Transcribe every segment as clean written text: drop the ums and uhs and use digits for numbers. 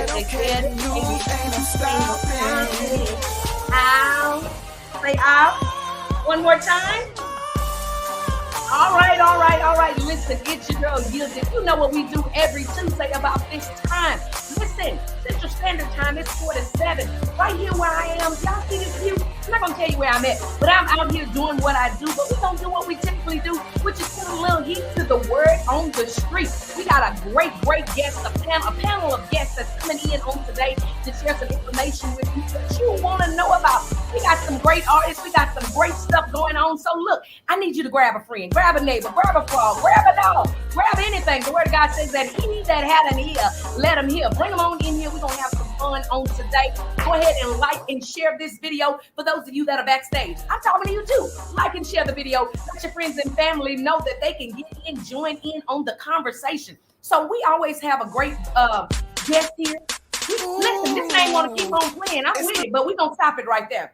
Say out. One more time. All right. Listen, it's your girl Yielded. You know what we do every Tuesday about this time. Listen, Central Standard Time is 4 to 7. Right here where I am. Y'all see this view? I'm not going to tell you where I'm at, but I'm out here doing what I do. But we don't do what we typically do, which is put a little heat to the word on the street. We got a great guest, a panel of guests that's coming in on today to share some information with you that you want to know about. We got some great artists. We got some great stuff going on. So look, I need you to grab a friend, grab a neighbor, grab a frog, grab a dog, grab anything. The word of God says that he that had an ear, let him hear. Bring them on in here. We're going to have some fun on today. Go ahead and like and share this video. For those of you that are backstage, I'm talking to you too. Like and share the video. Let your friends and family know that they can get in, join in on the conversation. So we always have a great guest here. Listen, this ain't want to keep on playing. I'm with it, but we're going to stop it right there.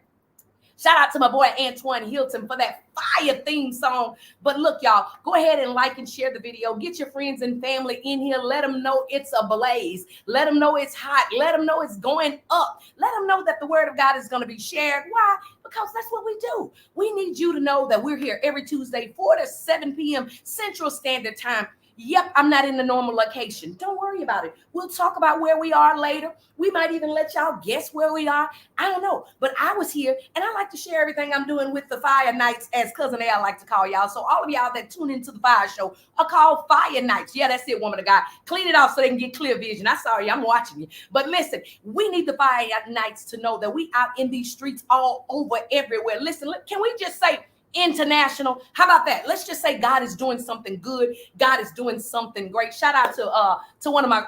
Shout out to my boy Antoine Hilton for that fire theme song. But look, y'all, go ahead and like and share the video. Get your friends and family in here. Let them know it's a blaze. Let them know it's hot. Let them know it's going up. Let them know that the word of God is going to be shared. Why? Because that's what we do. We need you to know that we're here every Tuesday, 4 to 7 p.m. Central Standard Time. Yep, I'm not in the normal location. Don't worry about it. We'll talk about where we are later. We might even let y'all guess where we are. I don't know. But I was here, and I like to share everything I'm doing with the Fire Nights, as Cousin Al like to call y'all. So all of y'all that tune into the Fire Show are called Fire Nights. Yeah, that's it, woman of God. Clean it off so they can get clear vision. I'm sorry, I'm watching you. But listen, we need the Fire Nights to know that we out in these streets all over everywhere. Listen, can we just say international? How about that? Let's just say God is doing something good. God is doing something great. Shout out to one of my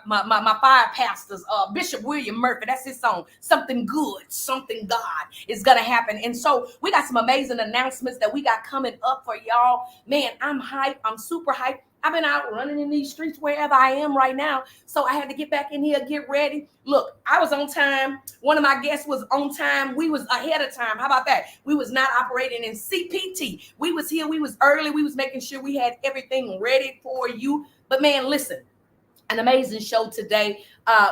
fire pastors, Bishop William Murphy. That's his song. Something good, something God is gonna happen. And so we got some amazing announcements that we got coming up for y'all. Man, I'm hyped. I'm super hyped. I've been out running in these streets wherever I am right now. So I had to get back in here, get ready. Look, I was on time. One of my guests was on time. We was ahead of time. How about that? We was not operating in CPT. We was here. We was early. We was making sure we had everything ready for you. But man, listen, an amazing show today.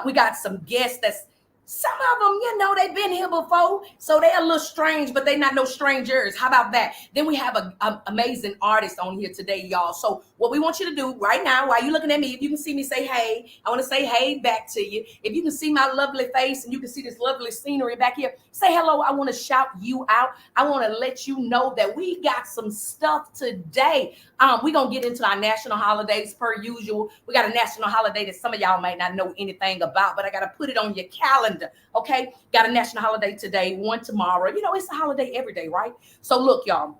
We got some guests that's some of them, you know, they've been here before, so they're a little strange, but they're not no strangers. How about that? Then we have an amazing artist on here today, y'all. So what we want you to do right now, while you're looking at me, if you can see me say hey, I want to say hey back to you. If you can see my lovely face and you can see this lovely scenery back here, say hello. I want to shout you out. I want to let you know that we got some stuff today. We're going to get into our national holidays per usual. We got a national holiday that some of y'all might not know anything about, but I got to put it on your calendar. Okay, got a national holiday today, one tomorrow. You know, it's a holiday every day, right? So look, y'all,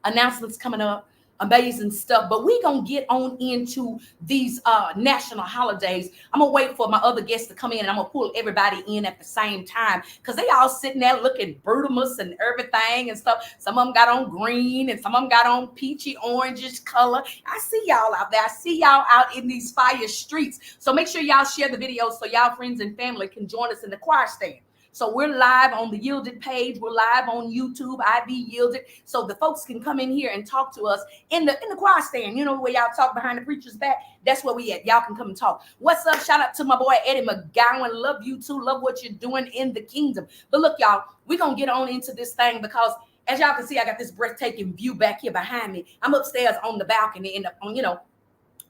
announcements coming up, amazing stuff. But we gonna get on into these national holidays. I'm gonna wait for my other guests to come in, and I'm gonna pull everybody in at the same time because they all sitting there looking brutalous and everything and stuff. Some of them got on green and some of them got on peachy orangish color. I see y'all out there. I see y'all out in these fire streets. So make sure y'all share the video so y'all friends and family can join us in the choir stand. So we're live on the Yielded page. We're live on YouTube, IB Yielded. So the folks can come in here and talk to us in the choir stand. You know where y'all talk behind the preacher's back? That's where we at. Y'all can come and talk. What's up? Shout out to my boy Eddie McGowan. Love you too. Love what you're doing in the kingdom. But look, y'all, we're going to get on into this thing because as y'all can see, I got this breathtaking view back here behind me. I'm upstairs on the balcony and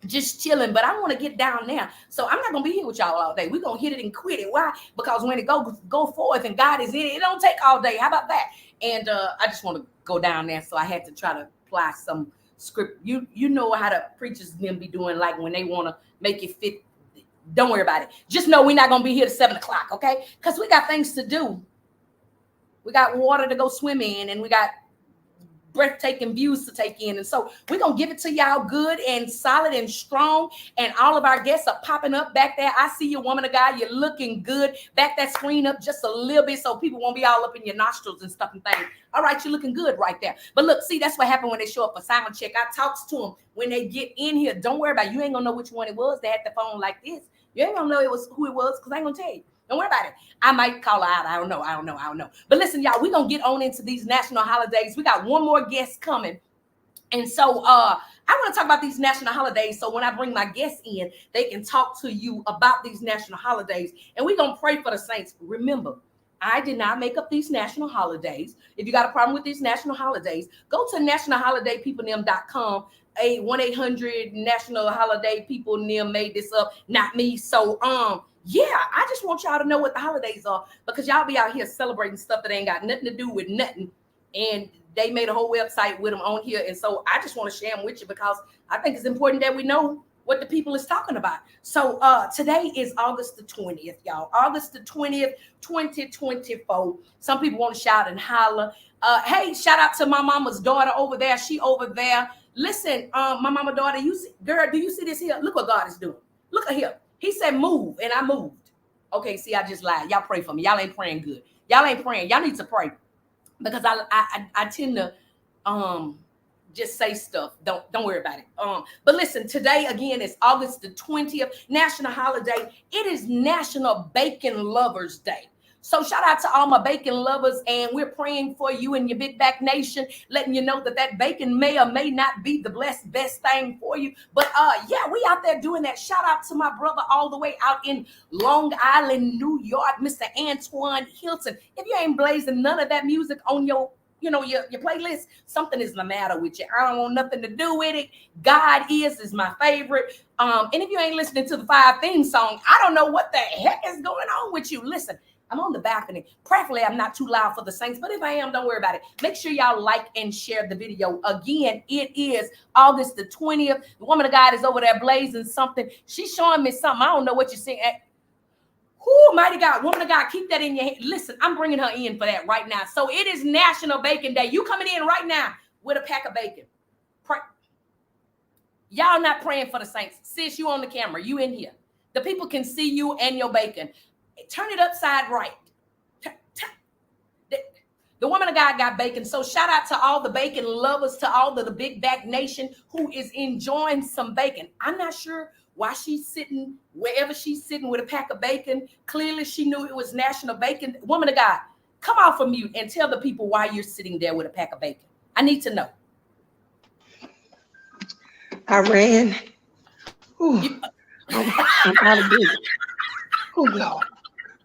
just chilling, but I want to get down there. So I'm not going to be here with y'all all day. We're going to hit it and quit it. Why? Because when it go forth and God is in it, it don't take all day. How about that? And I just want to go down there. So I had to try to apply some script. You know how the preachers them be doing, like when they want to make it fit. Don't worry about it. Just know we're not going to be here at 7 o'clock, okay? Because we got things to do. We got water to go swim in, and we got breathtaking views to take in. And so we're going to give it to y'all good and solid and strong. And all of our guests are popping up back there. I see you, woman of God. You're looking good. Back that screen up just a little bit so people won't be all up in your nostrils and stuff and things. All right, you're looking good right there. But look, see, that's what happened when they show up for sound check. I talks to them when they get in here. Don't worry about it. You ain't going to know which one it was. They had the phone like this. You ain't going to know who it was because I ain't going to tell you. Don't worry about it. I might call her out. I don't know. But listen, y'all, we're going to get on into these national holidays. We got one more guest coming. And so I want to talk about these national holidays. So when I bring my guests in, they can talk to you about these national holidays. And we're going to pray for the saints. Remember, I did not make up these national holidays. If you got a problem with these national holidays, go to nationalholidaypeoplename.com. A 1-800 national holiday people NIM made this up, not me. So yeah, I just want y'all to know what the holidays are, because y'all be out here celebrating stuff that ain't got nothing to do with nothing. And they made a whole website with them on here. And so I just want to share them with you, because I think it's important that we know what the people is talking about. So today is August the 20th, y'all. August the 20th, 2024. Some people want to shout and holler. Hey, shout out to my mama's daughter over there. She over there. Listen, my mama daughter, girl, do you see this here? Look what God is doing. Look at here. He said move, and I moved. Okay, see, I just lied. Y'all pray for me. Y'all ain't praying good. Y'all ain't praying. Y'all need to pray, because I tend to just say stuff. Don't worry about it. But listen, today again is August the 20th, national holiday. It is National Bacon Lovers Day. So shout out to all my bacon lovers, and we're praying for you and your big back nation, letting you know that bacon may or may not be the best thing for you. But yeah, we out there doing that. Shout out to my brother all the way out in Long Island, New York, Mr. Antoine Hilton. If you ain't blazing none of that music on your playlist, something is the matter with you. I don't want nothing to do with it. God is my favorite. And if you ain't listening to the 5 theme song, I don't know what the heck is going on with you. Listen, I'm on the balcony. Prayerfully, I'm not too loud for the saints, but if I am, don't worry about it. Make sure y'all like and share the video. Again, it is August the 20th. The woman of God is over there blazing something. She's showing me something. I don't know what you're seeing. Whoo, mighty God, woman of God, keep that in your hand. Listen, I'm bringing her in for that right now. So it is National Bacon Day. You coming in right now with a pack of bacon. Pray. Y'all not praying for the saints. Sis, you on the camera. You in here. The people can see you and your bacon. Turn it upside right. The woman of God got bacon. So shout out to all the bacon lovers, to all the big back nation who is enjoying some bacon. I'm not sure why she's sitting wherever she's sitting with a pack of bacon. Clearly she knew it was National Bacon. Woman of God, come off of mute and tell the people why you're sitting there with a pack of bacon. I need to know. I ran. Ooh, I'm out of bacon. Oh, Lord.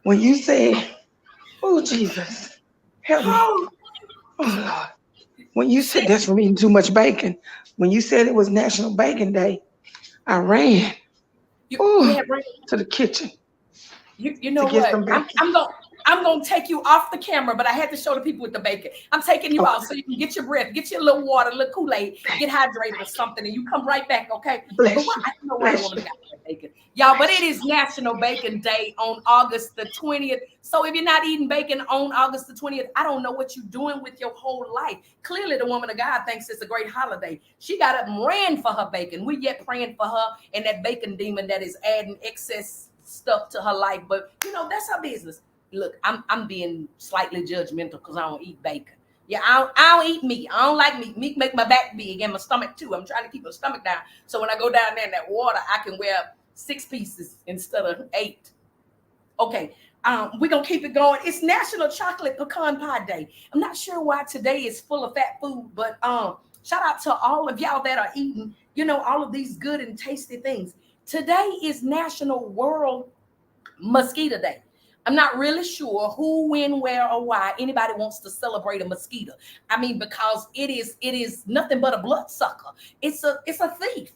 When you said, oh, Jesus, help me. Oh, Lord. When you said that's from eating too much bacon, when you said it was National Bacon Day, I ran to the kitchen. You know what? I'm gonna take you off the camera, but I had to show the people with the bacon. I'm taking you out so you can get your breath, get your little water, a little Kool-Aid, get hydrated or something, and you come right back, okay? I don't know why I want to got bacon, y'all. But it is National Bacon Day on August the 20th. So if you're not eating bacon on August the 20th, I don't know what you're doing with your whole life. Clearly, the woman of God thinks it's a great holiday. She got up and ran for her bacon. We yet praying for her and that bacon demon that is adding excess stuff to her life. But you know, that's her business. Look, I'm being slightly judgmental because I don't eat bacon. Yeah, I don't eat meat. I don't like meat. Meat make my back big and my stomach too. I'm trying to keep my stomach down. So when I go down there in that water, I can wear 6 pieces instead of 8. Okay, we're going to keep it going. It's National Chocolate Pecan Pie Day. I'm not sure why today is full of fat food, but shout out to all of y'all that are eating, all of these good and tasty things. Today is National World Mosquito Day. I'm not really sure who, when, where, or why anybody wants to celebrate a mosquito. I mean, because it is nothing but a bloodsucker. It's a thief.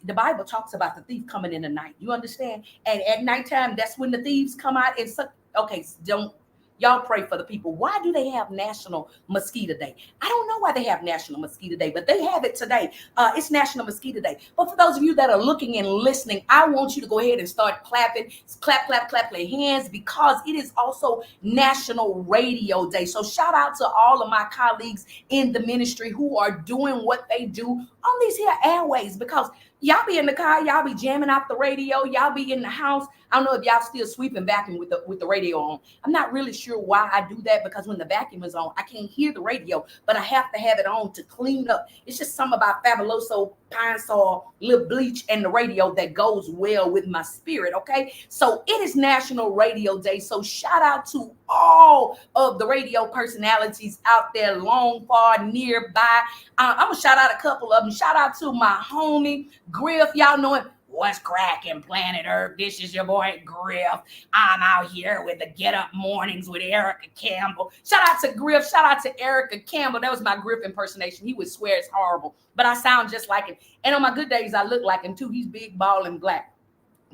The Bible talks about the thief coming in the night. You understand? And at nighttime, that's when the thieves come out and suck. Okay, don't y'all pray for the people. Why do they have National Mosquito Day? I don't know why they have National Mosquito Day, but they have it today. It's National Mosquito Day. But for those of you that are looking and listening, I want you to go ahead and start clapping. Clap your hands, because it is also National Radio Day. So shout out to all of my colleagues in the ministry who are doing what they do on these here airways, because y'all be in the car, y'all be jamming out the radio, y'all be in the house. I don't know if y'all still sweeping vacuum with the radio on. I'm not really sure why I do that, because when the vacuum is on, I can't hear the radio, but I have to have it on to clean up. It's just something about Fabuloso, Pine Sol, little bleach, and the radio that goes well with my spirit, okay? So it is National Radio Day. So shout out to all of the radio personalities out there, long, far, nearby. I'm gonna shout out a couple of them. Shout out to my homie Griff. Y'all know him. What's cracking, Planet Earth? This is your boy Griff. I'm out here with the Get Up Mornings with Erica Campbell. Shout out to Griff. Shout out to Erica Campbell. That was my Griff impersonation. He would swear it's horrible, but I sound just like him. And on my good days, I look like him too. He's big, bald, and black.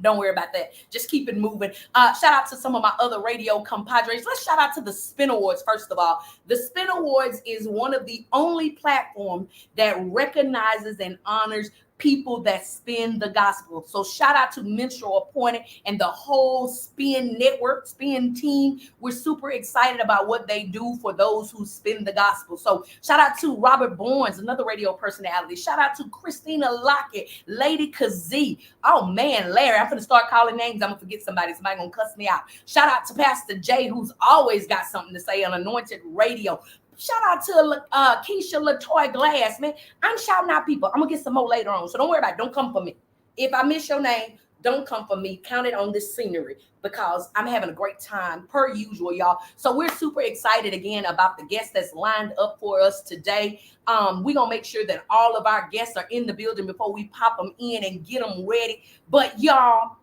Don't worry about that. Just keep it moving. Shout out to some of my other radio compadres. Let's shout out to the Spin Awards, first of all. The Spin Awards is one of the only platforms that recognizes and honors people that spin the gospel. So shout out to Minstrel Appointed and the whole Spin Network, Spin team. We're super excited about what they do for those who spin the gospel. So shout out to Robert Bournes, another radio personality. Shout out to Christina Lockett, Lady Kazee. Oh man, Larry, I'm going to start calling names. I'm going to forget somebody. Somebody going to cuss me out. Shout out to Pastor Jay, who's always got something to say on Anointed Radio. Shout out to Keisha Latoya Glass, man. I'm shouting out people. I'm going to get some more later on, so don't worry about it. Don't come for me. If I miss your name, don't come for me. Count it on this scenery because I'm having a great time, per usual, y'all. So we're super excited again about the guests that's lined up for us today. We're going to make sure that all of our guests are in the building before we pop them in and get them ready. But, y'all,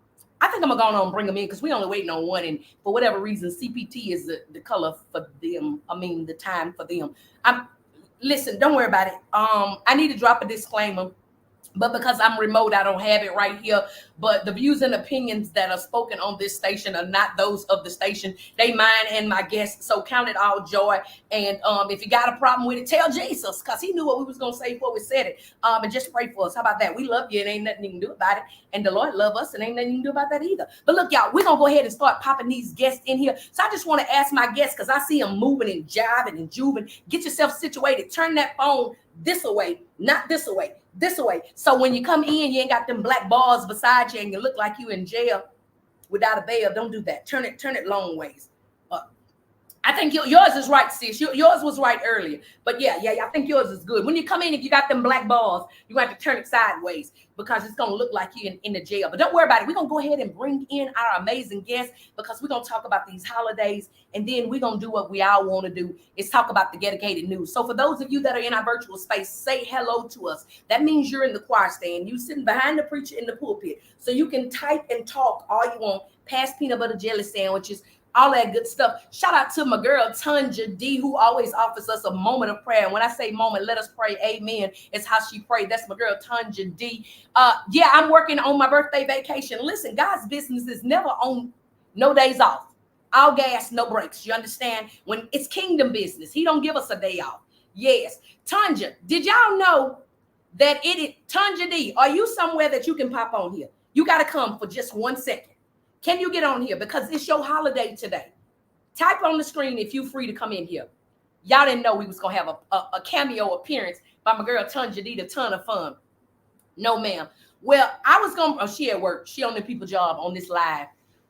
I think I'm going to go on and bring them in because we're only waiting on one. And for whatever reason, CPT is the color for them. I mean, the time for them. Listen, don't worry about it. I need to drop a disclaimer. But because I'm remote, I don't have it right here. But the views and opinions that are spoken on this station are not those of the station. They mine and my guests. So count it all joy. And if you got a problem with it, tell Jesus, because he knew what we was going to say before we said it. And just pray for us. How about that? We love you and ain't nothing you can do about it. And the Lord love us and ain't nothing you can do about that either. But look, y'all, we're going to go ahead and start popping these guests in here. So I just want to ask my guests, because I see them moving and jiving and juving. Get yourself situated. Turn that phone this away, not this away. This way. So when you come in, you ain't got them black bars beside you and you look like you in jail without a bail. Don't do that. Turn it long ways. I think yours is right, sis. Yours was right earlier. But yeah, I think yours is good. When you come in, if you got them black balls, you have to turn it sideways because it's going to look like you in the jail. But don't worry about it. We're going to go ahead and bring in our amazing guests because we're going to talk about these holidays. And then we're going to do what we all want to do is talk about the dedicated news. So for those of you that are in our virtual space, say hello to us. That means you're in the choir stand. You sitting behind the preacher in the pulpit. So you can type and talk all you want. Pass peanut butter jelly sandwiches. All that good stuff. Shout out to my girl, Tanja D, who always offers us a moment of prayer. And when I say moment, let us pray. Amen. It's how she prayed. That's my girl, Tanja D. I'm working on my birthday vacation. Listen, God's business is never on no days off. All gas, no breaks. You understand? When it's kingdom business, he don't give us a day off. Yes. Tanja, did y'all know that Tanja D, are you somewhere that you can pop on here? You got to come for just 1 second. Can you get on here? Because it's your holiday today. Type on the screen if you're free to come in here. Y'all didn't know we was going to have a cameo appearance by my girl Tanja D, the ton of fun. No, ma'am. Well, I was going to, she at work. She on the people job on this live.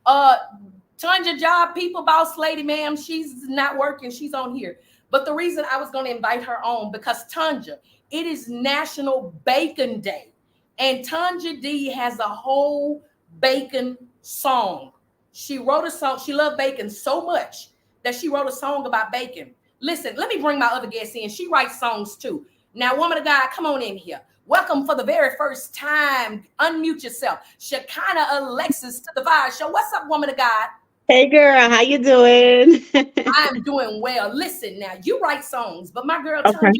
Tanja job, people boss lady, ma'am. She's not working. She's on here. But the reason I was going to invite her on, because Tanja, it is National Bacon Day. And Tanja D has a whole bacon song. She wrote a song. She loved bacon so much that she wrote a song about bacon. Listen, let me bring my other guests in. She writes songs too. Now, woman of God, come on in here. Welcome for the very first time. Unmute yourself. Shekinah Alexis to the FIYAH Show. What's up, woman of God? Hey, girl. How you doing? I'm doing well. Listen, now, you write songs, but my girl, Tanja,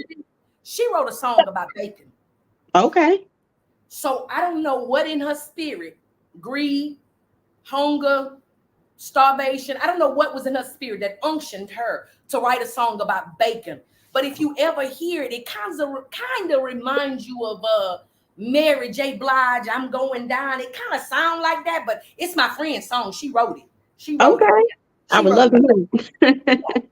she wrote a song about bacon. Okay. So I don't know what in her spirit, greed, hunger, starvation. I don't know what was in her spirit that unctioned her to write a song about bacon. But if you ever hear it, it kind of reminds you of Mary J. Blige, I'm Going Down. It kind of sounds like that, but it's my friend's song. She wrote it. I would love to hear it.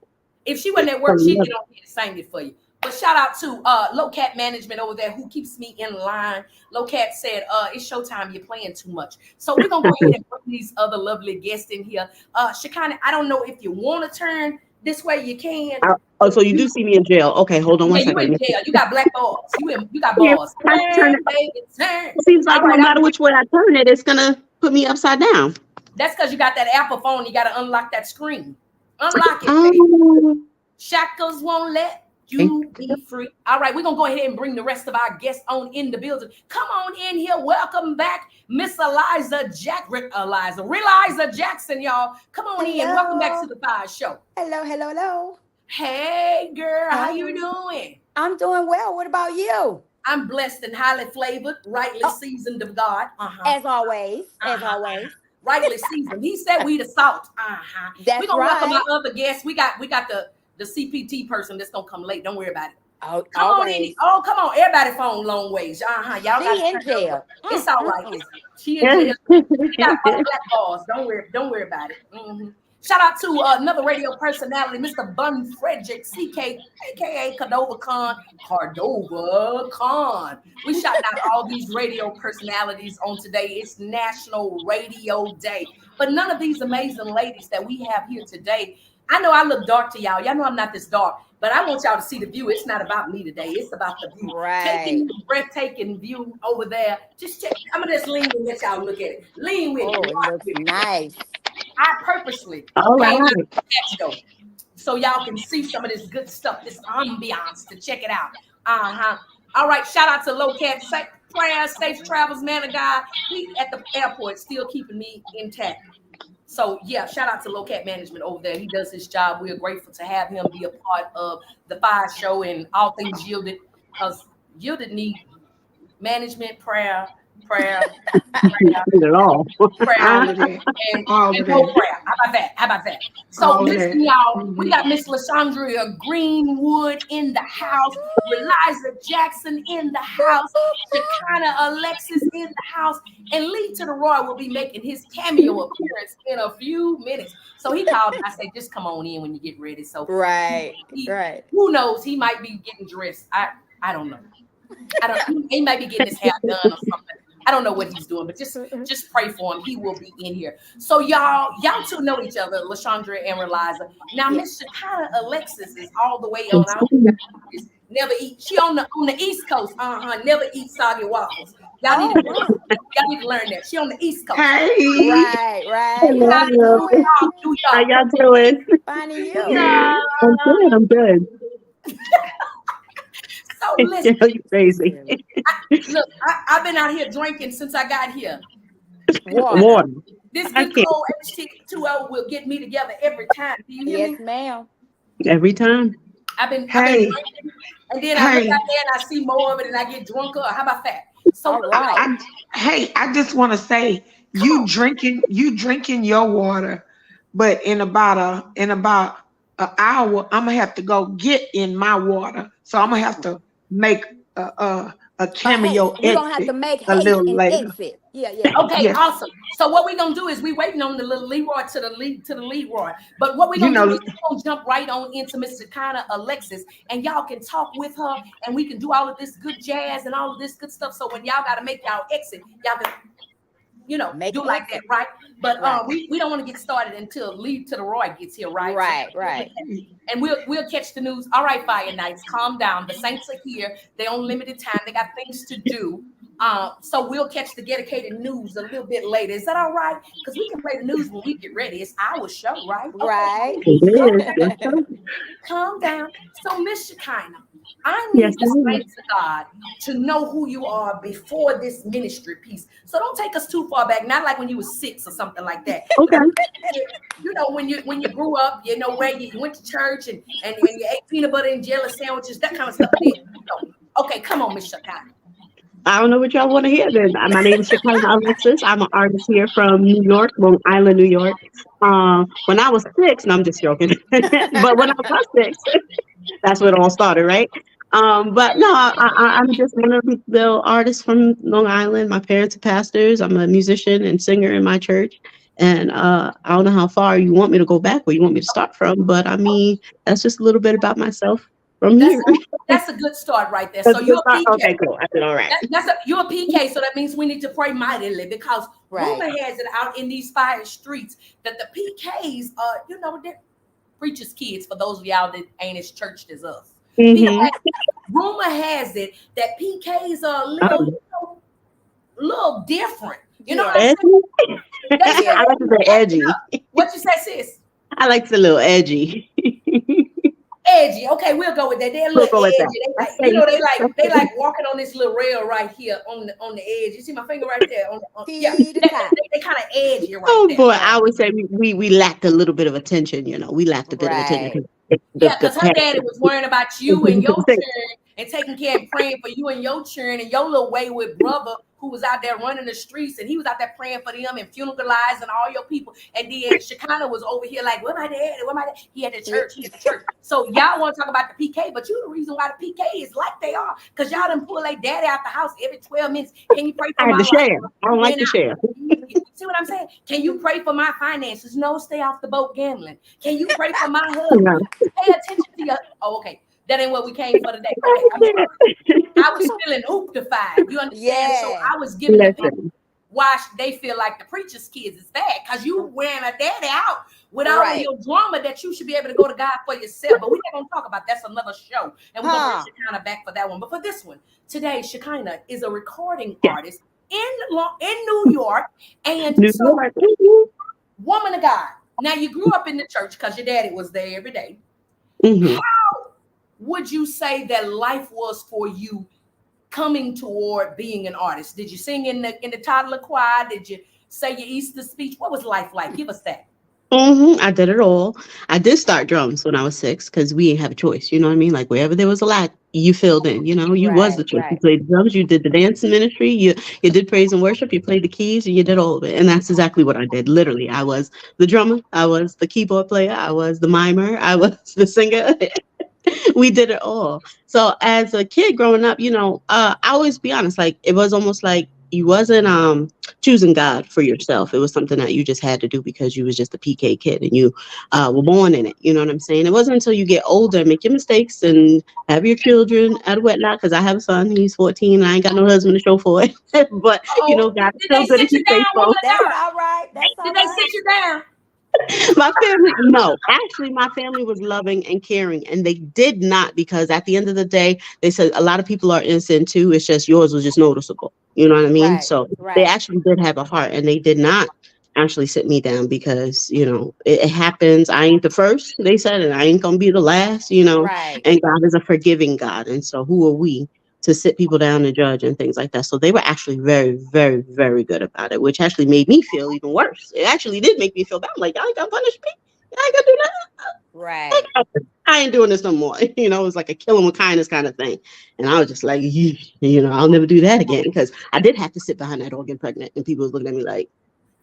If she wasn't at work, she'd get on here and sing it for you. But shout out to Low-Cat Management over there who keeps me in line. Low-Cat said, it's showtime. You're playing too much. So we're going to go ahead and bring these other lovely guests in here. Shekinah, I don't know if you want to turn this way. You can. So you do see me in jail. Okay, hold on one second. You in jail. You got black balls. You got balls. Turn. It seems like no matter which way I turn it, it's going to put me upside down. That's because you got that Apple phone. You got to unlock that screen. Unlock it. Shackles won't let you be free. All right, we're going to go ahead and bring the rest of our guests on in the building. Come on in here. Welcome back, Miss Reliza Jackson, y'all. Come on in. Welcome back to the FIYAH Show. Hello. Hey, girl. How you doing? I'm doing well. What about you? I'm blessed and highly flavored, rightly seasoned of God. As always. Rightly seasoned. He said we the salt. That's We're going to welcome right. our other guests. We got the CPT person that's going to come late. Don't worry about it. Oh, come on in. Oh, come on. Everybody phone long ways. Y'all got in jail. It's all right. She in jail. She got black balls. Don't worry about it. Shout out to another radio personality, Mr. Bun Frederick, CK, aka Cordova Khan. We shouting out all these radio personalities on today. It's National Radio Day. But none of these amazing ladies that we have here today, I know I look dark to y'all. Y'all know I'm not this dark, but I want y'all to see the view. It's not about me today. It's about the view. Right. Taking the breathtaking view over there. Just check. I'm going to just lean and let y'all look at it. Lean with me. It looks nice. I purposely so y'all can see some of this good stuff, this ambiance, to check it out. All right, shout out to Locat. Prayers, safe travels, man of God. He at the airport still keeping me intact. So yeah, shout out to Locat Management over there. He does his job. We are grateful to have him be a part of the FIYAH Show and all things yielded, because yielded need management, prayer, prayer, and no prayer. How about that? So listen, y'all, we got Miss LaShondria Greenwood in the house, Reliza Jackson in the house, Shekinah Alexis in the house, and Lee to the Roy will be making his cameo appearance in a few minutes. So he called and I said, just come on in when you get ready. So right. Who knows? He might be getting dressed. I don't know. He might be getting his hair done or something. I don't know what he's doing, but just pray for him. He will be in here. So y'all two know each other, LaShondria and Reliza. Now, Miss Shekinah Alexis is all the way on. Never eat. She on the East Coast. Never eat soggy waffles. Y'all need to learn that. She on the East Coast. Hey. Right. How y'all doing? Finding you. I'm good. So listen, you crazy. I've been out here drinking since I got here. Water. This good cold H2O will get me together every time. Do you hear me? Yes, ma'am. Every time. I've been drinking, and then I look out there and I see more of it and I get drunker. How about that? So I just want to say you drinking your water, but in about an hour, I'm gonna have to go get in my water. So I'm gonna have to make a cameo exit. You're gonna have to make a little later. Exit. Yeah. Okay, awesome. So what we're gonna do is we waiting on the little Leroy to the Leroy. But what we're gonna do is we're gonna jump right on into Miss Shekinah Alexis, and y'all can talk with her, and we can do all of this good jazz and all of this good stuff. So when y'all gotta make y'all exit, y'all can make do like that, right? But we don't want to get started until Lee to the Roy gets here, right? Right. And we'll catch the news. All right, Fire Nights, calm down. The Saints are here. They're on limited time. They got things to do. So we'll catch the dedicated news a little bit later. Is that all right? Because we can play the news when we get ready. It's our show, right? Right. Calm down. So Miss Shekinah, I need the saints of God to know who you are before this ministry piece. So don't take us too far back. Not like when you were 6 or something like that. Okay. When you grew up, where you went to church and you ate peanut butter and jelly sandwiches, that kind of stuff. Okay, come on, Miss Shekinah. I don't know what y'all want to hear then. My name is Shekinah Alexis. I'm an artist here from New York, Long Island, New York. When I was 6, and I'm just joking, but when I was 6, that's when it all started, right? But no, I'm just one of the artists from Long Island. My parents are pastors. I'm a musician and singer in my church. And I don't know how far you want me to go back, where you want me to start from, but I mean, that's just a little bit about myself from here. That's a good start right there. So you're a PK. Okay, cool. I said all right. You're a PK, so that means we need to pray mightily, because rumor has it out in these fire streets that the PKs are, they're preachers' kids, for those of y'all that ain't as churched as us. Rumor has it that PKs are a little different. You know what I'm saying? I like to say edgy. What you say, sis? I like the little edgy. Edgy. Okay, we'll go with that. They're a We'll little go with that. edgy. They like, you know, they like walking on this little rail right here on the edge. You see my finger right there? Yeah, they kind of edgy right Oh there. boy, I would say we lacked a little bit of attention. You know, we lacked a bit of attention. Right. Yeah, because her daddy was worrying about you and your children and taking care and praying for you and your children and your little wayward brother who was out there running the streets, and he was out there praying for them and funeralizing all your people. And then Shekinah was over here like, where my daddy? Where my daddy? He at the church. He at the church. So y'all want to talk about the PK, but you the reason why the PK is like they are, because y'all done pull their daddy out the house every 12 minutes. Can you pray for my life? I don't like to share. See what I'm saying? Can you pray for my finances? No, stay off the boat gambling. Can you pray for my husband? No. Pay attention to your. Oh, okay. That ain't what we came for today. Okay, I was feeling hooptified. You understand? Yeah. So I was giving them why they feel like the preacher's kids is bad, because you wearing a daddy out with all of your drama that you should be able to go to God for yourself. But we're not going to talk about that's another show. And we're going to bring Shekinah back for that one. But for this one, today, Shekinah is a recording artist in New York. And woman of God. Now, you grew up in the church because your daddy was there every day. Mm-hmm. How would you say that life was for you coming toward being an artist? Did you sing in the toddler choir? Did you say your Easter speech? What was life like? Give us that. Mm-hmm. I did it all. I did start drums when I was 6 because we didn't have a choice. You know what I mean? Like wherever there was a lot, you filled in. You know, you was the church. You played drums. You did the dance ministry. You did praise and worship. You played the keys, and you did all of it. And that's exactly what I did. Literally, I was the drummer. I was the keyboard player. I was the mimer. I was the singer. We did it all. So as a kid growing up, you know, I always be honest, like it was almost like you wasn't choosing God for yourself. It was something that you just had to do because you was just a PK kid and you were born in it. You know what I'm saying? It wasn't until you get older, make your mistakes and have your children out of wedlock, because I have a son, he's 14, and I ain't got no husband to show for it. But you know, God is still good and he's faithful. That's all right. That's all right. Did they sit you down? My family, no, actually, my family was loving and caring, and they did not, because at the end of the day, they said a lot of people are in sin too. It's just yours was just noticeable. You know what I mean? Right, So right. they actually did have a heart, and they did not actually sit me down because, you know, it happens. I ain't the first, they said, and I ain't gonna be the last, you know, Right. and God is a forgiving God. And so who are we to sit people down and judge and things like that? So they were actually very, very, very good about it, which actually made me feel even worse. It actually did make me feel bad. I'm like, y'all ain't gonna punish me. Y'all ain't gonna do that. Right. I ain't doing this no more. You know, it was like a kill 'em with kindness kind of thing. And I was just like, you know, I'll never do that again, because I did have to sit behind that organ pregnant, and people was looking at me like,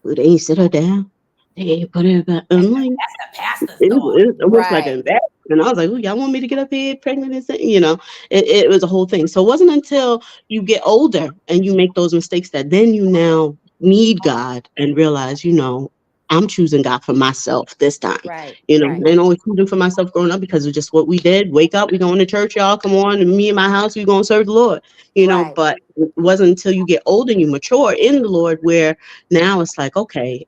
well, they ain't sit her down. They ain't put her back. I'm like, that's the pastor's it daughter. was like an embarrassment. And I was like, oh, y'all want me to get up here pregnant and say, you know, it was a whole thing. So it wasn't until you get older and you make those mistakes that then you now need God and realize, you know, I'm choosing God for myself this time. Right. You know, Right. I ain't always choosing for myself growing up because of just what we did. Wake up, we going to church, y'all. Come on, and me and my house, we going to serve the Lord. You know, Right. but it wasn't until you get older and you mature in the Lord where now it's like, okay,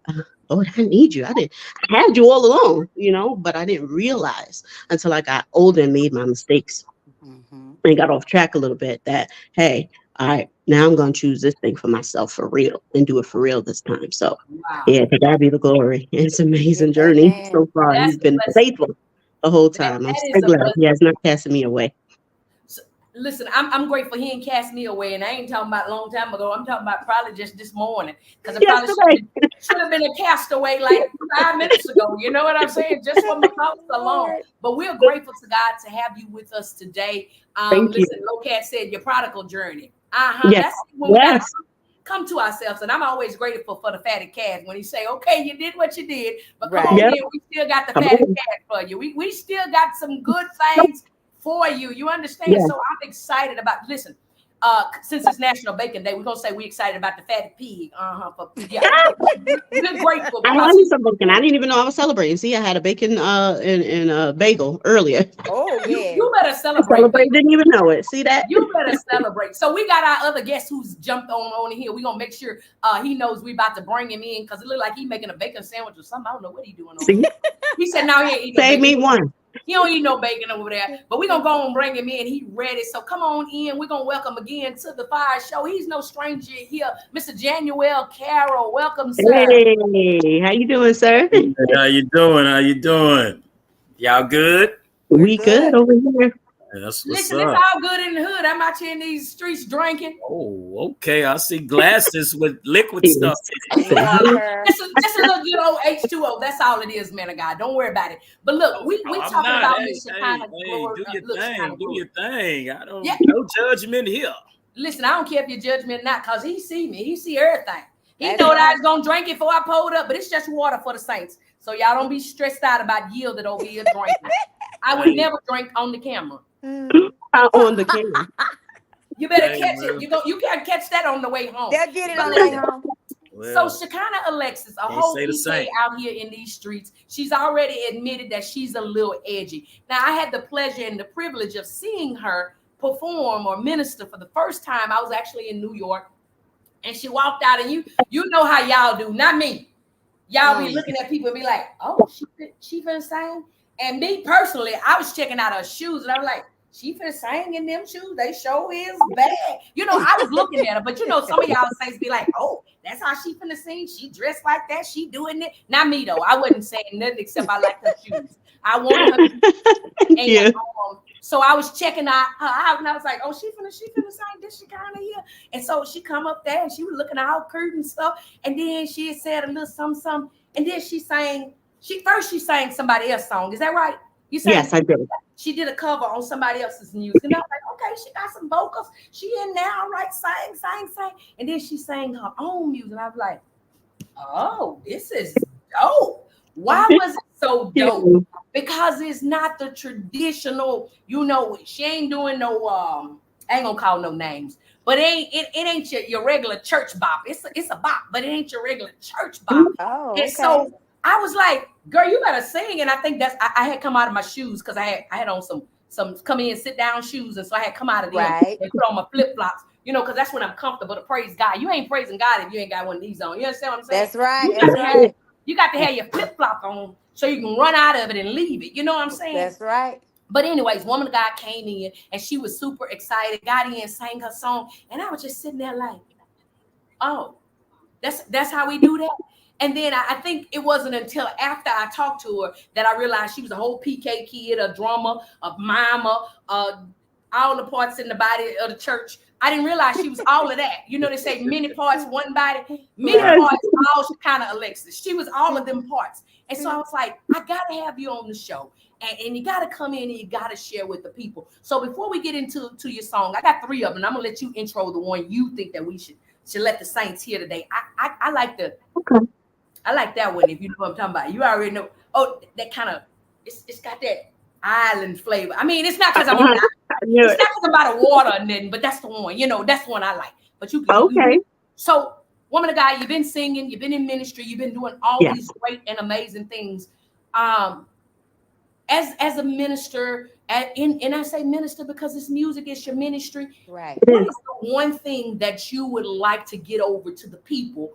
Lord, I need you. I had you all along, you know, but I didn't realize until I got older and made my mistakes Mm-hmm. and got off track a little bit that, hey, all right, now I'm going to choose this thing for myself for real and do it for real this time. So, Wow. yeah, to God be the glory. It's an amazing journey Amen. so far. That's He's been a blessing. faithful the whole time. I'm That so is a glad blessing. he has not casted me away. So, listen, I'm grateful he ain't cast me away, and I ain't talking about a long time ago. I'm talking about probably just this morning, because it probably should have been a castaway like 5 minutes ago. You know what I'm saying? Just from the thoughts alone. But we're grateful to God to have you with us today. Thank you. Listen, Locat said your prodigal journey. Yes. That's when we gotta come to ourselves. And I'm always grateful for the fatted calf when he say, okay, you did what you did, but come on Yep. here, we still got the fatted calf for you. We still got some good things for you. You understand? Yeah. So I'm excited about, listen, since it's National Bacon Day, we're gonna say we're excited about the fatted pig. We're grateful. I love me some bacon. I didn't even know I was celebrating. See, I had a bacon and a bagel earlier. Oh, yeah. You better celebrate. Didn't even know it. See that? You better celebrate. So we got our other guest who's jumped on here. We're gonna make sure he knows we about to bring him in, because it look like he making a bacon sandwich or something. I don't know what he doing on here. He said, no, he ain't eating Save me one. He don't eat no bacon over there. But we're going to go and bring him in. He ready. So come on in. We're going to welcome again to the FIYAH Show. He's no stranger here. Mr. Januel Carroll. Welcome, sir. Hey, how you doing, sir? Hey, how you doing? How you doing? Y'all good? We good over here. That's what's Listen, up. it's all good in the hood. I'm out here in these streets drinking. Oh, okay. I see glasses with liquid stuff. Water. This is a little good old H2O. That's all it is, man of God. Don't worry about it. But look, we I'm talking not. about Hey, this Shekinah glory. do your Look, thing. Shekinah Do glory. your thing. I don't. Yeah. No judgment here. Listen, I don't care if your judgment or not, because he see me. He see everything. He That's know that I right. was going to drink it before I pulled up, but it's just water for the saints. So y'all don't be stressed out about yielded over here drinking. I would never drink on the camera. On the camera. You better Hey, catch man. it. You can't catch that on the way home. They'll get it on the way home. Well, So Shekinah Alexis, a can't whole say the EK same. out here in these streets, she's already admitted that she's a little edgy. Now, I had the pleasure and the privilege of seeing her perform or minister for the first time. I was actually in New York, and she walked out, and you know how y'all do, not me. Y'all be looking at people and be like, oh, she finna sing? And me personally, I was checking out her shoes, and I was like, she finna sing in them shoes? They sure is bad. You know, I was looking at her, but you know, some of y'all saints be like, oh, that's how she finna sing? She dressed like that? She doing it? Not me, though. I wasn't saying nothing except I like her shoes. I wanted her. Yeah. So I was checking her out, and I was like, oh, she finna sing this Shekinah here. And so she come up there, and she was looking all cute and stuff. And then she said a little something. And then she sang somebody else's song. Is that right? You sang? Yes, I did. She did a cover on somebody else's music. And I was like, okay, she got some vocals. She in there, all right, sing. And then she sang her own music. And I was like, oh, this is dope. Why was it so dope? Because it's not the traditional, you know, she ain't doing no, I ain't gonna call no names, but it ain't your regular church bop. It's a bop, but it ain't your regular church bop. Oh, And so I was like, girl, you better sing. And I think I had come out of my shoes because I had on some come in, sit down shoes. And so I had come out of them and put on my flip-flops, you know, because that's when I'm comfortable to praise God. You ain't praising God if you ain't got one of these on. You understand what I'm saying? That's right. You got to have your flip-flop on so you can run out of it and leave it. You know what I'm saying? That's right. But anyways, woman of God came in and she was super excited, got in, sang her song. And I was just sitting there like, oh, that's how we do that. And then I think it wasn't until after I talked to her that I realized she was a whole PK kid, a drummer, a mimer, all the parts in the body of the church. I didn't realize she was all of that. You know, they say many parts, one body. Many parts, all Shekinah Alexis. She was all of them parts. And so I was like, I got to have you on the show. And you got to come in and you got to share with the people. So before we get into your song, I got 3 of them. And I'm going to let you intro the one you think that we should let the saints hear today. I like I like that one, if you know what I'm talking about. You already know. Oh, that kind of, it's got that island flavor. I mean, it's not because I'm on the it's not because I'm by the water or nothing, but that's the one. You know, that's the one I like. But you can. So, woman of God, you've been singing, you've been in ministry, you've been doing all these great and amazing things. As a minister, and I say minister because this music is your ministry. Right. What is the one thing that you would like to get over to the people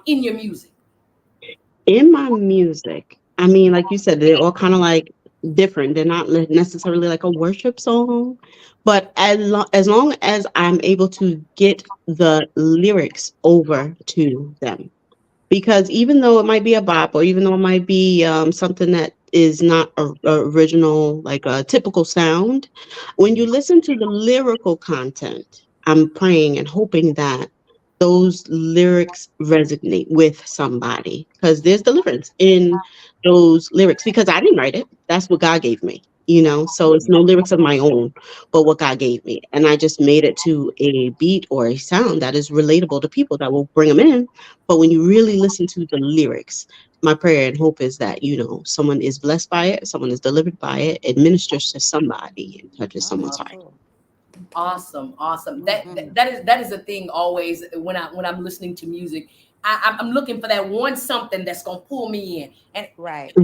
in your music? In my music, I mean, like you said, they're all kind of like different. They're not necessarily like a worship song, but as long as I'm able to get the lyrics over to them, because even though it might be a bop or even though it might be something that is not a original, like a typical sound, when you listen to the lyrical content, I'm praying and hoping that those lyrics resonate with somebody, because there's deliverance in those lyrics, because I didn't write it. That's what God gave me, you know, so it's no lyrics of my own, but what God gave me. And I just made it to a beat or a sound that is relatable to people that will bring them in. But when you really listen to the lyrics, my prayer and hope is that, you know, someone is blessed by it, someone is delivered by it, it ministers to somebody and touches someone's heart. Awesome. That is a thing always when I'm listening to music. I'm looking for that one something that's gonna pull me in. And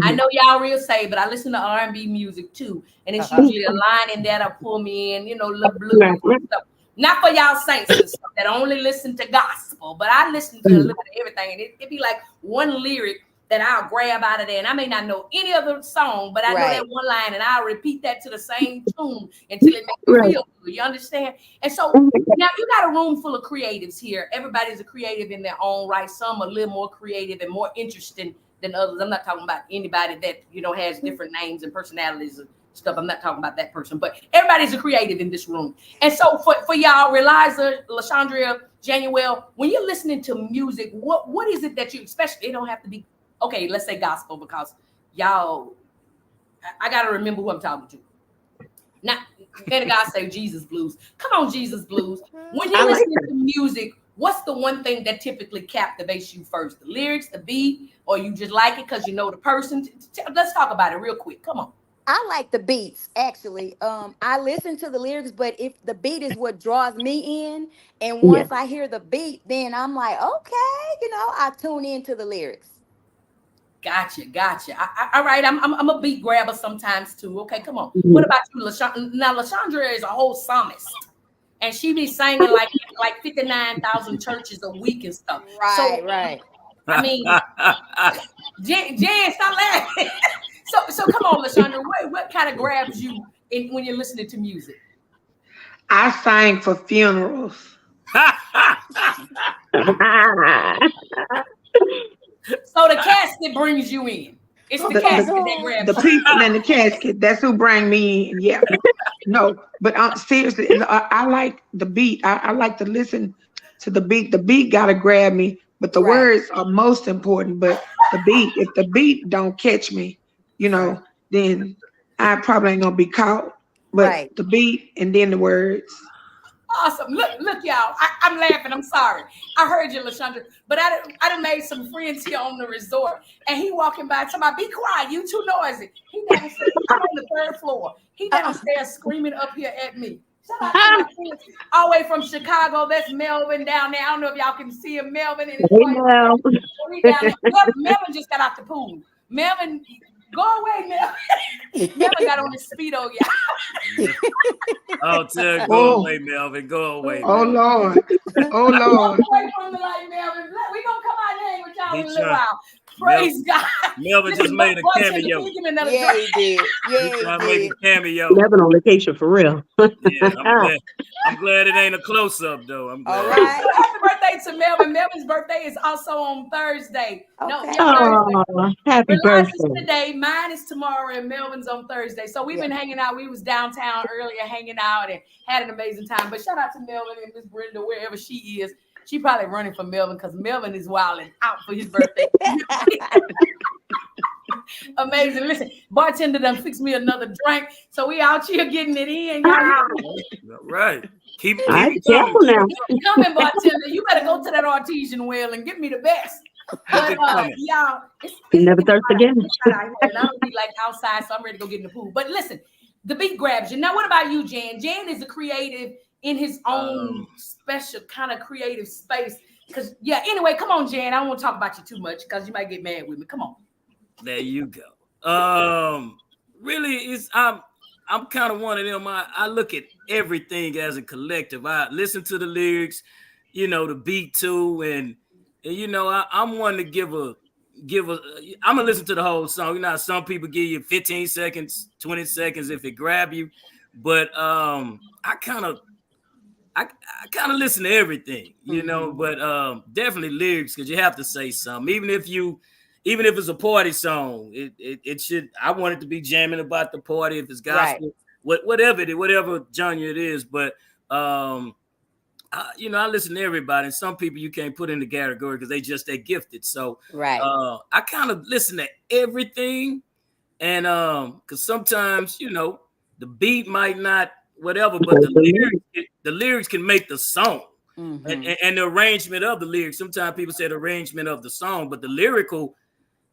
I know y'all real saved, but I listen to R&B music too, and it's usually a line in there that pull me in. You know, little blues stuff. Not for y'all saints and stuff that only listen to gospel, but I listen to a little bit of everything, and it be like one lyric that I'll grab out of there. And I may not know any other song, but I know that one line, and I'll repeat that to the same tune until it makes me feel good. You understand? And so now you got a room full of creatives here. Everybody's a creative in their own right. Some a little more creative and more interesting than others. I'm not talking about anybody that, you know, has different names and personalities and stuff. I'm not talking about that person, but everybody's a creative in this room. And so for y'all, Reliza, LaShondria, Januel, when you're listening to music, what is it that you, especially, it don't have to be, okay, let's say gospel, because y'all, I got to remember who I'm talking to. Now, then God say Jesus blues. Come on, Jesus blues. When you're listening to music, what's the one thing that typically captivates you first? The lyrics, the beat, or you just like it because you know the person? Let's talk about it real quick. Come on. I like the beats, actually. I listen to the lyrics, but if the beat is what draws me in, and once I hear the beat, then I'm like, okay, you know, I tune into the lyrics. Gotcha. All right, I'm a beat grabber sometimes too. Okay, come on. What about you, LaShondria? Now, LaShondria is a whole psalmist, and she be singing like 59,000 churches a week and stuff. Right. I mean, Jen, stop laughing. So come on, LaShondria. What kind of grabs you when you're listening to music? I sang for funerals. So the casket brings you in. It's the casket that grabs the people in the casket. That's who bring me in. Yeah. No, but seriously, I like the beat. I like to listen to the beat. The beat gotta grab me, but the words are most important. But the beat, if the beat don't catch me, you know, then I probably ain't gonna be caught. But the beat and then the words. Awesome. Look, y'all. I'm laughing. I'm sorry. I heard you, LaShondria. But I done made some friends here on the resort. And he walking by talking about, be quiet. You too noisy. He downstairs. I'm on the 3rd floor. He downstairs screaming up here at me. Shout out to my friends all the way from Chicago. That's Melvin down there. I don't know if y'all can see him. Melvin and his wife. Melvin just got out the pool. Melvin, go away, Melvin. Melvin got on his Speedo, y'all. Oh, go away, Melvin. Go away. Oh, Lord. Oh, Lord. Go away from the light, Melvin. We're going to come out and hang with y'all in a little while. Praise God. Melvin just made a cameo. Yeah, he did. Yeah, he did. A cameo. Melvin on vacation for real. Yeah, I'm glad it ain't a close-up, though. I'm glad. All right. So happy birthday to Melvin. Melvin's birthday is also on Thursday. Okay. Thursday. Happy birthday. Today. Mine is tomorrow, and Melvin's on Thursday. So we've been hanging out. We was downtown earlier hanging out and had an amazing time. But shout out to Melvin and Miss Brenda, wherever she is. She probably running for Melvin because Melvin is wilding out for his birthday. Amazing. Listen, bartender done fix me another drink. So we out here getting it in. All right. Keep coming. Coming, bartender. You better go to that artesian well and get me the best. But y'all, it's never thirst again. And I don't be like outside, so I'm ready to go get in the pool. But listen, the beat grabs you. Now, what about you, Jan? Jan is a creative in his own special kind of creative space. Because anyway, come on, Jan. I don't want to talk about you too much because you might get mad with me. Come on. There you go. Really, I'm kind of one of them. I look at everything as a collective. I listen to the lyrics, you know, the beat too, and you know, I'm one to give a. I'm gonna listen to the whole song. You know, some people give you 15 seconds, 20 seconds if it grab you, but I kind of listen to everything, you know. But definitely lyrics, because you have to say something, even if it's a party song. It should. I want it to be jamming about the party. If it's gospel, whatever genre it is. But you know, I listen to everybody, and some people you can't put in the category because they're gifted. So I kind of listen to everything, and because sometimes, you know, the beat might not whatever, but the lyrics can make the song. And the arrangement of the lyrics. Sometimes people say the arrangement of the song, but the lyrical,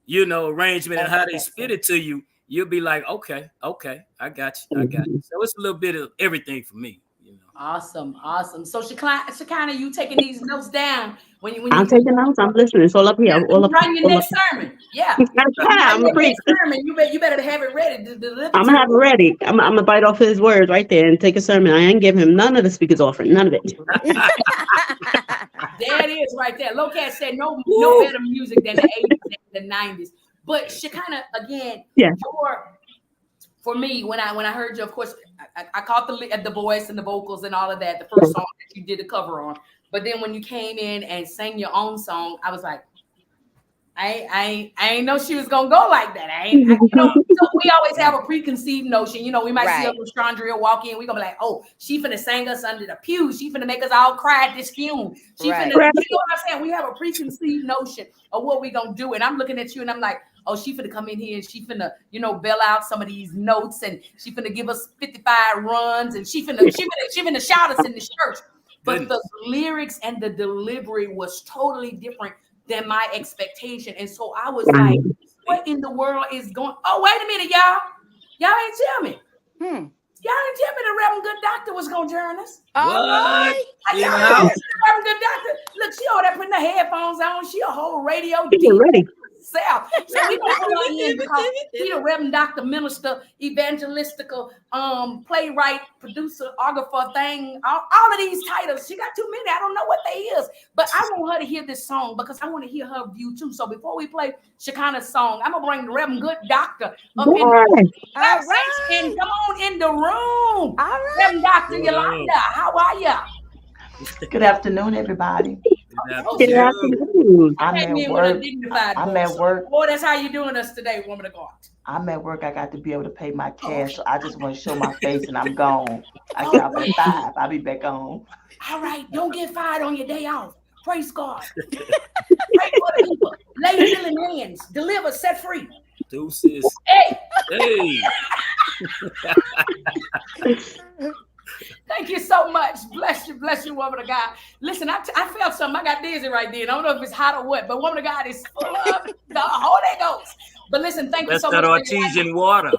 you know, arrangement and how they spit it to you, you'll be like, okay, I got you. So it's a little bit of everything for me. You know. Awesome. So Shekinah, you taking these notes down when you I'm taking notes. I'm listening. It's all up here. Writing your next sermon. Yeah. I'm preaching. You better have it ready. I'm gonna have it ready. I'm gonna bite off his words right there and take a sermon. I ain't give him none of the speaker's offering. None of it. There it is right there. Locat said no better music than the 80s the 90s. But Shekinah, again, Yeah. for me, when I heard you, of course, I caught the voice and the vocals and all of that, the first song that you did a cover on. But then when you came in and sang your own song, I was like, I ain't know she was gonna go like that. So we always have a preconceived notion. We might see a little Chandria walk in. We gonna be like, oh, she finna sing us under the pew. She finna make us all cry at this fume. She finna, you know what I'm saying? We have a preconceived notion of what we gonna do. And I'm looking at you and I'm like, oh, she finna come in here and she finna, bail out some of these notes and she finna give us 55 runs and she finna shout us in the church. But the lyrics and the delivery was totally different than my expectation. And so I was like, what in the world is going? Oh, wait a minute, y'all. Y'all ain't tell me. Y'all didn't tell me the Reverend Good Doctor was going to join us. All right. Reverend Good Doctor. Look, she over there putting the headphones on. She a whole radio DJ ready. Self. So we gonna put her in because he a Reverend Doctor, minister, evangelistical, playwright, producer, autographer thing. All of these titles. She got too many. I don't know what they is. But I want her to hear this song because I want to hear her view too. So before we play Shekinah's song, I'm gonna bring the Reverend Good Doctor up in the and come on in the room. All right. Reverend Dr. Yolanda, how are you? Good afternoon, everybody. Good afternoon. I'm at work. I'm at work. Oh, that's how you doing us today, woman of God. I'm at work. I got to be able to pay my cash, so I just want to show my face, and I'm gone. I get off at 5. I'll be back on. All right, don't get fired on your day off. Praise God. Pray for the people. Lay healing hands. Deliver, set free. Deuces. Hey. Thank you so much. Bless you, woman of God. Listen, I felt something. I got dizzy right there. I don't know if it's hot or what, but woman of God is full of the Holy Ghost. But listen, thank you so much. That's that artesian water.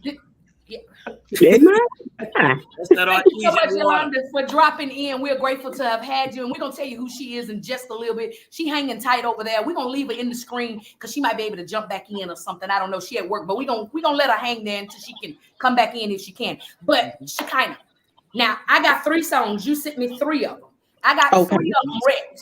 Yeah. That's that Thank you so much, artesian water. Yolanda, for dropping in. We're grateful to have had you, and we're gonna tell you who she is in just a little bit. She hanging tight over there. We're gonna leave her in the screen because she might be able to jump back in or something. I don't know. She at work, but we're gonna let her hang there until she can come back in if she can. But Shekinah. Now, I got 3 songs. You sent me 3 of them. I got 3 of them read.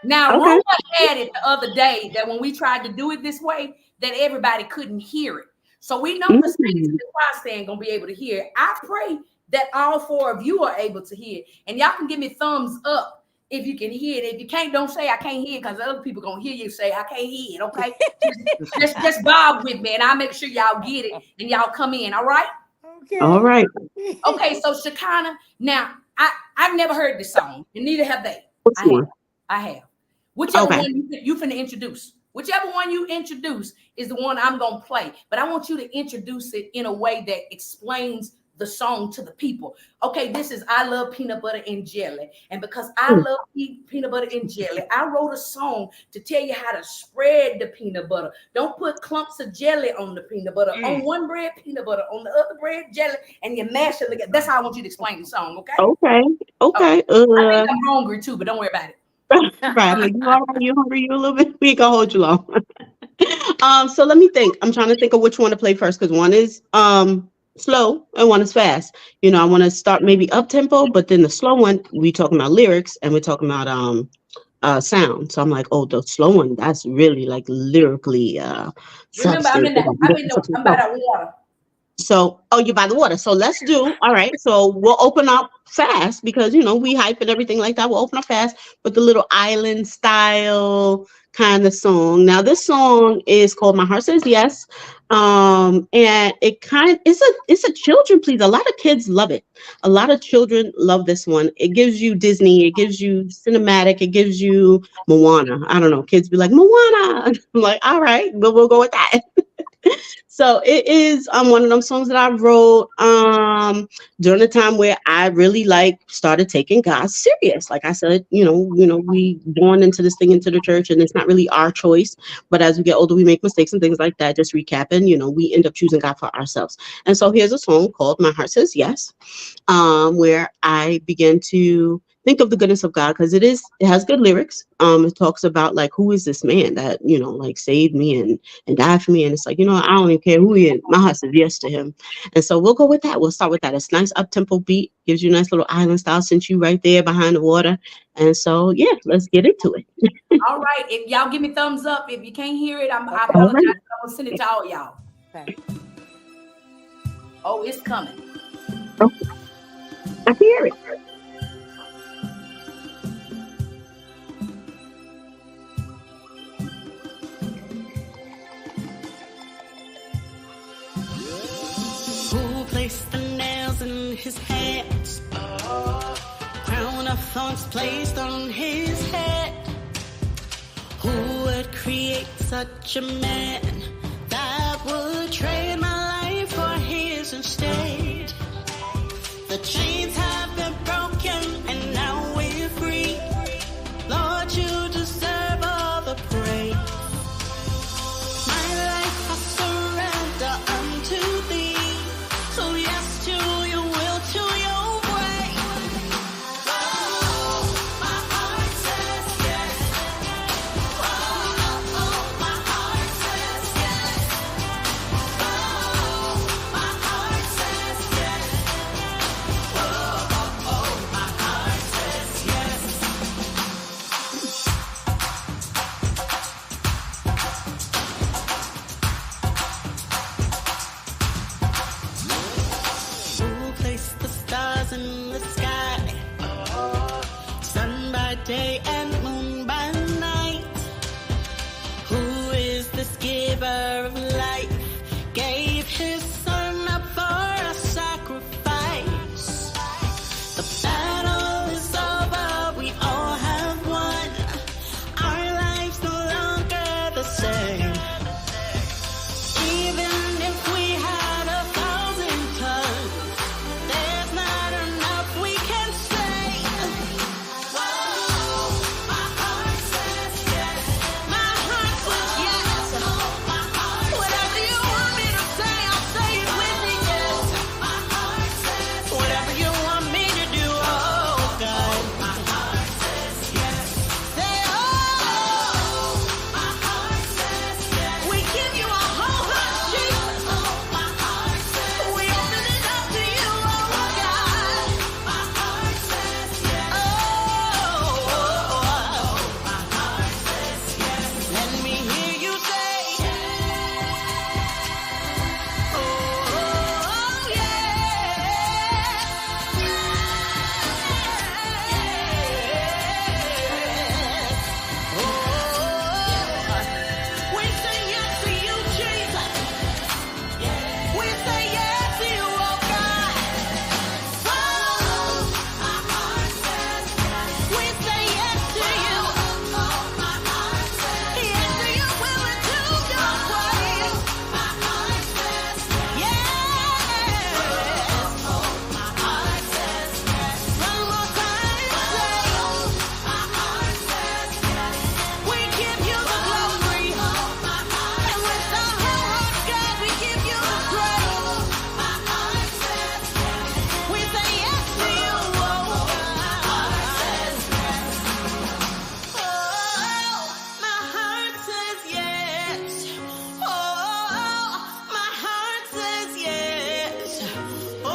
Now, Rumor had it the other day that when we tried to do it this way, that everybody couldn't hear it. So we know the saints in the choir stand going to be able to hear it. I pray that all 4 of you are able to hear it. And y'all can give me thumbs up if you can hear it. If you can't, don't say I can't hear it because other people going to hear you say I can't hear it, okay? just bob with me and I'll make sure y'all get it and y'all come in, all right? Okay. All right. Okay, so Shekinah, now I've never heard this song, and neither have they. I have. Whichever one you finna introduce. Whichever one you introduce is the one I'm gonna play. But I want you to introduce it in a way that explains the song to the people. Okay, this is I Love Peanut Butter and Jelly. And because I love peanut butter and jelly, I wrote a song to tell you how to spread the peanut butter. Don't put clumps of jelly on the peanut butter. On one bread, peanut butter. On the other bread, jelly. And you mash it together. That's how I want you to explain the song, okay? Okay. I think I'm hungry too, but don't worry about it. Right. Like, you hungry? You a little bit? We ain't gonna hold you long. So let me think. I'm trying to think of which one to play first because one is slow and one is fast. I want to start maybe up tempo, but then the slow one, we talking about lyrics and we're talking about sound. So I'm like, oh, the slow one, that's really like lyrically remember, I'm by the water. So, you're by the water. So let's do, all right. So we'll open up fast because, we hype and everything like that. We'll open up fast with the little island style kind of song. Now this song is called My Heart Says Yes. And it's a children please. A lot of kids love it. A lot of children love this one. It gives you Disney. It gives you cinematic. It gives you Moana. I don't know. Kids be like, Moana. I'm like, all right, we'll go with that. So it is one of them songs that I wrote during the time where I really started taking God serious. Like I said, we born into this thing into the church and it's not really our choice. But as we get older, we make mistakes and things like that. Just recapping, we end up choosing God for ourselves. And so here's a song called My Heart Says Yes, where I began to think of the goodness of God, because it has good lyrics. It talks about like, who is this man that, like saved me and died for me? And it's like, I don't even care who he is. My heart says yes to him. And so we'll go with that. We'll start with that. It's nice up-tempo beat, gives you a nice little island style since you right there behind the water. And so, yeah, let's get into it. All right. If y'all give me thumbs up, if you can't hear it, I apologize. Right. I'm going to send it to all y'all. Okay. Oh, it's coming. Oh, I hear it. Who placed the nails in his hands? Crown of thorns placed on his head. Who would create such a man that would trade my life for his instead? The chains have been broken and now we're free. Lord, you deserve all the praise. My life I surrender unto thee. So yes to your will, to your way. Oh, my heart says yes. Oh, my heart says yes. Oh, my heart says yes. Oh, my heart says yes. Who placed the stars in the sky? Sun by day and moon by night. Who is this giver of life? Gave his son up for a sacrifice. The battle is over, we all have won. Our lives no longer the same. Even if we had 1,000 tongues, there's not enough we can say. Whoa, my heart says yes. My heart says yes. My heart whatever you want me to say, I'll say it with me, yes. My heart says whatever you want me to do, oh God. My heart says yes. Say, oh, my heart says yes. We give you our whole heart, Jesus. My heart says we open it up to you, oh God. My heart says yes. Oh, my heart says yes. Let me hear you say, oh, we say yes to you, Jesus. We say yes to you, oh God. Oh, my heart says yes. We say yes to you. Oh, my heart says yes to your will and to your way. My heart says yes. Oh, my heart says yes. One more time, say, my heart says yes. We give you the glory. And with our whole hearts, God, we give you the praise. My heart says yes. We say yes to you, oh God. Oh, my heart says yes. Oh, my heart says yes. Oh,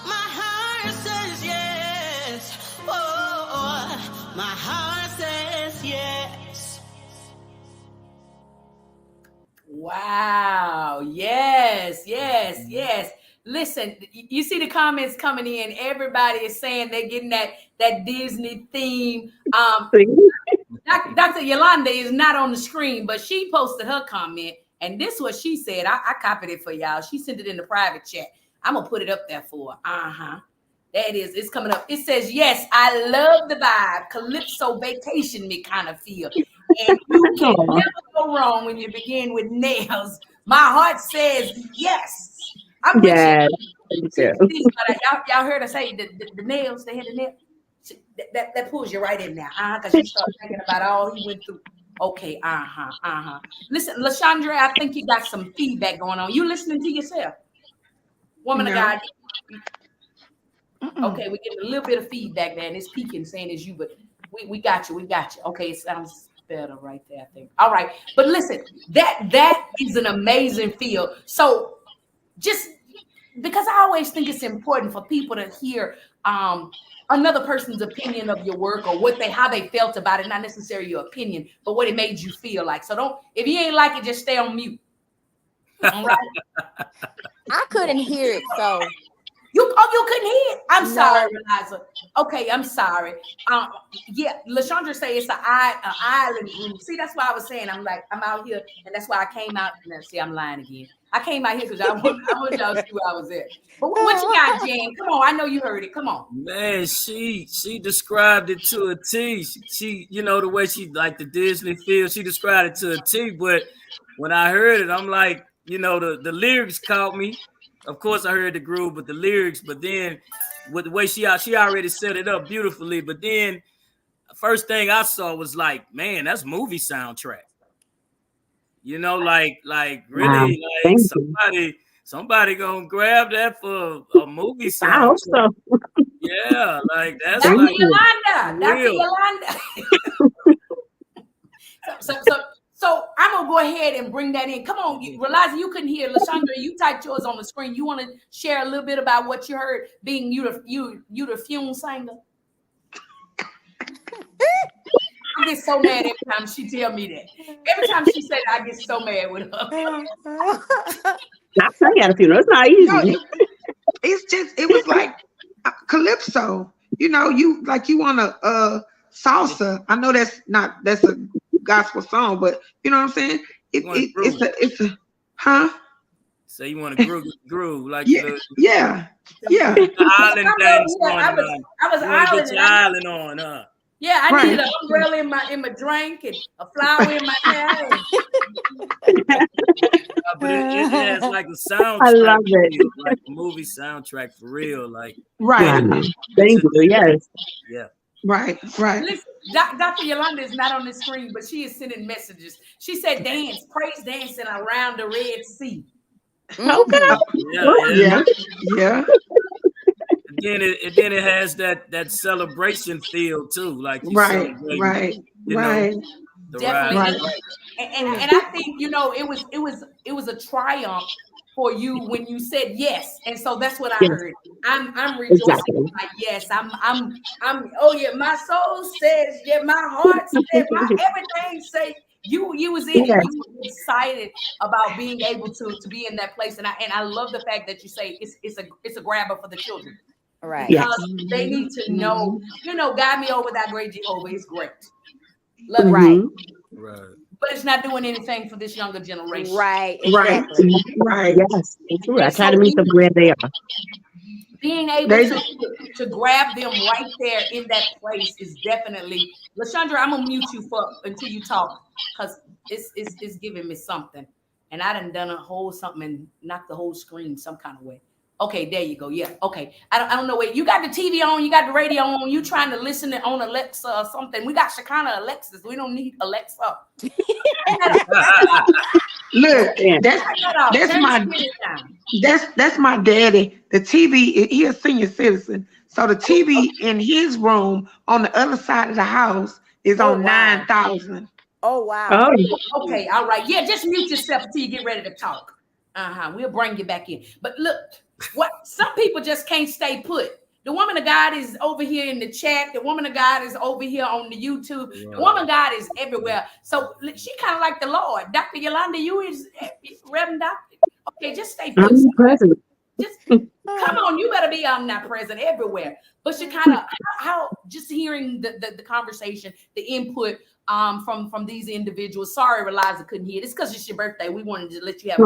my heart says yes. Oh, my heart says yes. Wow. Yes, yes, yes. Listen, you see the comments coming in. Everybody is saying they're getting that Disney theme. Dr. Yolanda is not on the screen, but she posted her comment, and this is what she said. I copied it for y'all. She sent it in the private chat. I'm gonna put it up there for her. There it is. It's coming up. It says, yes, I love the vibe. Calypso vacation me kind of feel. And you can never go wrong when you begin with nails. My heart says yes. I'm with Yes. you. Yeah. Y'all heard her say the nails, they had the nail. That pulls you right in there. Because you start thinking about all he went through. Okay, Listen, LaShondra, I think you got some feedback going on. You listening to yourself? Woman of No. God. Okay, we're getting a little bit of feedback there, and it's peaking saying it's you, but we got you. We got you. Okay, it sounds better right there, I think. All right. But listen, that is an amazing feel. So just because I always think it's important for people to hear another person's opinion of your work or how they felt about it, not necessarily your opinion, but what it made you feel like. So don't, if you ain't like it, just stay on mute. All right. I couldn't hear it, so You couldn't hear it. I'm No. sorry, Eliza. Okay, I'm sorry. Yeah, LaShondra say it's an island group. See, that's why I was saying I'm out here, and that's why I came out. Now, see, I'm lying again. I came out here because I want y'all to see where I was at. But what you got, Jan? Come on, I know you heard it. Come on. Man, she described it to a T. She the way she like the Disney feel. She described it to a T. But when I heard it, I'm like, the lyrics caught me. Of course, I heard the groove, but the lyrics. But then, with the way she already set it up beautifully. But then, first thing I saw was like, man, that's movie soundtrack. Like really, like somebody gonna grab that for a movie soundtrack. I hope so. Yeah, like that's Dr. like Yolanda. Dr. real. Yolanda. So I'm gonna go ahead and bring that in. Come on, realize you couldn't hear. LaShondra, you typed yours on the screen. You want to share a little bit about what you heard, being you the fume singer? I get so mad every time she tell me that. Every time she said it, I get so mad with her. Not saying at a funeral. It's not easy. No, it was like calypso. You want a salsa. I know that's a gospel song, but you know what I'm saying? It's a huh? So you want to groove like yeah. The island dance on. I was island on, huh? Yeah, I needed an umbrella in my drink and a flower in my hair. But it has like a soundtrack. I love it. Like a movie soundtrack for real. Like right. Thank you. Yes. Yeah. Right. Listen, Dr. Yolanda is not on the screen, but she is sending messages. She said, "Dance, praise dancing around the Red Sea." Okay. Yeah. Then it has that celebration feel too, like right. Definitely. And I think it was a triumph for you when you said yes, and so that's what I heard. I'm rejoicing. Exactly. Like yes, I'm. Oh yeah, my soul says yeah, my heart says my everything say. You was in it. You were excited about being able to be in that place, and I love the fact that you say it's a grabber for the children. Right. Because they need to know, guide me over that great Jehovah is great. Love it. Right. But it's not doing anything for this younger generation. Right. Exactly. Right. Yes. It's true. I try to meet them where they are. Being able to grab them right there in that place is definitely. LaShondra, I'm gonna mute you until you talk because it's giving me something, and I done a whole something and knocked the whole screen some kind of way. Okay, there you go. Yeah. Okay. I don't know. Wait, you got the TV on, you got the radio on, you trying to listen on Alexa or something. We got Shekinah Alexis. We don't need Alexa. Look, that's my daddy. The TV, he a senior citizen. So the TV in his room on the other side of the house is on 9,000. Oh wow. Oh. Okay, all right. Yeah, just mute yourself until you get ready to talk. We'll bring you back in. But look, some people just can't stay put. The woman of God is over here in the chat. The woman of God is over here on the YouTube. Right. The woman of God is everywhere. So she kind of like the Lord. Dr. Yolanda, you is Reverend Doctor. Okay, just stay put. Present. Just come on, you better be omnipresent everywhere. But she kind of how just hearing the conversation, the input from these individuals. Sorry, Eliza couldn't hear it. It's because it's your birthday. We wanted to let you have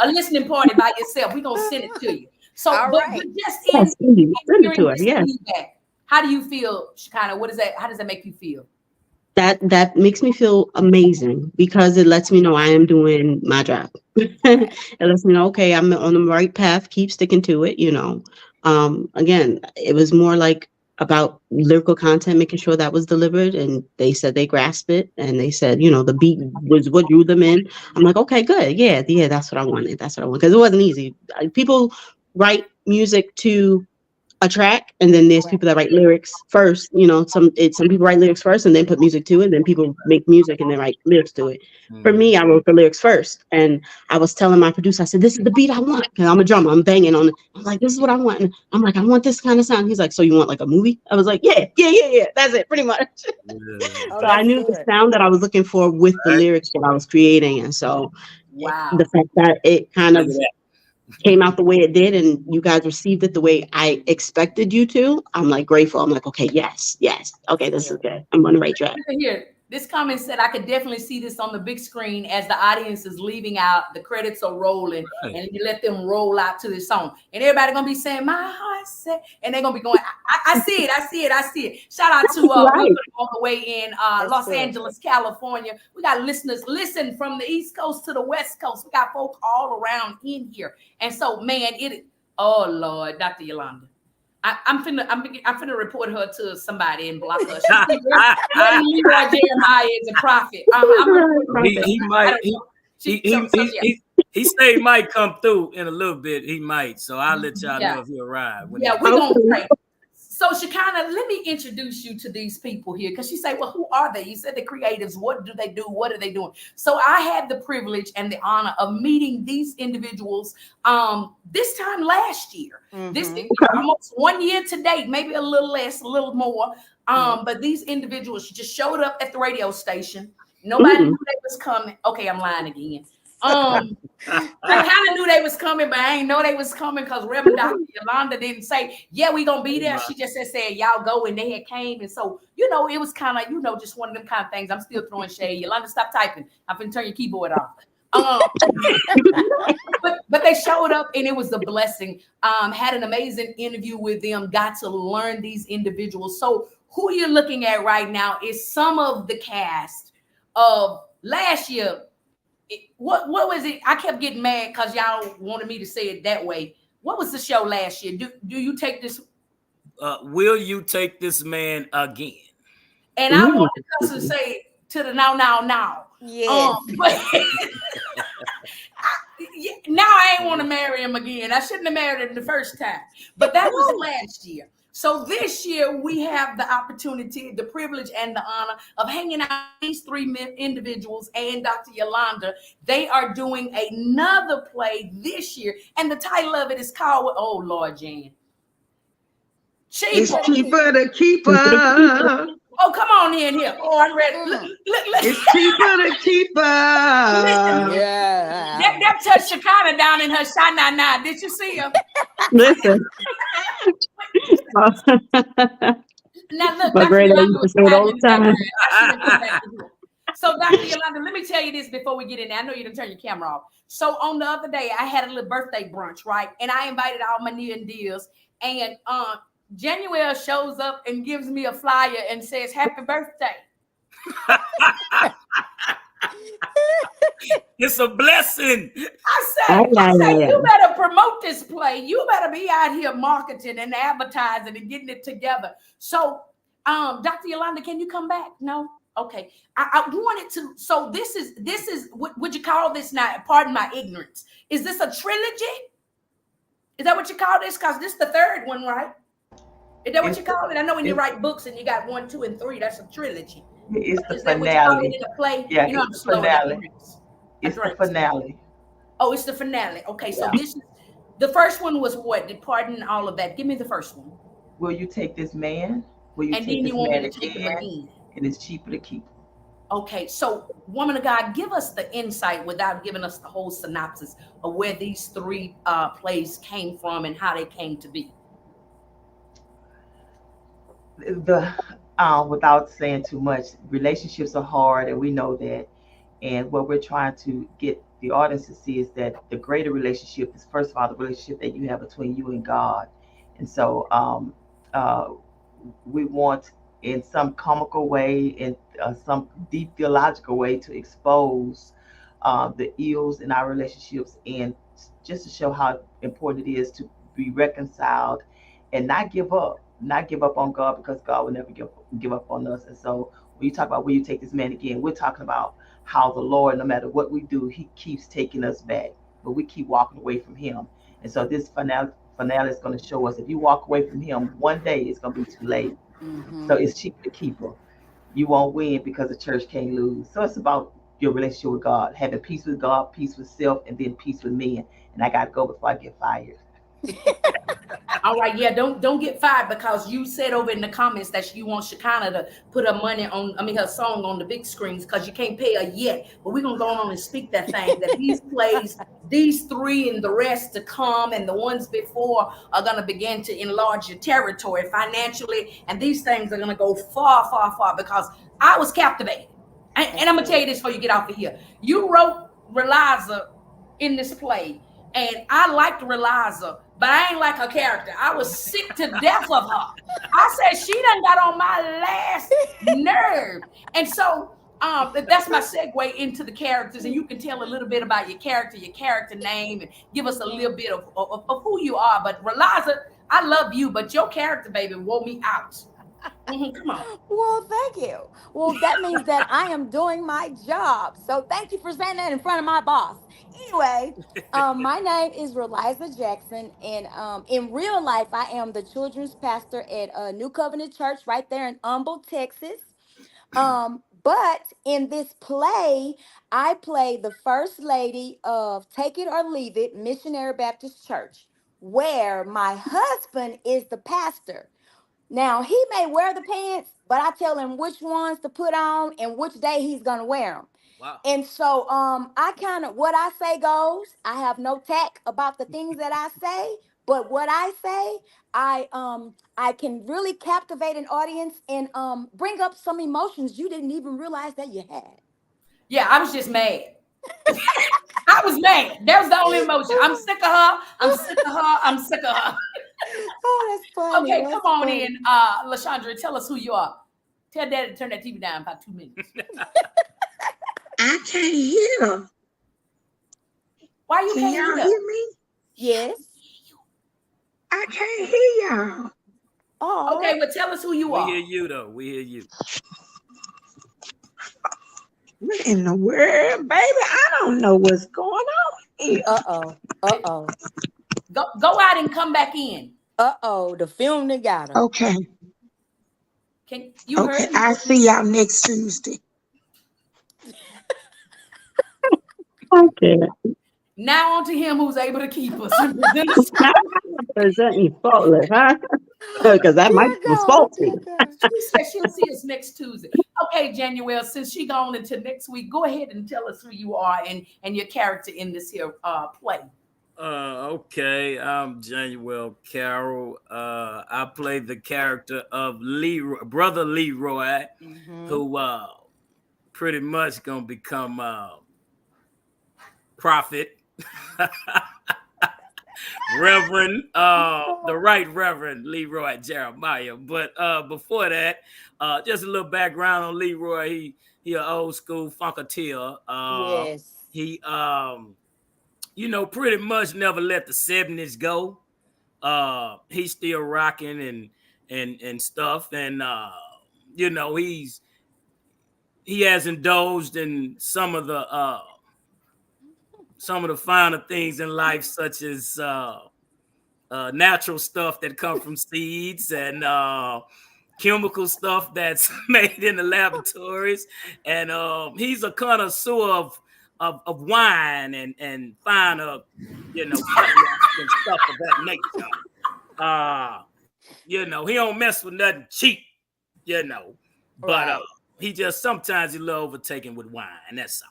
a listening party by yourself. We're gonna send it to you. So, but just in hearing feedback, how do you feel, Shekinah? What is that? How does that make you feel? That makes me feel amazing because it lets me know I am doing my job. It lets me know, okay, I'm on the right path. Keep sticking to it. Again, it was more like about lyrical content, making sure that was delivered, and they said they grasped it, and they said, the beat was what drew them in. I'm like, okay, good, yeah, that's what I wanted. That's what I wanted because it wasn't easy. People write music to a track, and then there's people that write lyrics first. You know, some people write lyrics first and then put music to it, and then people make music and then write lyrics to it. For me, I wrote the lyrics first, and I was telling my producer, I said, "This is the beat I want." Because I'm a drummer, I'm banging on it. I'm like, "This is what I want." And I'm like, "I want this kind of sound." He's like, "So you want like a movie?" I was like, "Yeah, yeah, yeah, yeah. That's it, pretty much." Oh, So I that's knew the good. sound that I was looking for with the lyrics that I was creating, and so Wow. the fact that it kind Look of at that. came out the way it did and you guys received it the way I expected you to, I'm like grateful. I'm like, okay, yes, okay, this is good. I'm on the right track. Here, this comment said I could definitely see this on the big screen as the audience is leaving out, the credits are rolling, Right. and you let them roll out to this song. And everybody gonna be saying, "My heart said," and they're gonna be going, I see it. Shout out to Right. Wilson all the way in Los good. Angeles, California. We got listeners listen from the East Coast to the West Coast. We got folk all around in here. And so, man, oh Lord, Dr. Yolanda. I'm finna report her to somebody and block her. Leroy Jeremiah is a prophet. He might. He say he might come through in a little bit. He might. So I'll let y'all know if he arrive. Yeah, we're gonna pray. So Shekinah, let me introduce you to these people here, because she said, well, who are they? You said the creatives. What do they do? What are they doing? So I had the privilege and the honor of meeting these individuals this time last year. This almost 1 year to date, maybe a little less, a little more. But these individuals just showed up at the radio station. Nobody knew they was coming. Okay, I'm lying again. I kind of knew they was coming, but I ain't know they was coming because Reverend Dr. Yolanda didn't say, yeah, we gonna be there. She just said, y'all go, and they had came. And so, it was kind of, just one of them kind of things. I'm still throwing shade. Yolanda, stop typing. I'm finna turn your keyboard off. But they showed up, and it was a blessing. Had an amazing interview with them, got to learn these individuals. So who you're looking at right now is some of the cast of last year. What was it? I kept getting mad because y'all wanted me to say it that way. What was the show last year? Do you take this? Will you take this man again? And I want us to say to the now. Yes. Now I ain't want to marry him again. I shouldn't have married him the first time. But that was last year. So this year we have the opportunity, the privilege, and the honor of hanging out with these three individuals and Dr. Yolanda. They are doing another play this year, and the title of it is called, oh Lord, Jan. It's Cheapr the Keeper. Oh, come on in here. Oh, I'm ready. Look. It's Cheapr the Keeper. Yeah. That touched Shekinah down in her shana. Did you see her? Listen. Now look, My Dr. granddad Yolanda used to say it all the time. So Dr. Yolanda, let me tell you this before we get in there. I know you didn't turn your camera off. So on the other day, I had a little birthday brunch, right? And I invited all my near and dears. And January shows up and gives me a flyer and says, "Happy birthday." It's a blessing. I said, you better promote this play. You better be out here marketing and advertising and getting it together. So, Dr. Yolanda, can you come back? No? Okay. I wanted to. So this is, would you call this now? Pardon my ignorance. Is this a trilogy? Is that what you call this? Because this is the third one, right? Is that what you call it? I know when you write books and you got 1, 2, and 3, that's a trilogy. It's the Is that what you call finale. it in a play? Yeah, You know, it's the finale. It's the finale. Oh, it's the finale. Okay, so this is the first one was what? Pardon all of that. Give me the first one. Will you take this man? Will you And take then this you want me man to take him again. And it's Cheapr to keep. Okay, so woman of God, give us the insight without giving us the whole synopsis of where these three plays came from and how they came to be. Without saying too much, relationships are hard, and we know that. And what we're trying to get the audience to see is that the greater relationship is, first of all, the relationship that you have between you and God. And so we want, in some comical way, in some deep theological way, to expose the ills in our relationships, and just to show how important it is to be reconciled and not give up on God, because God will never give up on us. And so when you talk about will you take this man again, we're talking about how the Lord, no matter what we do, he keeps taking us back, but we keep walking away from him. And so this finale is going to show us. If you walk away from him, one day it's going to be too late. So it's cheaper to keep him. You won't win because the church can't lose. So it's about your relationship with God, having peace with God, peace with self, and then peace with men. And I got to go before I get fired. All right, yeah, don't get fired because you said over in the comments that you want Shekinah to put her money on, her song on the big screens because you can't pay her yet. But we're gonna go on and speak that thing that these plays, these 3 and the rest to come, and the ones before are gonna begin to enlarge your territory financially, and these things are gonna go far, far, far because I was captivated. And I'm gonna tell you this before you get off of here. You wrote Reliza in this play, and I liked Reliza, but I ain't like her character. I was sick to death of her. I said, she done got on my last nerve. And so that's my segue into the characters. And you can tell a little bit about your character name, and give us a little bit of who you are. But Reliza, I love you, but your character, baby, wore me out. Come on. Well, thank you. Well, that means that I am doing my job. So thank you for saying that in front of my boss. Anyway, my name is Reliza Jackson, and in real life, I am the children's pastor at New Covenant Church right there in Humble, Texas. But in this play, I play the first lady of Take It or Leave It Missionary Baptist Church, where my husband is the pastor. Now, he may wear the pants, but I tell him which ones to put on and which day he's going to wear them. Wow. And so I kind of, what I say goes. I have no tact about the things that I say, but what I say, I can really captivate an audience and bring up some emotions you didn't even realize that you had. Yeah, I was just mad. I was mad. That was the only emotion. I'm sick of her. I'm sick of her. I'm sick of her. Oh, that's funny. Okay, That's come on funny. in, LaShondra. Tell us who you are. Tell Daddy to turn that TV down about 2 minutes. I can't hear. Why you Can can't y'all hear? hear me? Yes. I can't hear y'all. Oh. Okay, well, tell us who you We are. hear you though. We hear you. What in the world, baby? I don't know what's going on here. Uh-oh. Uh-oh. Go out and come back in. Uh-oh. The film that got her. Okay. Can you Okay. heard me? I'll see y'all next Tuesday. Okay. Now on to him who's able to keep us. Presenting faultless, huh? Because that mic Dear was God, faulty. dear God. She said she'll see us next Tuesday. Okay, Januel, since she gone into next week, go ahead and tell us who you are and your character in this here play. Okay, I'm Januel Carroll. I play the character of Brother Leroy, who pretty much gonna become prophet, Reverend, the right Reverend Leroy Jeremiah. But before that, just a little background on Leroy. He an old school funketeer. Yes. He pretty much never let the 70s go. He's still rocking and stuff, and he has indulged in some of the finer things in life, such as natural stuff that come from seeds and chemical stuff that's made in the laboratories, and he's a connoisseur of wine and finer, cognacs and stuff of that nature. He don't mess with nothing cheap, but Right. he just sometimes he love overtaking with wine. That's all.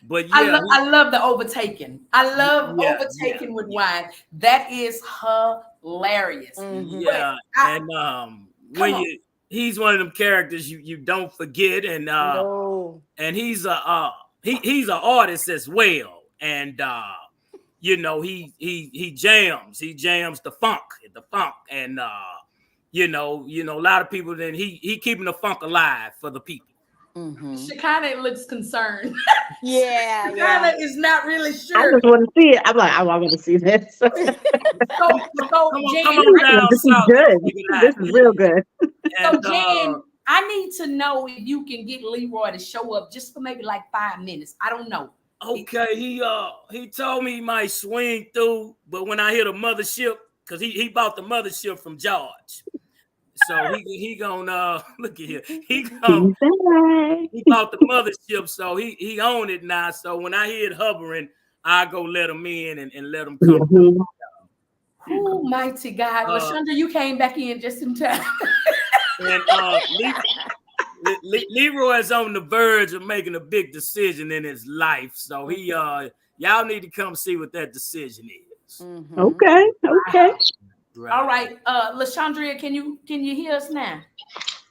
But I yeah, love the overtaking. I love Yeah, overtaking with wine. That is hilarious. yeah, But and he's one of them characters you don't forget, and No. and he's he's an artist as well, and he jams the funk, and a lot of people, then he keeping the funk alive for the people. Shekinah looks concerned. Yeah. Shekinah is not really I sure. just want to see it. I'm like, I want to see this. So Come Jen, on down This is south. good. This is real good. So Jen, I need to know if you can get Leroy to show up just for maybe like 5 minutes. I don't know. Okay, he told me he might swing through, but when I hear the mothership, because he bought the mothership from George. So he gonna look at here. He bought the mothership, so he own it now. So when I hear it hovering, I go let him in and let him come. Oh, mighty God. LaShonda, you came back in just in time. And Leroy is on the verge of making a big decision in his life. So he y'all need to come see what that decision is. Mm-hmm. Okay. Right. All right. LaShondria, can you hear us now?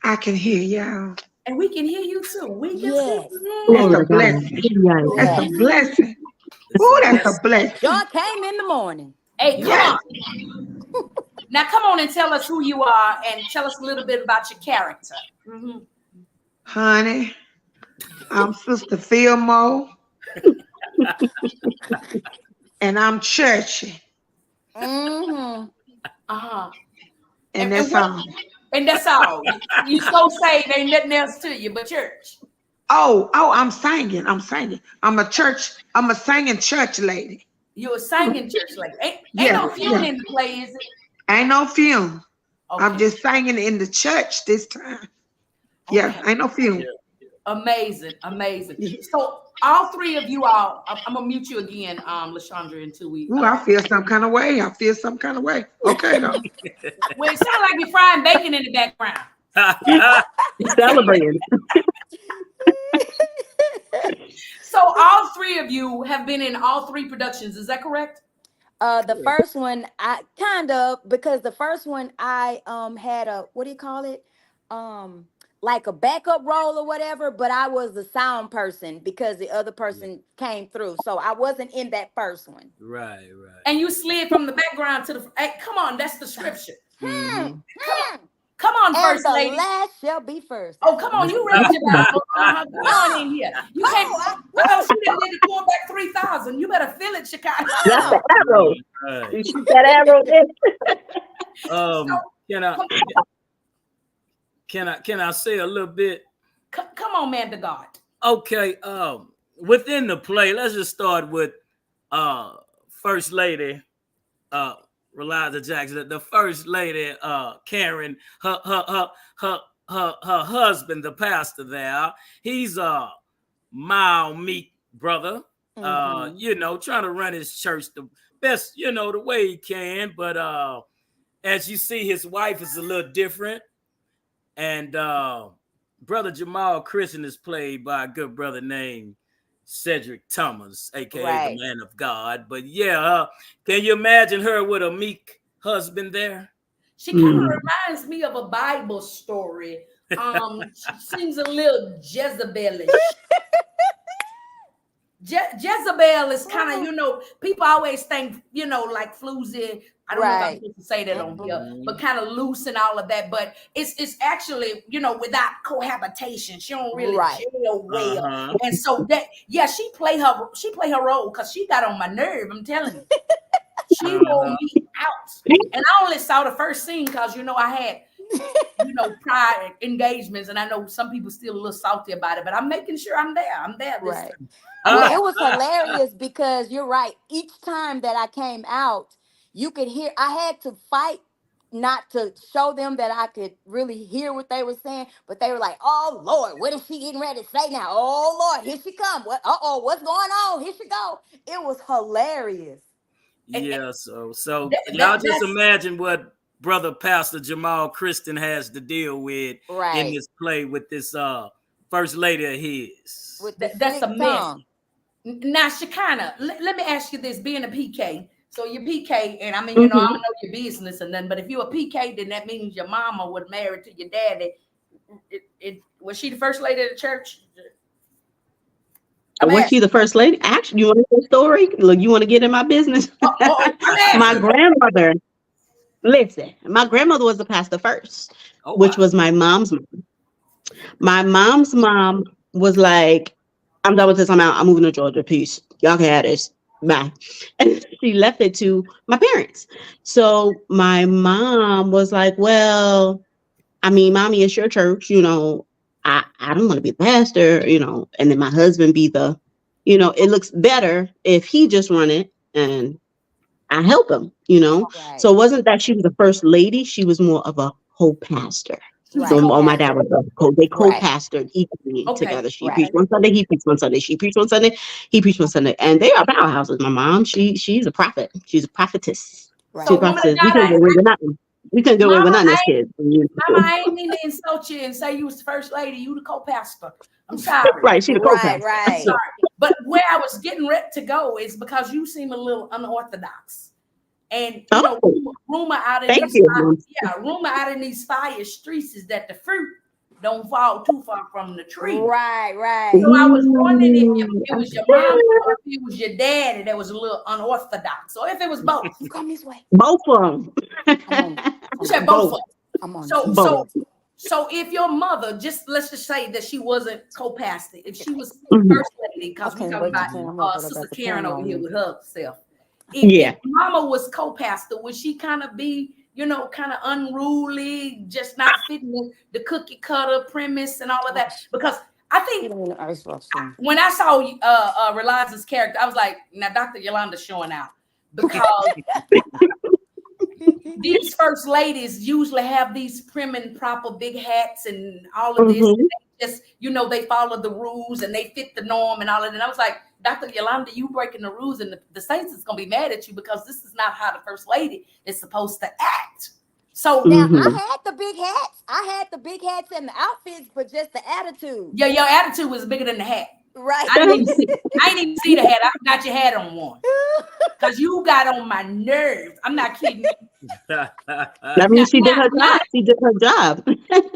I can hear y'all. And we can hear you too. We can Yes. That's a blessing. That's a blessing. Oh, that's a blessing. John came in the morning. Hey, come on. Now come on and tell us who you are and tell us a little bit about your character. Mm-hmm. Honey, I'm Sister Fillmore. And I'm churchy. Mm-hmm. Uh-huh. And that's all. And that's all. You so saved, ain't nothing else to you but church. Oh, I'm singing. I'm a singing church lady. You're a singing church lady. Ain't no fume in the play, is it? Ain't no fume. Okay. I'm just singing in the church this time. Yeah, ain't no fume. Yeah. Amazing. So all three of you all, I'm gonna mute you again, LaShondra, in 2 weeks. Ooh, I feel some kind of way. Okay, though. Well, it sounds like you're frying bacon in the background. Celebrating. So all three of you have been in all three productions, is that correct? The first one, I kind of, because the first one I had a, what do you call it? Like a backup role or whatever, but I was the sound person because the other person came through. So I wasn't in that first one. Right. And you slid from the background to the, hey, come on, that's the scripture. Come on, and First the Lady. last shall be first. Oh, come on, you read your Bible. Come on in here. You can't, she didn't need to pull back 3,000. You better feel it, Shekinah. That's the arrow. Right. You shoot that arrow there. Can I say a little bit? Come on, man to God. Okay. Within the play, let's just start with First Lady Reliza Jackson. The First Lady Karen, her husband, the pastor there. He's a mild, meek brother. Trying to run his church the best, the way he can. But as you see, his wife is a little different. And Brother Jamal Christian is played by a good brother named Cedric Thomas, aka the Man of God. But yeah, can you imagine her with a meek husband there? She kind of reminds me of a Bible story. She seems a little Jezebelish. Jezebel is kind of, people always think, like floozy. I don't know if I'm supposed to say that on here, but kind of loose and all of that. But it's actually, without cohabitation. She don't really gel well. And so she play her role because she got on my nerve. I'm telling you. She wore me out. And I only saw the first scene because, I had, prior engagements. And I know some people still a little salty about it, but I'm making sure I'm there. I'm there this time. It was hilarious because you're right. Each time that I came out, you could hear, I had to fight not to show them that I could really hear what they were saying, but they were like, oh Lord, what is she getting ready to say now? Oh Lord, here she come. What's going on? Here she go. It was hilarious. Yeah, so y'all just imagine what brother Pastor Jamal Christian has to deal with in this play with this First Lady of his. That's a mess. Now, Shekinah, let me ask you this, being a PK. So you're PK, and I don't know your business and then, but if you're a PK, then that means your mama was married to your daddy. Was she the first lady of the church? Was she the first lady? Actually, you want to hear the story? Look, you want to get in my business? My grandmother, my grandmother was the pastor first, which was my mom's mom. My mom's mom was like, I'm done with this. I'm out. I'm moving to Georgia. Peace. Y'all can have this. Bye. And she left it to my parents. So my mom was like, well, mommy, it's your church. I don't want to be the pastor, and then my husband be the, it looks better if he just run it and I help them, Right. So it wasn't that she was the first lady. She was more of a co-pastor. So Right. my dad was they Right. co-pastored equally Okay. together. She Right. preached one Sunday, he preached one Sunday. She preached one Sunday, he preached one Sunday. And they are powerhouses. My mom, she's a prophet. She's a prophetess. Right. She's a So, woman of prophetess. We God, couldn't get away with nothing. We couldn't get away with nothing as kids. I ain't mean to insult you and say you was the first lady, you the co-pastor. I'm sorry. Right, she's a Right. co-pastor. I'm Right. sorry. But where I was getting ready to go is because you seem a little unorthodox. And rumor out in Thank these you. rumor out in these fire streets is that the fruit don't fall too far from the tree. Right. Right. So I was wondering if it was your mom or if it was your daddy that was a little unorthodox, or if it was both. You come this way. Both of them. You said both of I'm on. them. Both. So if your mother, let's just say that she wasn't co-pastor, if she was Mhm. first lady, because Okay, we're wait talking till about I'm Sister the Karen camera over on here you. with herself. Yeah. If mama was co-pastor, would she kind of be, kind of unruly, just not fitting the cookie cutter premise and all of that? Because I think when I saw Reliza's character, I was like, now Dr. Yolanda's showing out, because these first ladies usually have these prim and proper big hats and all of this. Mhm. And they just, they follow the rules and they fit the norm and all of that. And I was like, Dr. Yolanda, you breaking the rules, and the saints is gonna be mad at you, because this is not how the first lady is supposed to act. So Now Mhm. I had the big hats. I had the big hats and the outfits, but just the attitude. yeah, your attitude was bigger than the hat. Right. I didn't even see the hat. I forgot your hat on one, because you got on my nerves. I'm not kidding. That means she did her job. She did her job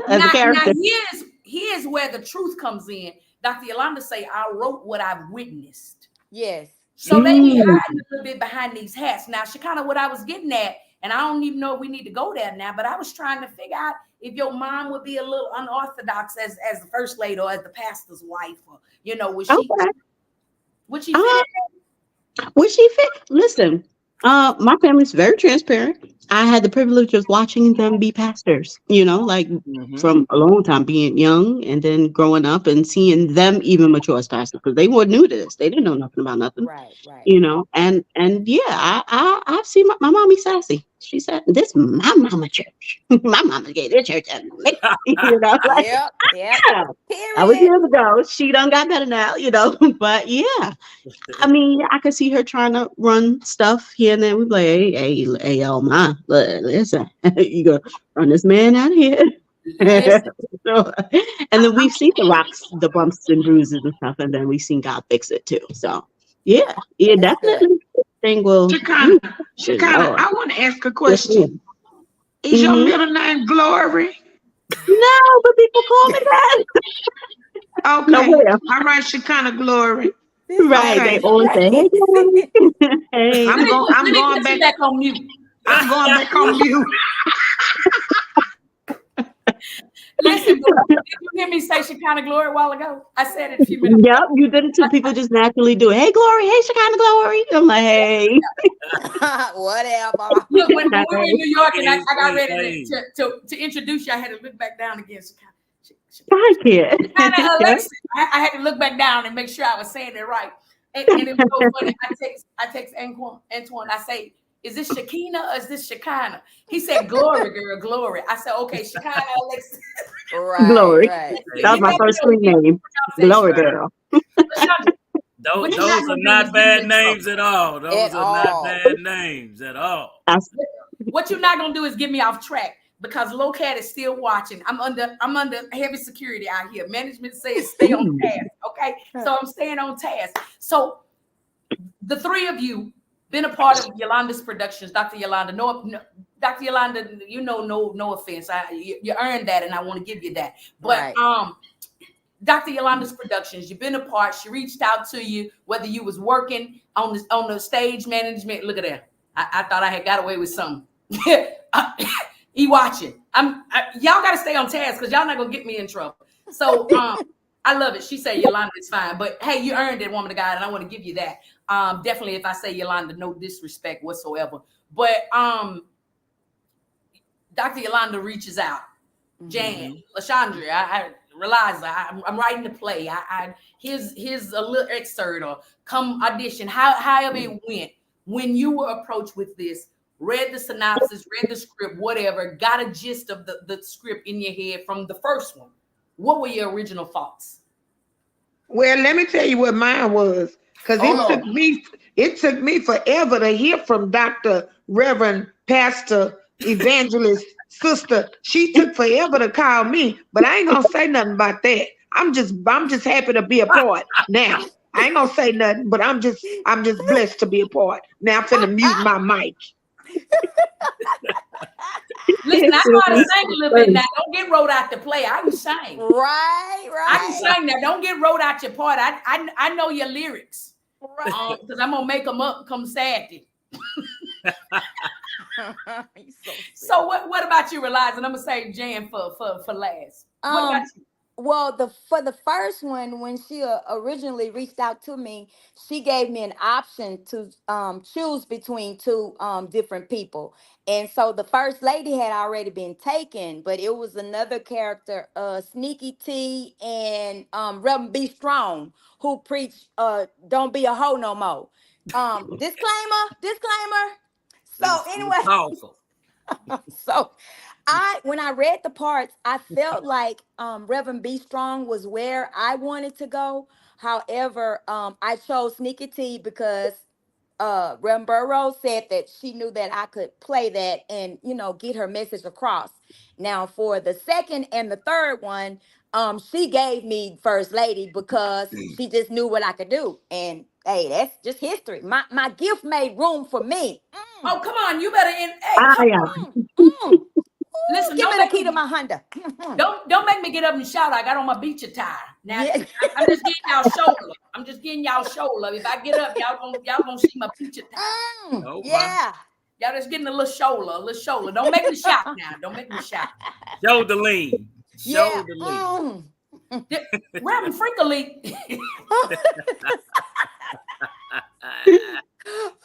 as a character. Now here's where the truth comes in. Dr. Yolanda say, I wrote what I've witnessed. Yes. So they be hiding a little bit behind these hats. Now, Shekinah, what I was getting at, and I don't even know if we need to go there now, but I was trying to figure out if your mom would be a little unorthodox as the first lady, or as the pastor's wife, or would she fit in? Would she fit? Listen, my family's very transparent. I had the privilege of watching them be pastors, from a long time, being young and then growing up and seeing them even mature as pastors, because they were new to this. They didn't know nothing about nothing. Right. And yeah, I've seen my mommy sassy. She said, "This my mama church. My mama gave their church at me." Yep. That was years ago. She done got better now, But yeah, I mean, I could see her trying to run stuff here and there. We'd be like, hey, yo, ma, listen, you gonna run this man out of here. So, and then we've seen the rocks, the bumps and bruises and stuff, and then we've seen God fix it too. So yeah, definitely. Thing will. Shekinah, Lord. I want to ask a question. Is your middle name Glory? No, but people call me that. Okay. Nowhere. All right, Shekinah Glory. Right. Okay. They always say, "Hey, Glory." Hey. I'm going back on mute. I'm going back on mute. Listen, did you hear me say Shekinah Glory a while ago? I said it a few minutes ago. Yep, you did it too. People just naturally do it. Hey, Glory. Hey, Shekinah Glory. I'm like, hey. Whatever. Look, when we were in New York and I got ready to introduce you, I had to look back down again. I can't. Shekinah Alexis. I had to look back down and make sure I was saying it right. And it was so funny. I text Antoine. I say, is this Shekinah or is this Shekinah? He said, glory, girl, glory. I said, okay, Shekinah Alexis. Right. Glory. Right. That was my first screen name. Glory girl. Those are not bad names at all. Those are not bad names at all. What you're not gonna do is get me off track, because Locat is still watching. I'm under heavy security out here. Management says stay on task. Okay, so I'm staying on task. So the three of you been a part of Yolanda's productions, Dr. Yolanda. No, Dr. Yolanda, no offense. You earned that, and I want to give you that. But Dr. Yolanda's productions, you've been a part. She reached out to you, whether you was working on the stage management. Look at that. I thought I had got away with something. He watching. Y'all got to stay on task, because y'all not gonna get me in trouble. So I love it. She said Yolanda is fine, but hey, you earned it, woman of God, and I want to give you that. Definitely, if I say Yolanda, no disrespect whatsoever. But Dr. Yolanda reaches out. Jan, LaShandra, I realize I'm writing the play. Here's a little excerpt, or come audition. However it went. when you were approached with this, read the synopsis, read the script, whatever, got a gist of the script in your head from the first one, what were your original thoughts? Well, let me tell you what mine was, because it took me forever to hear from Dr. Reverend Pastor Evangelist Sister. She took forever to call me, but I ain't gonna say nothing about that. I'm just happy to be a part now. I ain't gonna say nothing, but I'm just blessed to be a part. Now I'm finna mute my mic. Listen, I know how to sing a little bit now. Don't get wrote out to play. I can sing. Right. I can sing now. Don't get wrote out your part. I know your lyrics. Right. Because I'm gonna make them up come Saturday. So what about you, Reliza? And I'm gonna say Jan for last. What about you? Well, for the first one, when she originally reached out to me, she gave me an option to choose between two different people. And so the first lady had already been taken, but it was another character, Sneaky T and Reverend Be Strong, who preached don't be a hoe no more. Disclaimer. So anyway, powerful. so when I read the parts, I felt like Reverend Be Strong was where I wanted to go. However, I chose Sneaky T because Reverend Burrow said that she knew that I could play that and, get her message across. Now, for the second and the third one, she gave me First Lady because she just knew what I could do. And hey, that's just history. My gift made room for me. Oh, come on, you better listen, Give me the key to my Honda. Don't make me get up and shout. I got on my beach attire. Now I'm just getting y'all shoulder. I'm just getting y'all shoulder. If I get up, y'all gonna see my beach attire. Yeah. Y'all just getting a little shoulder. Don't make me shout now. Don't make me shout. Shoulder lean. Shoulder lean. Reverend Frinkly.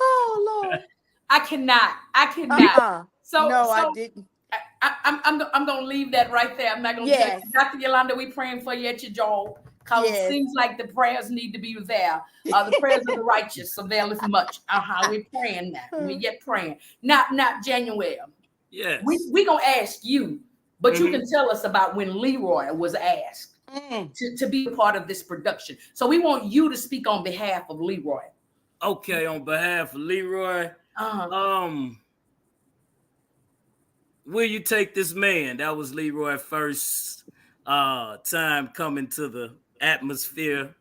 Oh Lord. I cannot. So I didn't. I'm gonna leave that right there. I'm not gonna tell you. Dr. Yolanda, we praying for you at your job. Because it seems like the prayers need to be there. The prayers of the righteous availeth much. We're praying now. We're yet praying. Not January. Yes. We gonna ask you, but you can tell us about when Leroy was asked to be a part of this production. So we want you to speak on behalf of Leroy. Okay, on behalf of Leroy. Will you take this man? That was Leroy's first time coming to the atmosphere,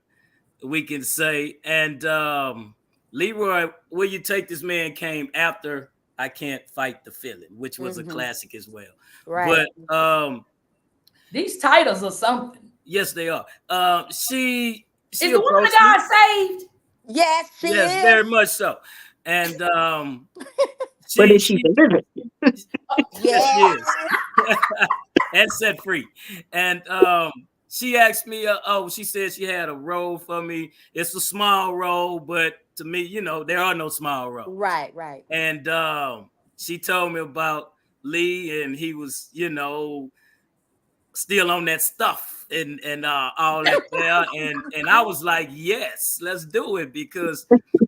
we can say. And Leroy, Will You Take This Man came after I Can't Fight the Feeling, which was a classic as well. Right. But these titles are something. Yes, they are. She is the woman of God saved? Yes, she is. Yes, very much so. And but is she delivered? Yes, she is. And set free. And she asked me, she said she had a role for me. It's a small role, but to me, there are no small roles. Right. And she told me about Lee, and he was, still on that stuff and all that there. And I was like, yes, let's do it, because,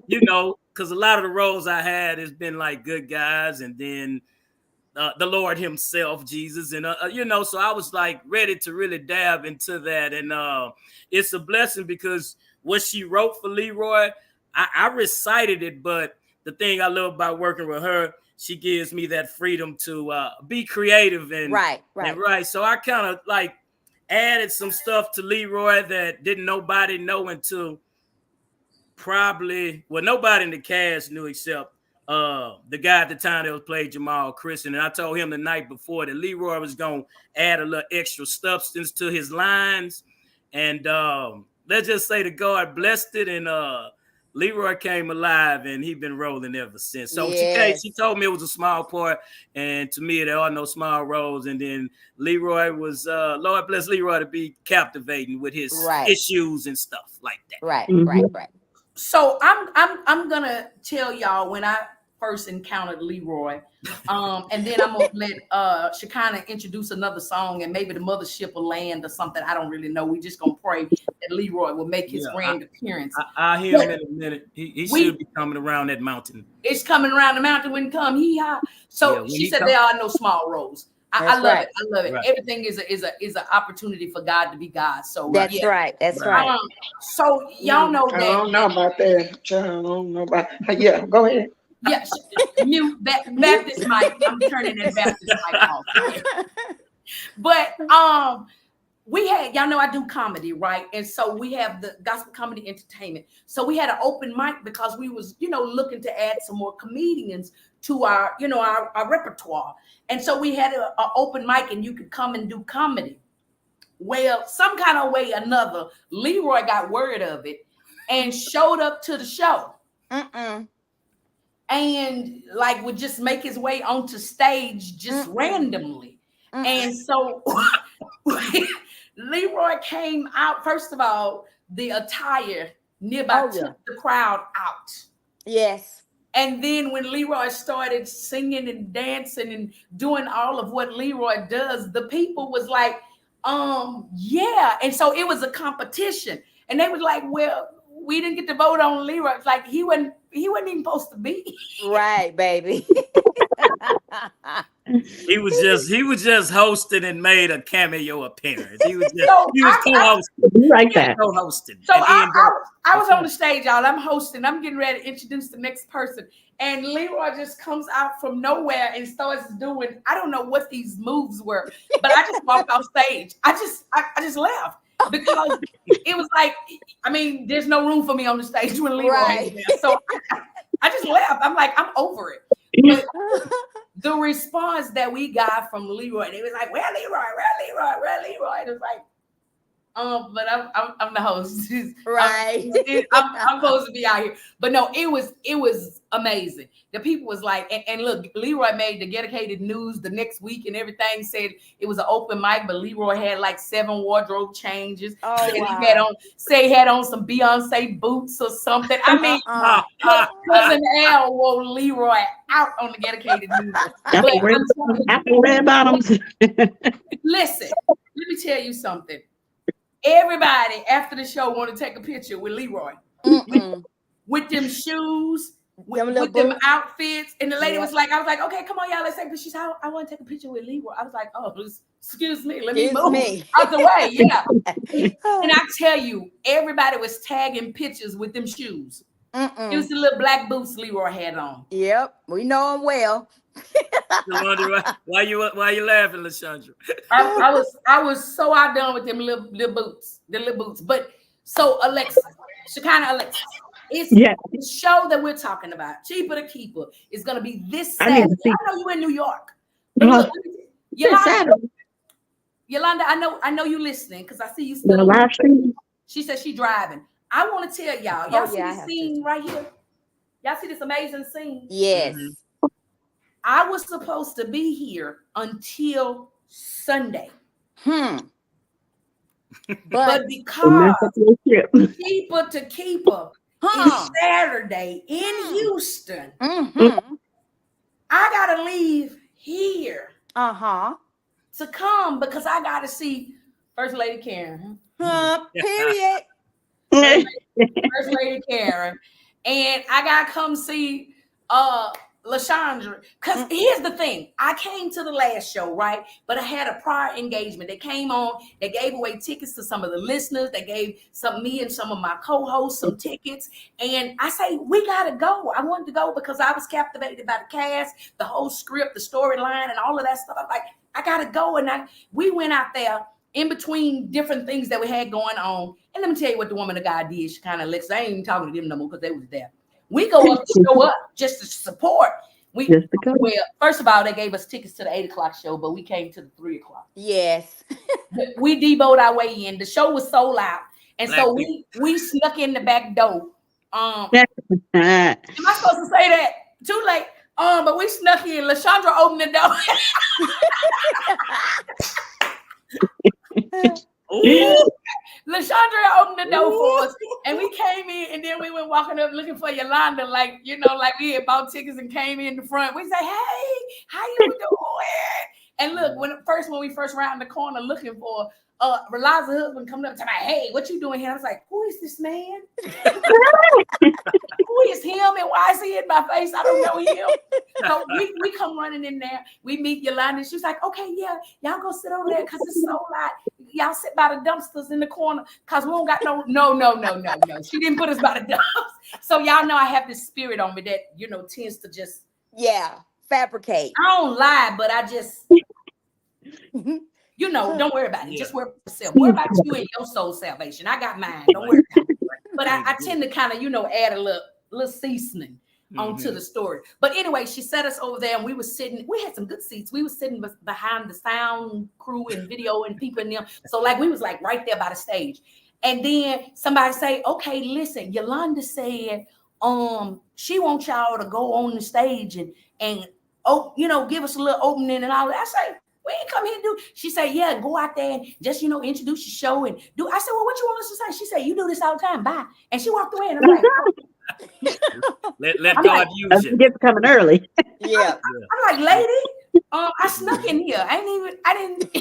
because a lot of the roles I had has been like good guys, and then the Lord himself, Jesus, and so I was like ready to really dab into that. And it's a blessing, because what she wrote for Leroy, I recited it, but the thing I love about working with her, she gives me that freedom to be creative and right. So I kind of like added some stuff to Leroy that didn't nobody know until nobody in the cast knew except the guy at the time that was played Jamal Christian. And I told him the night before that Leroy was going to add a little extra substance to his lines. And let's just say the God blessed it, and Leroy came alive, and he's been rolling ever since. So she told me it was a small part, and to me, there are no small roles. And then Leroy was, Lord bless Leroy, to be captivating with his issues and stuff like that. Right. So I'm gonna tell y'all, when I first encountered Leroy. And then I'm gonna let Shekinah introduce another song, and maybe the mothership will land or something. I don't really know. We just gonna pray that Leroy will make his grand appearance. I'll hear him in a minute. He should be coming around that mountain. It's coming around the mountain when come. So she said there are no small roads. I love it. I love it. Right. Everything is an opportunity for God to be God. So that's right. That's right. So y'all know that. I don't know about that. I don't know about. Yeah, go ahead. Yes, mute that Baptist mic. I'm turning that Baptist mic off. But we had, y'all know I do comedy, right? And so we have the gospel comedy entertainment. So we had an open mic because we was, looking to add some more comedians to our, our repertoire. And so we had an open mic, and you could come and do comedy. Well, some kind of way or another, Leroy got word of it and showed up to the show. And like would just make his way onto stage just randomly. And so Leroy came out. First of all, the attire nearby took the crowd out. Yes. And then when Leroy started singing and dancing and doing all of what Leroy does, the people was like, yeah. And so it was a competition. And they was like, well, we didn't get to vote on Leroy. It's like he wasn't even supposed to be. Right, baby. He was just hosting and made a cameo appearance. He was co-hosting. Like that. Co-hosting. So I was on the stage, y'all. I'm hosting. I'm getting ready to introduce the next person. And Leroy just comes out from nowhere and starts doing, I don't know what these moves were, but I just walked off stage. I just left. Because it was like, I mean, there's no room for me on the stage when Leroy was there. So I just left. I'm like, I'm over it. But the response that we got from Leroy, they was like, where Leroy? And it was like, but I'm the host. Right. I'm supposed to be out here. But no, it was amazing. The people was like, and look, Leroy made the dedicated news the next week and everything, said it was an open mic, but Leroy had like 7 wardrobe changes. Oh, he wow. had on some Beyonce boots or something. I mean, Cousin L wore Leroy out on the dedicated news. Apple red bottoms. Listen, let me tell you something. Everybody after the show want to take a picture with Leroy. With them shoes, with them outfits. And the lady was like, I was like, okay, come on, y'all, let's take a picture. She said, I want to take a picture with Leroy. I was like, oh, excuse me, let me move out the way. Yeah. And I tell you, everybody was tagging pictures with them shoes. It was the little black boots Leroy had on. Yep, we know him well. Why you laughing, LaShondra? I was so outdone with them little boots. But so Shekinah Alexis, it's the show that we're talking about. Cheapr to Keeper is going to be this Saturday. I know you in New York. Look, Yolanda, I know you listening because I see you still. She said she driving. I want to tell y'all. Y'all see this scene right here? Y'all see this amazing scene? Yes. I was supposed to be here until Sunday. But because Cheapr to Keeper is Saturday in Houston, I gotta leave here to come because I gotta see First Lady Karen. Period. First Lady Karen. And I gotta come see LaShondra, because here's the thing. I came to the last show, right? But I had a prior engagement. They came on, they gave away tickets to some of the listeners. They gave me and some of my co-hosts some tickets. And I say, we gotta go. I wanted to go because I was captivated by the cast, the whole script, the storyline, and all of that stuff. I'm like, I gotta go. And we went out there in between different things that we had going on. And let me tell you what the woman of God did. She kind of Alexis. I ain't even talking to them no more because they was there. We go up to show up just to support. Well, first of all, they gave us tickets to the 8:00 show, but we came to the 3:00. Yes. We deboed our way in. The show was sold out. And so we snuck in the back door. Am I supposed to say that? Too late. But we snuck in. LaShondra opened the door. LaShondra opened the door for us, and we came in, and then we went walking up looking for Yolanda, like like we had bought tickets and came in the front. We say, "Hey, how you doing?" And look, when we first round the corner looking for Reliza's husband coming up to me, "Hey, what you doing here?" I was like, "Who is this man? Who is him, and why is he in my face? I don't know him." So we come running in there. We meet Yolanda. She's like, "Okay, yeah, y'all go sit over there because it's so light. Y'all sit by the dumpsters in the corner because we don't got no. She didn't put us by the dumpsters. So y'all know I have this spirit on me that tends to just fabricate. I don't lie, but I just don't worry about it. Just worry about yourself. Worry about you and your soul salvation. I got mine. Don't worry about it. But I tend to kind of add a little seasoning onto the story. But anyway, she set us over there, and we were sitting. We had some good seats. We were sitting behind the sound crew and video and people in them. So we was right there by the stage. And then somebody say, "Okay, listen, Yolanda said, she wants y'all to go on the stage and give us a little opening and all that." I say, "We ain't come here to do." She said, "Yeah, go out there and just, introduce your show and do." I said, "Well, what you want us to say?" She said, "You do this all the time. Bye." And she walked away, and I'm like, let God use you. Get coming early. Yeah. I'm like, "Lady, I snuck in here. I didn't.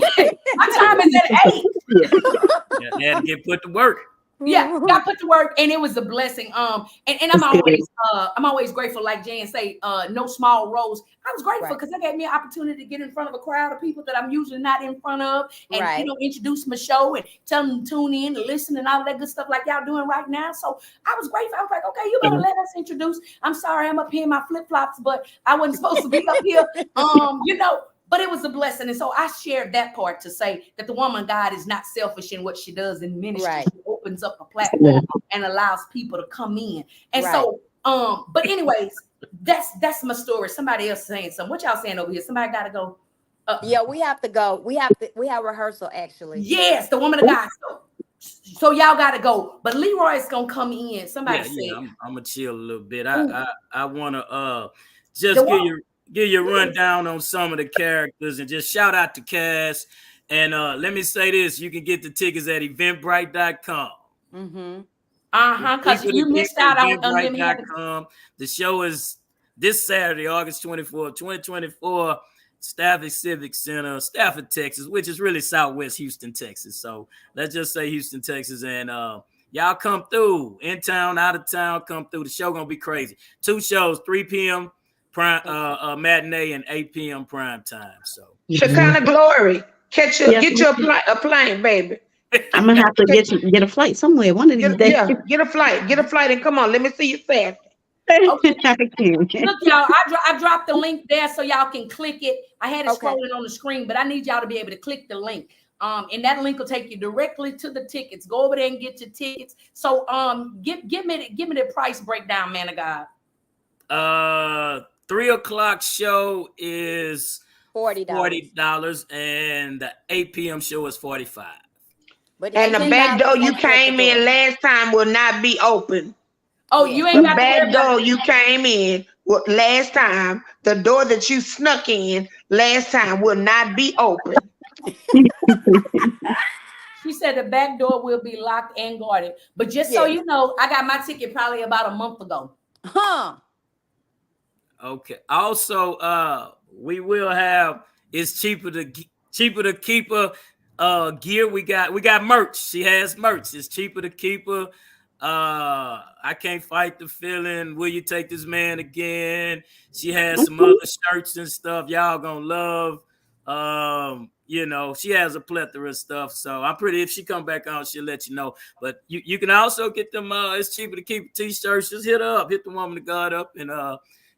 My time is at 8." Yeah, had to get put to work. Yeah, got put to work, and it was a blessing. And I'm always grateful. Like Jan say, no small roles. I was grateful because that gave me an opportunity to get in front of a crowd of people that I'm usually not in front of, and introduce my show and tell them to tune in, to listen, and all that good stuff like y'all doing right now. So I was grateful. I was like, "Okay, you better let us introduce." I'm sorry, I'm up here in my flip flops, but I wasn't supposed to be up here. But it was a blessing. And so I shared that part to say that the woman of God is not selfish in what she does in ministry. Right. She opens up a platform and allows people to come in. And so, but anyways, that's my story. Somebody else saying something. What y'all saying over here? Somebody got to go. Yeah, we have to go. We have rehearsal actually. Yes, the woman of God. So y'all got to go. But Leroy's going to come in. Somebody said. Yeah, I'm going to chill a little bit. I want to just give you a rundown on some of the characters and just shout out to Cass. And let me say this: you can get the tickets at eventbrite.com. Because you missed out on eventbrite.com. The show is this Saturday, August 24th, 2024, Stafford Civic Center, Stafford, Texas, which is really Southwest Houston, Texas. So let's just say Houston, Texas. And y'all come through, in town, out of town, come through. The show gonna be crazy. 2 shows, 3 p.m. prime matinee and 8 p.m. prime time. So Shekinah Glory. Get you a plane, baby. I'm gonna have to get a flight somewhere one of these days. Yeah, get a flight and come on. Let me see you fast. Okay. Look, y'all, I dropped the link there so y'all can click it. I had it scrolling on the screen, but I need y'all to be able to click the link. And that link will take you directly to the tickets. Go over there and get your tickets. So give me the price breakdown, man of God. 3 o'clock show is $40, and the 8 p.m. show is $45. And the back door you came in last time will not be open. Oh, you ain't got the back door you came in last time. The door that you snuck in last time will not be open. She said the back door will be locked and guarded. But just so you know, I got my ticket probably about a month ago. Okay. Also, we will have it's cheaper to keep her gear. We got merch. She has merch. It's cheaper to keep her. I can't fight the feeling. Will you take this man again? She has some other shirts and stuff y'all gonna love. She has a plethora of stuff. So I'm pretty. If she come back on, she'll let you know. But you can also get them. It's cheaper to keep t-shirts. Just hit her up. Hit the woman of God up and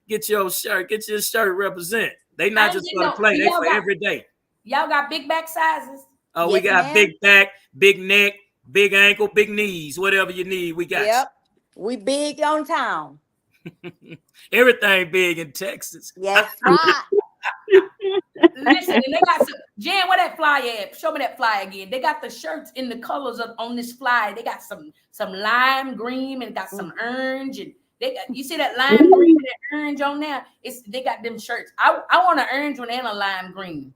get your shirt. Get your shirt represent. They not just for the play. They for every day. Y'all got big back sizes. Oh, we got big back, big neck, big ankle, big knees, whatever you need, we got. Yep. We big on town. Everything big in Texas. Yes, right. Listen, and they got some Jan, where that fly at? Show me that fly again. They got the shirts in the colors on this fly. They got some lime green and got some orange, and you see that lime green and that orange on there? They got them shirts. I want an orange one and a lime green.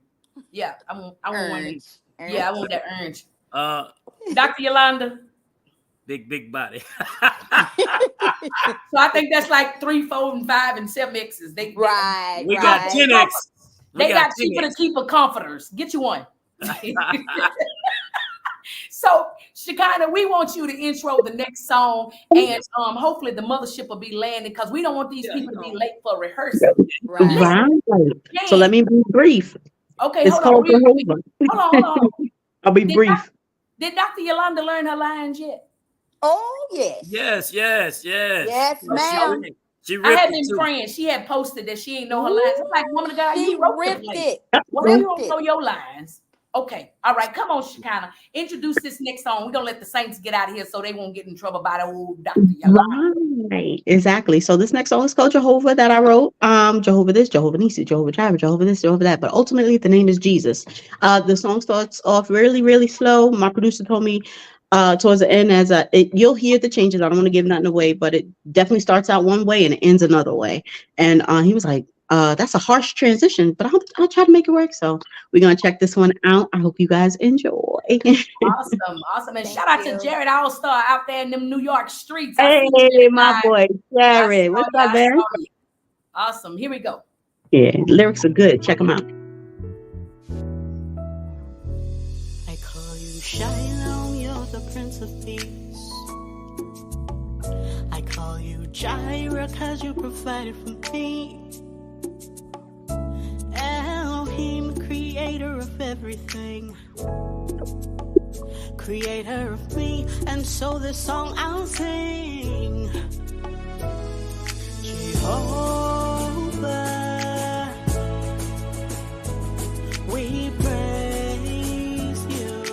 Yeah, I want one. Yeah, I want that orange. Dr. Yolanda. Big body. So I think that's like 3, 4, and 5, and 7 X's. We got 10X. They got Cheapr to Keeper comforters. Get you one. So, Shekinah, we want you to intro the next song, and hopefully the mothership will be landing because we don't want these people to be late for rehearsal. Right. So let me be brief. Okay, it's hold on. Hold on. I'll be brief. Did Dr. Yolanda learn her lines yet? Oh, yes. Yes, ma'am. She I had been praying. She had posted that she ain't know her lines. I'm like, woman of God, you wrote it. Why you don't know your lines? Okay. All right. Come on, Shekinah. Introduce this next song. We're going to let the saints get out of here so they won't get in trouble by the old Dr. Yolanda. Right. Exactly. So this next song is called Jehovah that I wrote. Jehovah this, Jehovah Nisi, Jehovah Jireh, Jehovah this, Jehovah that. But ultimately, the name is Jesus. The song starts off really, really slow. My producer told me towards the end you'll hear the changes. I don't want to give nothing away, but it definitely starts out one way and it ends another way. And he was like, that's a harsh transition, but I'll try to make it work. So we're going to check this one out. I hope you guys enjoy. Awesome. And shout out to Jared All-Star out there in them New York streets. Hey, my boy, Jared. What's up, man? Awesome. Here we go. Yeah, lyrics are good. Check them out. I call you Shalom, you're the Prince of Peace. I call you Jireh, cause you provided for me. Elohim, creator of everything, creator of me, and so this song I'll sing. Jehovah, we praise you.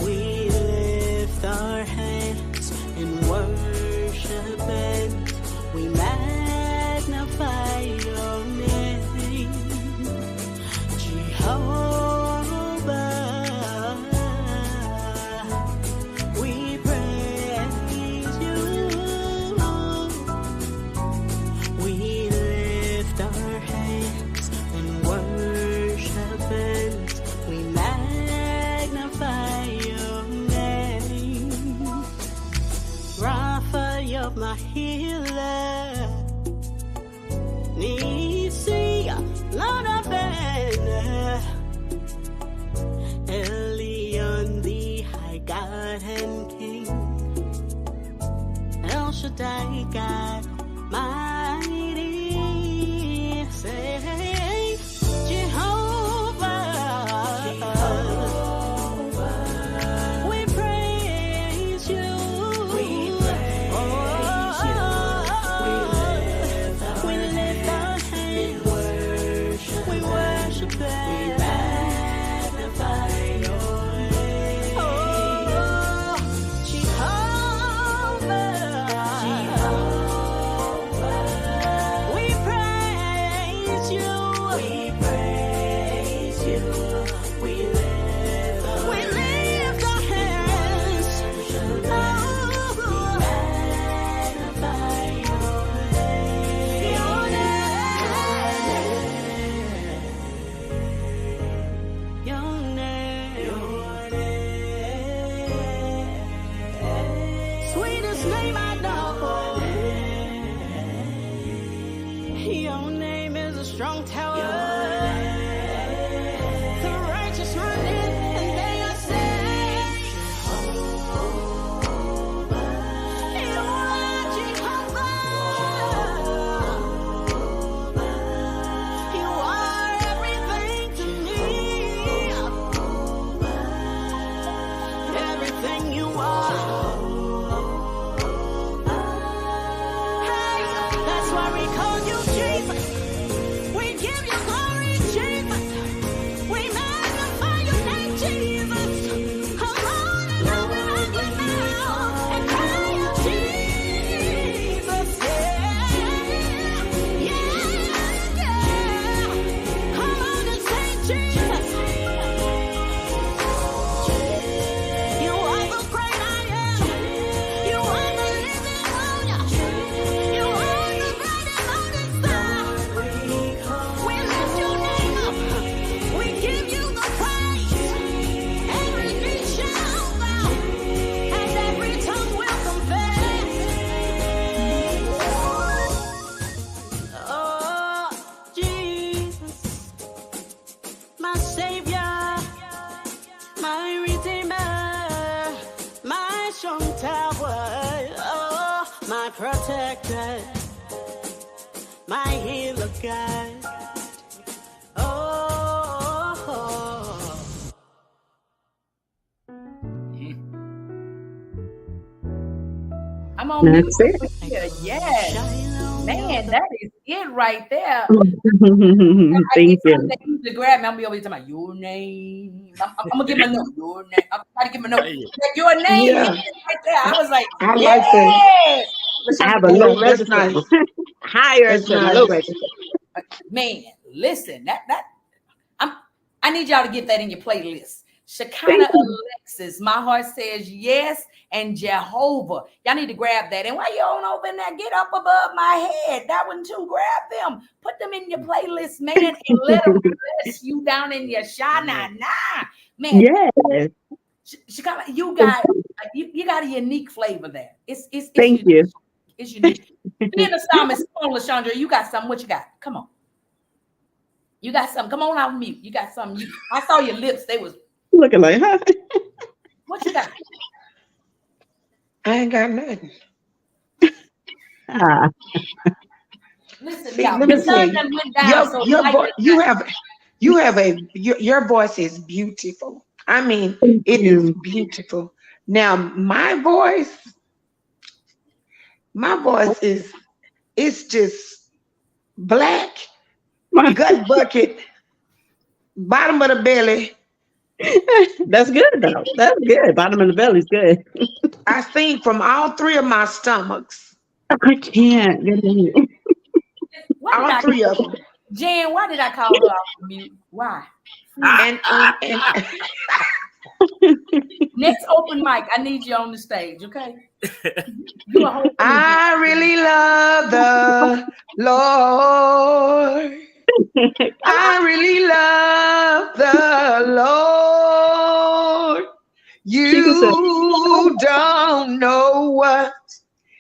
We lift our hands in worship and we magnify your name, Jehovah. We praise you. We lift our hands in worship and we magnify your name, Rapha, you're my healer. Nisi, Lord of Banner, Elion, the high God and King, El Shaddai, God mighty, say Jehovah, we praise you. We praise you. We lift our hands. We worship and we magnify your name. Oh, Jehovah. We praise you. We praise you. We lift our hands. Oh, magnify your name. Your name. Sweetest name I know. Your name is a strong tower. The righteous run in and they are saved. You are Jehovah. You are everything to me. Everything you are. Hey, that's why we call you Jesus. We give you protector, my healer God. Oh, I'm on mute. That's it. Yeah, yes. Man, that is it right there. I Thank get you. something that usually grab me. I'm be over here talking about your name. I'm gonna give my note. Your name. I'm trying to give my note. Your name Yeah. hit it right there. I was like, I like that. yes. I have a LaShonda, low That's register, nice. higher That's to nice. low register. man, listen, I need y'all to get that in your playlist. Shekinah Thank you. Alexis, my heart says yes, and Jehovah. Y'all need to grab that. And while you're on over in there, get up above my head. That one too. Grab them. Put them in your playlist, man, and let them bless you down in your shana. Man, Yes. Shekinah, you got you got a unique flavor there. It's Thank unique. you. It's unique. Being a psalmist, come on, LaShondra, you got something. What you got? Come on. You got something. Come on out mute. You got something. I saw your lips. They was. Looking like, huh? What you got? I ain't got nothing. Ah, Listen, See, y'all. let The me tell sun you, done went down, so your light voice, is your voice is beautiful. I mean, thank it is you. beautiful. Now, my voice is it's just black, gut bucket, bottom of the belly. That's good though. That's good. Bottom of the belly's good. I sing from all three of my stomachs. I can't get in. Why did All I three of them. Jan, why did I call her off mute? Why? And Next open mic, I need you on the stage, okay? You a whole I really love the Lord. I really love the Lord. She said, You don't know what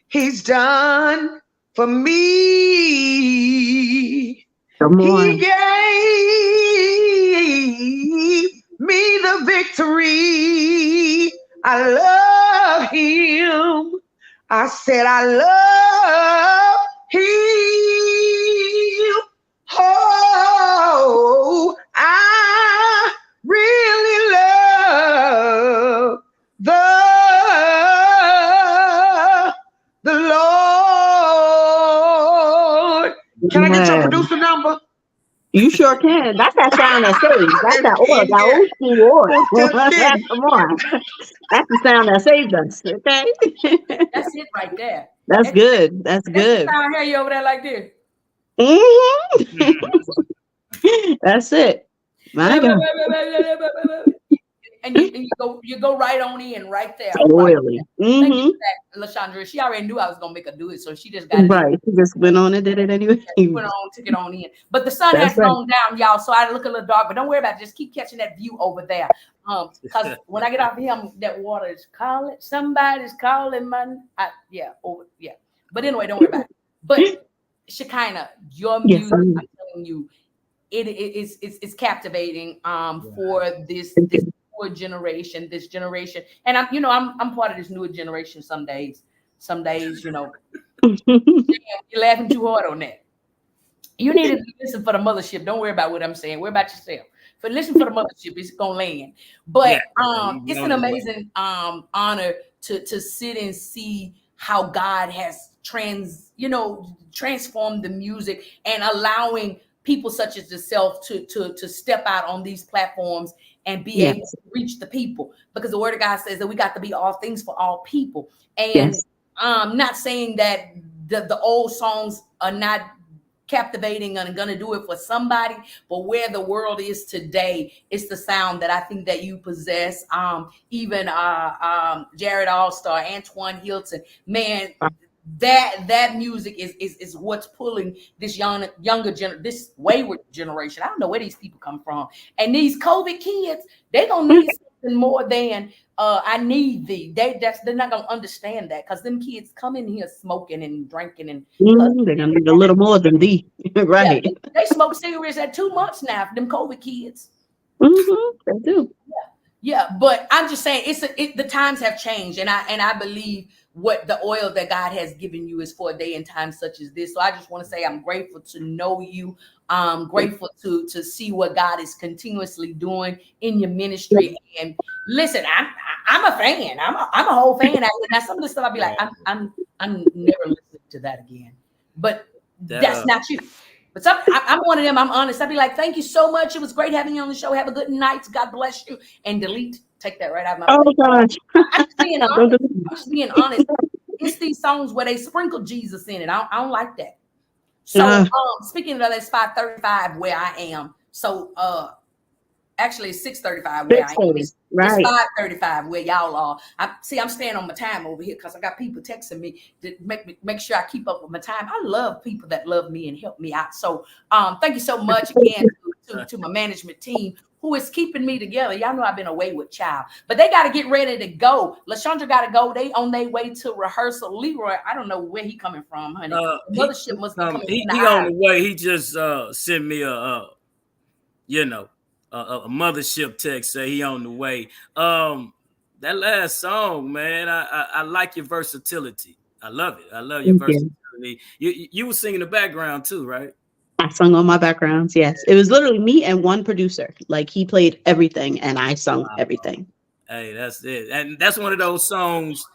He's done for me. come He on. gave me the victory. I love Him. I said, I love Him. Oh, I really love the Lord. Can I get your Yeah. producer number? You sure can. That's that sound that saves. That's Just that oil, kidding. that old school oil. Just kidding. Come on. That's the sound that saved us. Okay. That's it right there. That's good. That's That's the good. sound here you over there like this. Mhm. That's it. My God. And you go right on in right there. Right. Oily. Thank you Mm-hmm. for that, LaShondra. She already knew I was gonna make her do it, so she just got it in. Right. He just went on and did it anyway. She went on, took it on in. But the sun That's has right. gone down, y'all. So I look a little dark, but don't worry about it. Just keep catching that view over there. Because when I get off here, that water is calling. Somebody's calling yeah. But anyway, don't worry about it. But Shekinah, your Yes. music, I'm telling you, it's captivating for this newer generation, this generation. And I'm part of this newer generation some days, you're laughing too hard on that. You need to listen for the mothership. Don't worry about what I'm saying. Worry about yourself. But listen for the mothership. It's gonna land. But it's an amazing honor to sit and see how God has transformed the music and allowing people such as yourself to step out on these platforms and be able to reach the people, because the word of God says that we got to be all things for all people. And not saying that the old songs are not captivating and going to do it for somebody, but where the world is today, it's the sound that I think that you possess. Even Jared Allstar, Antoine Hilton, man, that music is what's pulling this this wayward generation. I don't know where these people come from, and these COVID kids, they gonna need something more than I need thee. They're not gonna understand that, because them kids come in here smoking and drinking and they're gonna need a little more than thee. Right. yeah, they smoke cigarettes at 2 months now. Them COVID kids. Mm-hmm. They do. Yeah, but I'm just saying the times have changed, and I believe what the oil that God has given you is for a day and time such as this. So I just want to say I'm grateful to know you. I'm grateful to see what God is continuously doing in your ministry. And listen, I'm a fan. I'm a whole fan. Now some of the stuff I'll be like, I'm never listening to that again. But that's not you. But I'm one of them. I'm honest. I'd be like, thank you so much. It was great having you on the show. Have a good night. God bless you. And delete. Take that right out of my Oh gosh. I'm just being honest. I'm just being honest. It's these songs where they sprinkle Jesus in it. I don't like that. So speaking of that, it's 5:35 where I am. So actually it's 6:35 where I am. It's 5:35 where y'all are. I'm staying on my time over here because I got people texting me to make sure I keep up with my time. I love people that love me and help me out. So thank you so much again to my management team who is keeping me together. Y'all know I've been away with child, but they got to get ready to go. LaShondra got to go. They on their way to rehearsal. Leroy, I don't know where he coming from, honey. Mothership must be coming he on the way. He just sent me a mothership text, say he on the way. That last song, man, I like your versatility. I love it. I love your versatility. You were singing the background too, right? I sung on my backgrounds. Yes, it was literally me and one producer. Like he played everything, and I sung everything. Hey, that's it. And that's one of those songs,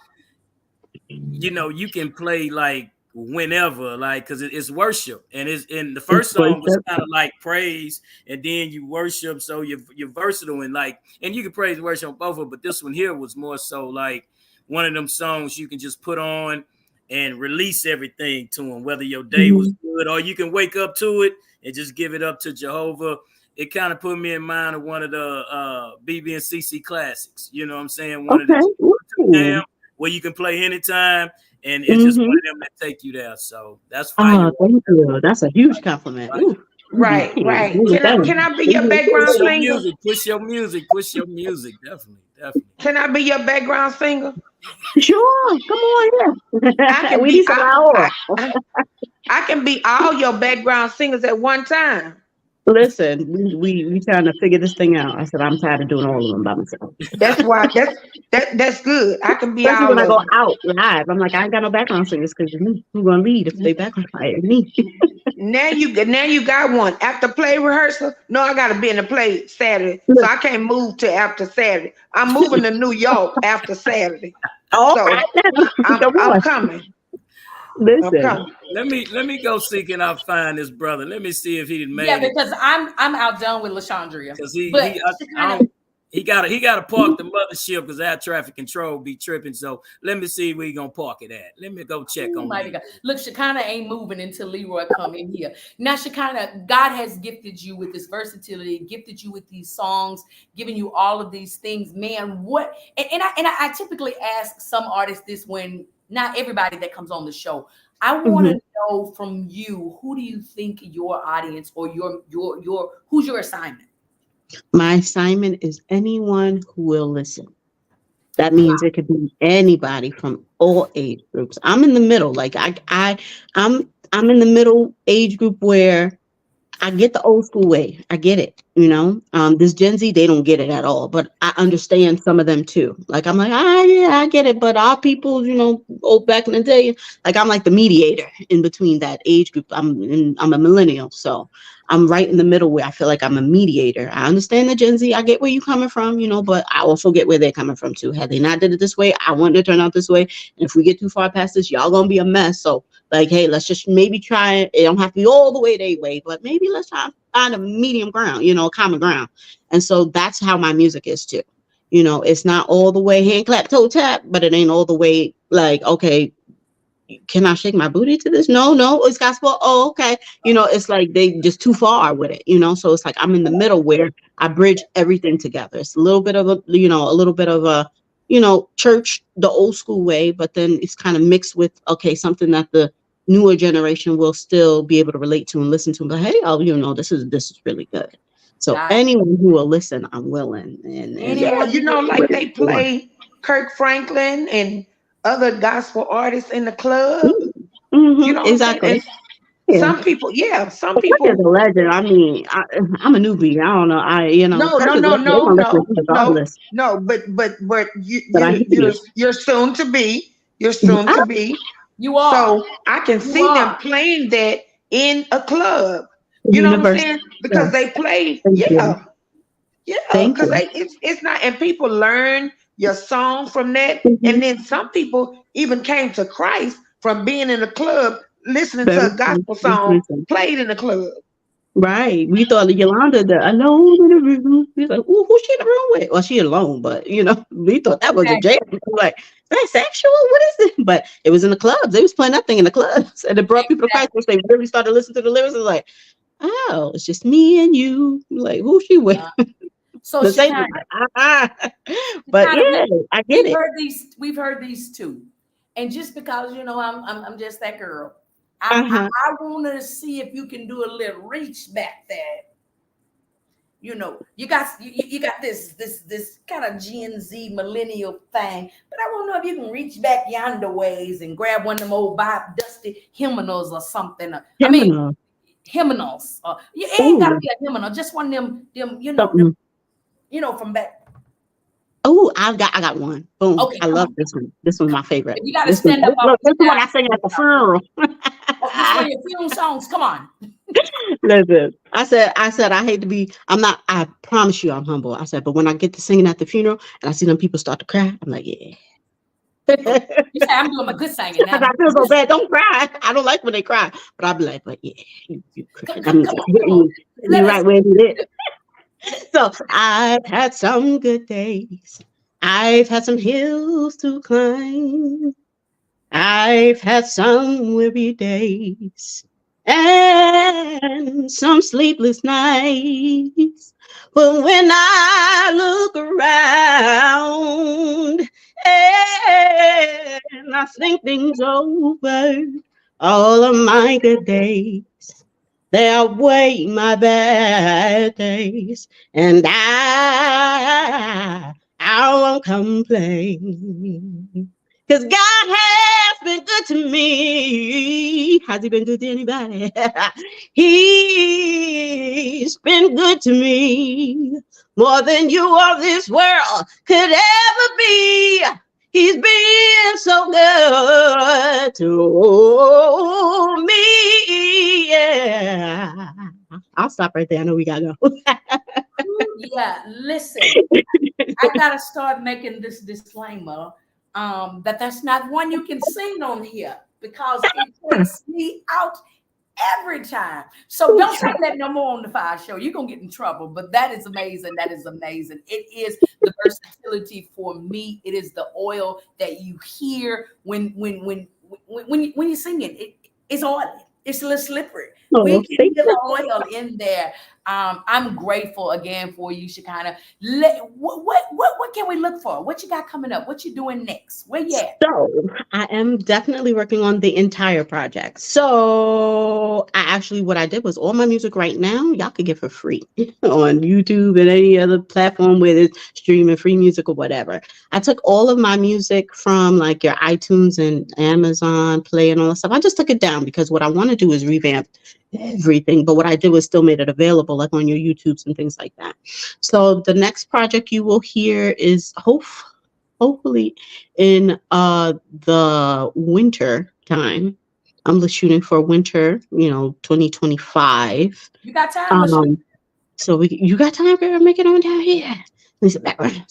you can play like whenever, like, because it's worship, and the first song was kind of like praise, and then you worship, so you're versatile, and you can praise and worship on both of them, but this one here was more so like one of them songs you can just put on and release everything to him, whether your day was good or you can wake up to it and just give it up to Jehovah. It kind of put me in mind of one of the BB and CC classics. You know what I'm saying? One of the where you can play anytime, and it's just one of them that take you there. So that's fine. Oh, thank you. That's a huge compliment. Right. Can I be your background singer? Push your music. Definitely. Can I be your background singer? Sure. Come on, yeah. I can be all your background singers at one time. Listen, we trying to figure this thing out. I said I'm tired of doing all of them by myself. That's why that's good. I can be especially all when I go them. out live. I'm like, I ain't got no background singers because who's gonna lead if they background hire me? Now you got one. After play rehearsal, no, I gotta be in the play Saturday. So I can't move to after Saturday. I'm moving to New York after Saturday. So I'm coming. Listen. Let me go seek and I'll find this brother. Let me see if he didn't make it. Yeah, because I'm outdone with LaShondria. Because he gotta park the mothership because our traffic control be tripping. So let me see where he gonna park it at. Let me go check on that. Look, Shekinah ain't moving until Leroy come in here. Now, Shekinah, God has gifted you with this versatility, gifted you with these songs, giving you all of these things. Man, what? And I typically ask some artists this when not everybody that comes on the show. I want to know from you, who do you think your audience or who's your assignment? My assignment is anyone who will listen. That means it could be anybody from all age groups. I'm in the middle. Like I'm in the middle age group where I get the old school way. I get it. This Gen Z, they don't get it at all, but I understand some of them too. Like, I'm like, yeah, I get it. But our people, old back in the day, like I'm like the mediator in between that age group. I'm a millennial. So I'm right in the middle where I feel like I'm a mediator. I understand the Gen Z. I get where you're coming from, but I also get where they're coming from too. Had they not did it this way, I want it to turn out this way. And if we get too far past this, y'all gonna be a mess. So like, hey, let's just maybe try it. It don't have to be all the way their way, but maybe let's try to find a medium ground, common ground. And so that's how my music is too. It's not all the way hand clap, toe tap, but it ain't all the way like, okay, can I shake my booty to this? No, it's gospel. Oh, okay. It's like they just too far with it, so it's like I'm in the middle where I bridge everything together. It's a little bit of a church, the old school way, but then it's kind of mixed with, something that the newer generation will still be able to relate to and listen to. But hey, this is really good. So anyone who will listen, I'm willing. And yeah, like they play Kirk Franklin and other gospel artists in the club. Exactly. Some people, some people. Is a legend. I mean, I'm a newbie. I don't know. No. But you're soon to be. You're soon to be. You are. So I can You see them are. playing that in a club. You know what I'm Universe. saying? Because they play, Thank you. yeah, yeah. Thank Because you. it's not, and people learn your song from that. And Mhm. then some people even came to Christ from being in a club, listening to Very a true. gospel Very song true. played in the club. Right. We thought of Yolanda, the alone in the room. We was like, ooh, who's she in the room with? Well, she alone, but we thought that was a jam. Exactly. We were like, that's sexual? What is it? But it was in the clubs. They was playing that thing in the clubs. And it brought people to Christ, Exactly. which they really started listening to the lyrics. It was like, oh, it's just me and you. Like, who's she with? Uh, so The same. Shekinah, But Shekinah, yeah, I get we've it. heard these. We've heard these too, and just because I'm just that girl. Uh-huh. I want to see if you can do a little reach back there. You got this kind of Gen Z millennial thing, but I want to know if you can reach back yonder ways and grab one of them old dusty hymnals or something. I mean Gemini. hymnals. It ain't gotta Ooh, be a hymnal, just one of them something. from back. Oh, I got one. Boom. Okay, I come love on. this one. This one's my favorite. If you got to This one. stand up off Look, the this is what side, I sang at the stand up. funeral. Oh, this is one of your funeral songs. Come on. Listen, I said, I hate to be, I'm not, I promise you I'm humble. I said, but when I get to singing at the funeral and I see them people start to cry, I'm like, yeah. Oh, you say I'm doing my good singing now. I feel so bad. Don't cry. I don't like when they cry. But I'll be like, but yeah, you crying. I'm Come on, come on. hitting Let you us. right where you live. So I've had some good days. I've had some hills to climb. I've had some weary days and some sleepless nights. But when I look around and I think things over, all of my good days, they outweigh my bad days, and I won't complain. Cause God has been good to me. Has he been good to anybody? He's been good to me more than you or this world could ever be. He's been so good to me. Yeah. I'll stop right there. I know we gotta go. Yeah, listen. I gotta start making this disclaimer that's not one you can sing on here because it takes me out every time. So don't say that no more on the FIYAH Show. You're gonna get in trouble. But that is amazing. That is amazing. It is the versatility for me. It is the oil that you hear when you're singing. It's oily. It's a little slippery. We Oh, can thank hear you. the oil in there. I'm grateful again for you, Shekinah. What can we look for? What you got coming up? What you doing next? Where you at? So I am definitely working on the entire project. So what I did was all my music right now, y'all could get for free on YouTube and any other platform where it's streaming free music or whatever. I took all of my music from like your iTunes and Amazon Play and all that stuff. I just took it down because what I want to do is revamp everything. But what I did was still made it available like on your YouTubes and things like that. So the next project you will hear is hopefully in the winter time. I'm just shooting for winter, 2025. You got time, Lachey? So you got time, girl? Make it on down here. Listen background.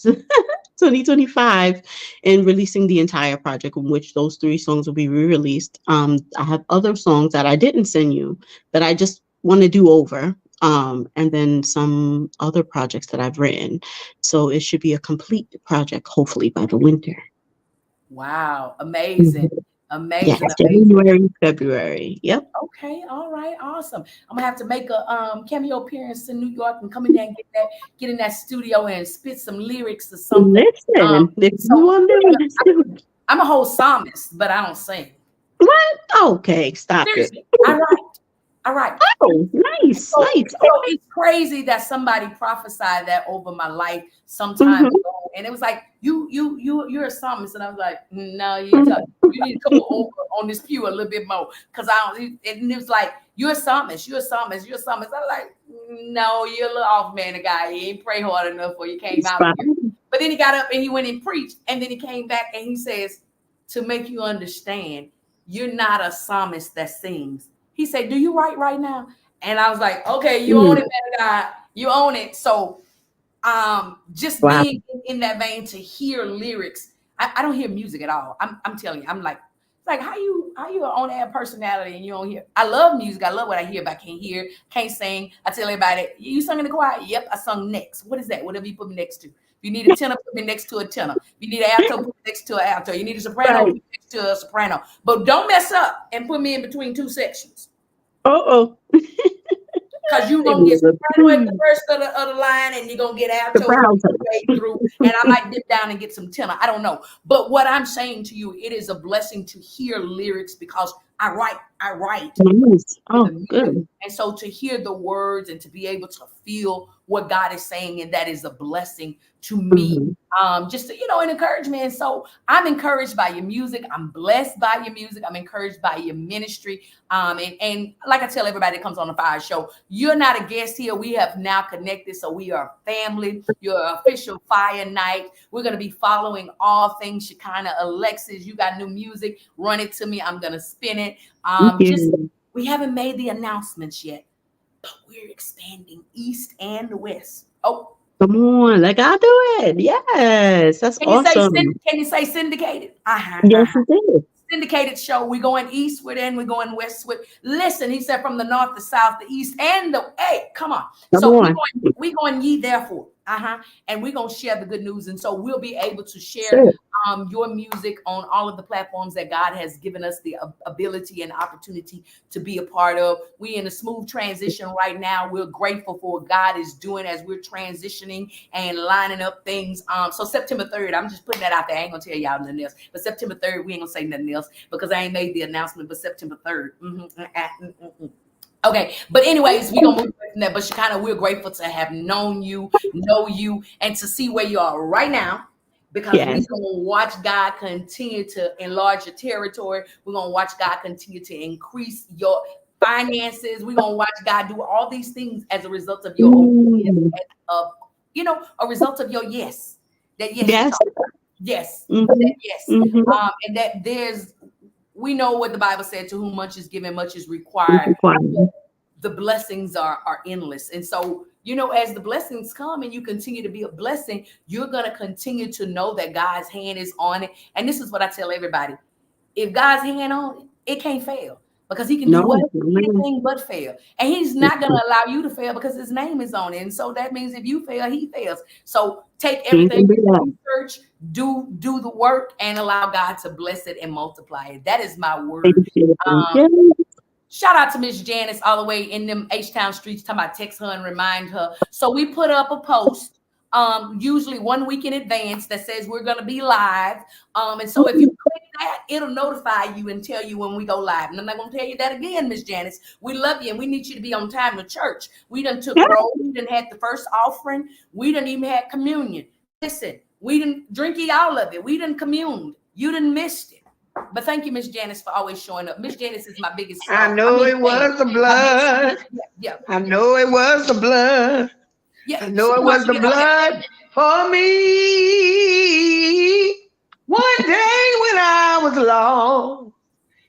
2025 and releasing the entire project in which those 3 songs will be re-released. I have other songs that I didn't send you that I just want to do over. And then some other projects that I've written. So it should be a complete project, hopefully by the winter. Wow, amazing. Yes, Amazing. January, February. Yep. Okay, all right, awesome. I'm gonna have to make a cameo appearance in New York and come in there and get in that studio and spit some lyrics or something. Listen, if you So want to, I'm a whole psalmist, but I don't sing. what? Okay, stop it. Seriously, I write. I write. Oh, nice, So, nice. so it's crazy that somebody prophesied that over my life some time Mhm. ago, and it was like you're a psalmist, and I was like, no, you need to come over on this pew a little bit more because I don't. And it was like you're a psalmist, you're a psalmist, you're a psalmist. I was like, no, you're a little off man, the guy. He ain't pray hard enough, or you came out here. But then he got up and he went and preached, and then he came back and he says, to make you understand you're not a psalmist that sings. He said, do you write right now? And I was like, okay, you own it, man of God. You own it. So just Wow. being in that vein to hear lyrics. I don't hear music at all. I'm telling you, I'm like how you an on-air personality and you don't hear. I love music. I love what I hear, but I can't hear, can't sing. I tell everybody, you sung in the choir? Yep, I sung next. What is that? Whatever you put me next to. If you need a tenor, put me next to a tenor. If you need an alto, put me next to an alto. You need a soprano, put me next to a soprano. But don't mess up and put me in between two sections. Because you're going to get soprano at the first of the line and you're going to get alto way through. And I might dip down and get some tenor. I don't know. But what I'm saying to you, it is a blessing to hear lyrics because I write. Oh, good. And so to hear the words and to be able to feel what God is saying, and that is a blessing to me. Just an encouragement. And so I'm encouraged by your music. I'm blessed by your music. I'm encouraged by your ministry. And like I tell everybody that comes on the FIYAH Show, you're not a guest here. We have now connected, so we are family. Your official FIYAH night. We're going to be following all things Shekinah Alexis. You got new music, run it to me. I'm going to spin it. We haven't made the announcements yet, but we're expanding east and west. Oh, come on, let God do it. Yes, that's awesome. Can you say syndicated? Yes, it is. Syndicated show. We're going eastward and we're going westward. Listen, he said from the north, the south, the east, and come on. We're going ye therefore. And we're going to share the good news. And so we'll be able to share your music on all of the platforms that God has given us the ability and opportunity to be a part of. We're in a smooth transition right now. We're grateful for what God is doing as we're transitioning and lining up things. So September 3rd, I'm just putting that out there. I ain't going to tell y'all nothing else. But September 3rd, we ain't going to say nothing else because I ain't made the announcement, but September 3rd. Okay, but anyways, we're gonna move away from that. But Shekinah, we're grateful to have know you, and to see where you are right now, because we're gonna watch God continue to enlarge your territory. We're gonna watch God continue to increase your finances. We're gonna watch God do all these things as a result of your obedience, a result of your yes. That yes. And that we know what the Bible said, to whom much is given, much is required. The blessings are endless. And so, as the blessings come and you continue to be a blessing, you're going to continue to know that God's hand is on it. And this is what I tell everybody. If God's hand on it, it can't fail, because he can do anything but fail. And he's not going to allow you to fail because his name is on it. And so that means if you fail, he fails. So take everything research, do the work, and allow God to bless it and multiply it. That is my word. Shout out to Miss Janice all the way in them H-Town streets, talking about text her and remind her. So we put up a post usually 1 week in advance that says we're going to be live. And so if you click that, it'll notify you and tell you when we go live. And I'm not going to tell you that again, Miss Janice. We love you and we need you to be on time to church. We done took roll. We done had the first offering. We done even had communion. Listen, we didn't drink all of it. We done communed. You done missed it. But thank you, Miss Janice, for always showing up. Miss Janice is my biggest I know it was the blood. I know it was the blood. I know it was the blood for me. One day when I was lost,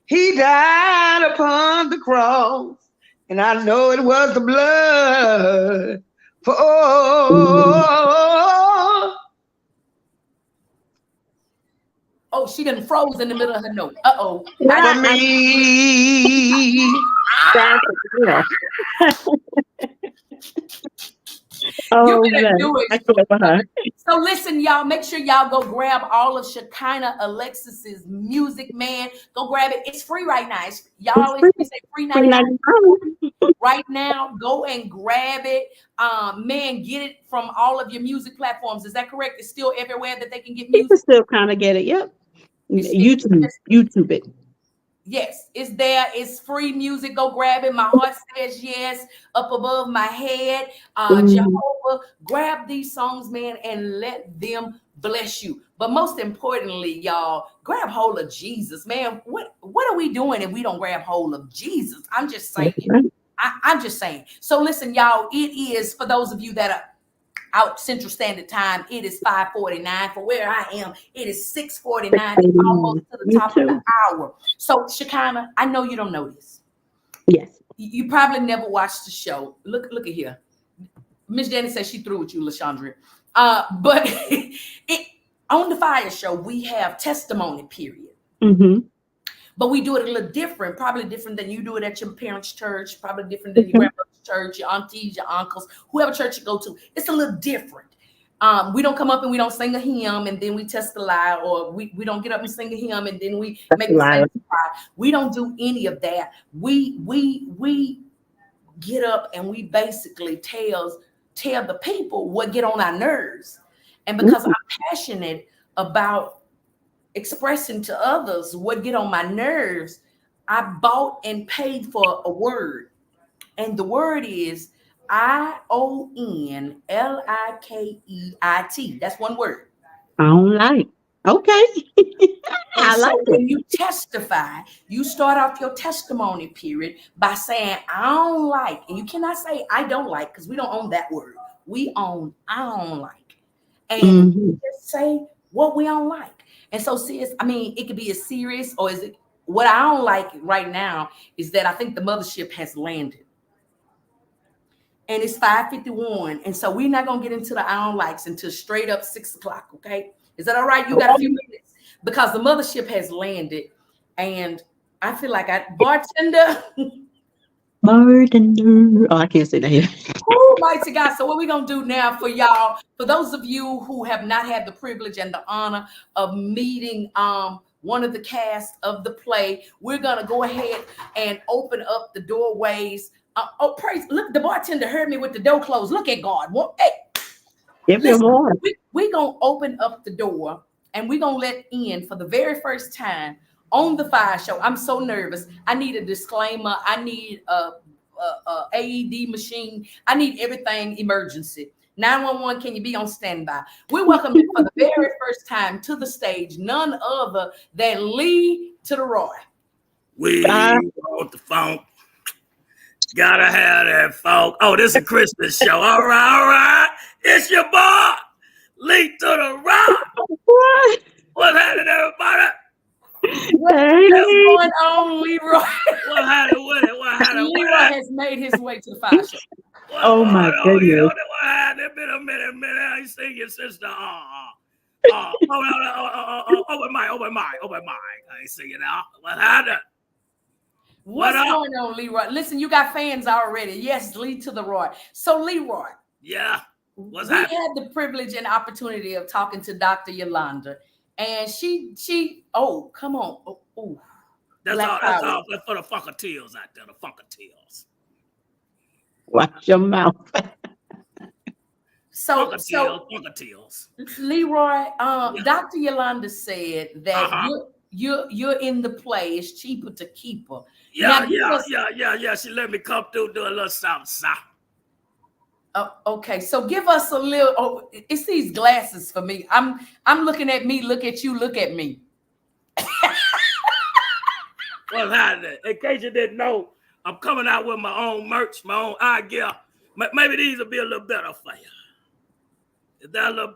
he died upon the cross. And I know it was the blood for Oh, she done froze in the middle of her note. For me. You better do it. So listen, y'all, make sure y'all go grab all of Shekinah Alexis's music, man. Go grab it. It's free right now. Y'all always say free 99. Right now, go and grab it. Man, get it from all of your music platforms. Is that correct? It's still everywhere that they can get music? You can still kind of get it. Yep. YouTube it. Yes, it's there. It's free music. Go grab it. My heart says yes. Up above my head. Jehovah, grab these songs, man, and let them bless you. But most importantly, y'all, grab hold of Jesus, man. What are we doing if we don't grab hold of Jesus? I'm just saying. I'm just saying. So listen, y'all, it is, for those of you that are out Central Standard Time, it is 5:49. For where I am, it is 6:49. It's almost to the Me top of the too. hour. So, Shekinah, I know you don't know this. Yes. You probably never watched the show. Look at here. Miss Janet says she threw with you, LaShondra. But on the FIYAH Show, we have testimony period. Mm-hmm. But we do it a little different, probably different than you do it at your parents' church, probably different than your grandmother's church, your aunties, your uncles, whoever church you go to. It's a little different. We don't come up and we don't sing a hymn and then we testify, or we don't get up and sing a hymn and then we make a sanctify. We don't do any of that. We get up and we basically tell the people what get on our nerves. And because I'm passionate about expressing to others what get on my nerves, I bought and paid for a word. And the word is IONLIKEIT. That's one word. I don't like. Okay. I So like when it. you testify, you start off your testimony period by saying, I don't like, and you cannot say I don't like, because we don't own that word. We own I don't like. And just say what we don't like. And so, sis, I mean, it could be as serious, or is it what I don't like right now is that I think the mothership has landed. And it's 5:51. And so we're not gonna get into the I don't likes until straight up 6 o'clock. Okay. Is that all right? You got a few minutes because the mothership has landed. And I feel like bartender. Bartender. Oh, I can't say that here. Oh, mighty God. So what we're going to do now for y'all, for those of you who have not had the privilege and the honor of meeting one of the cast of the play, we're going to go ahead and open up the doorways. Oh, praise. Look, the bartender heard me with the door closed. Look at God. Well, hey, listen, we're going to open up the door and we're going to let in for the very first time on the FIYAH Show. I'm so nervous. I need a disclaimer. I need a AED machine. I need everything emergency. 911, can you be on standby? We welcome you for the very first time to the stage, none other than Lee to the Roy. We want the funk. Gotta have that funk. Oh, this is a Christmas show. All right. It's your boy, Lee to the Rock. What's happening, everybody? What's going on, Leroy? What happened with it? Leroy has made his way to the FIYAH Show. Oh my goodness. What happened? It's been a minute. I ain't seen your sister. Open mic. I ain't singing now. What happened? What's going on, Leroy? Listen, you got fans already. Yes, Lee to the Roy. So, Leroy. Yeah. We had the privilege and opportunity of talking to Dr. Yolanda. And she come on. Oh. That's all for the funkateers out there, the funkateers. Watch your mouth. So funkateers. Leroy, Dr. Yolanda said that you're in the play. It's cheaper to keep her. Yeah. She let me come through, do a little something. Okay, so give us a little. Oh, it's these glasses for me. I'm looking at me. Look at you. Look at me. What's happening? In case you didn't know, I'm coming out with my own merch, my own eye gear. Maybe these will be a little better for you. Is that a little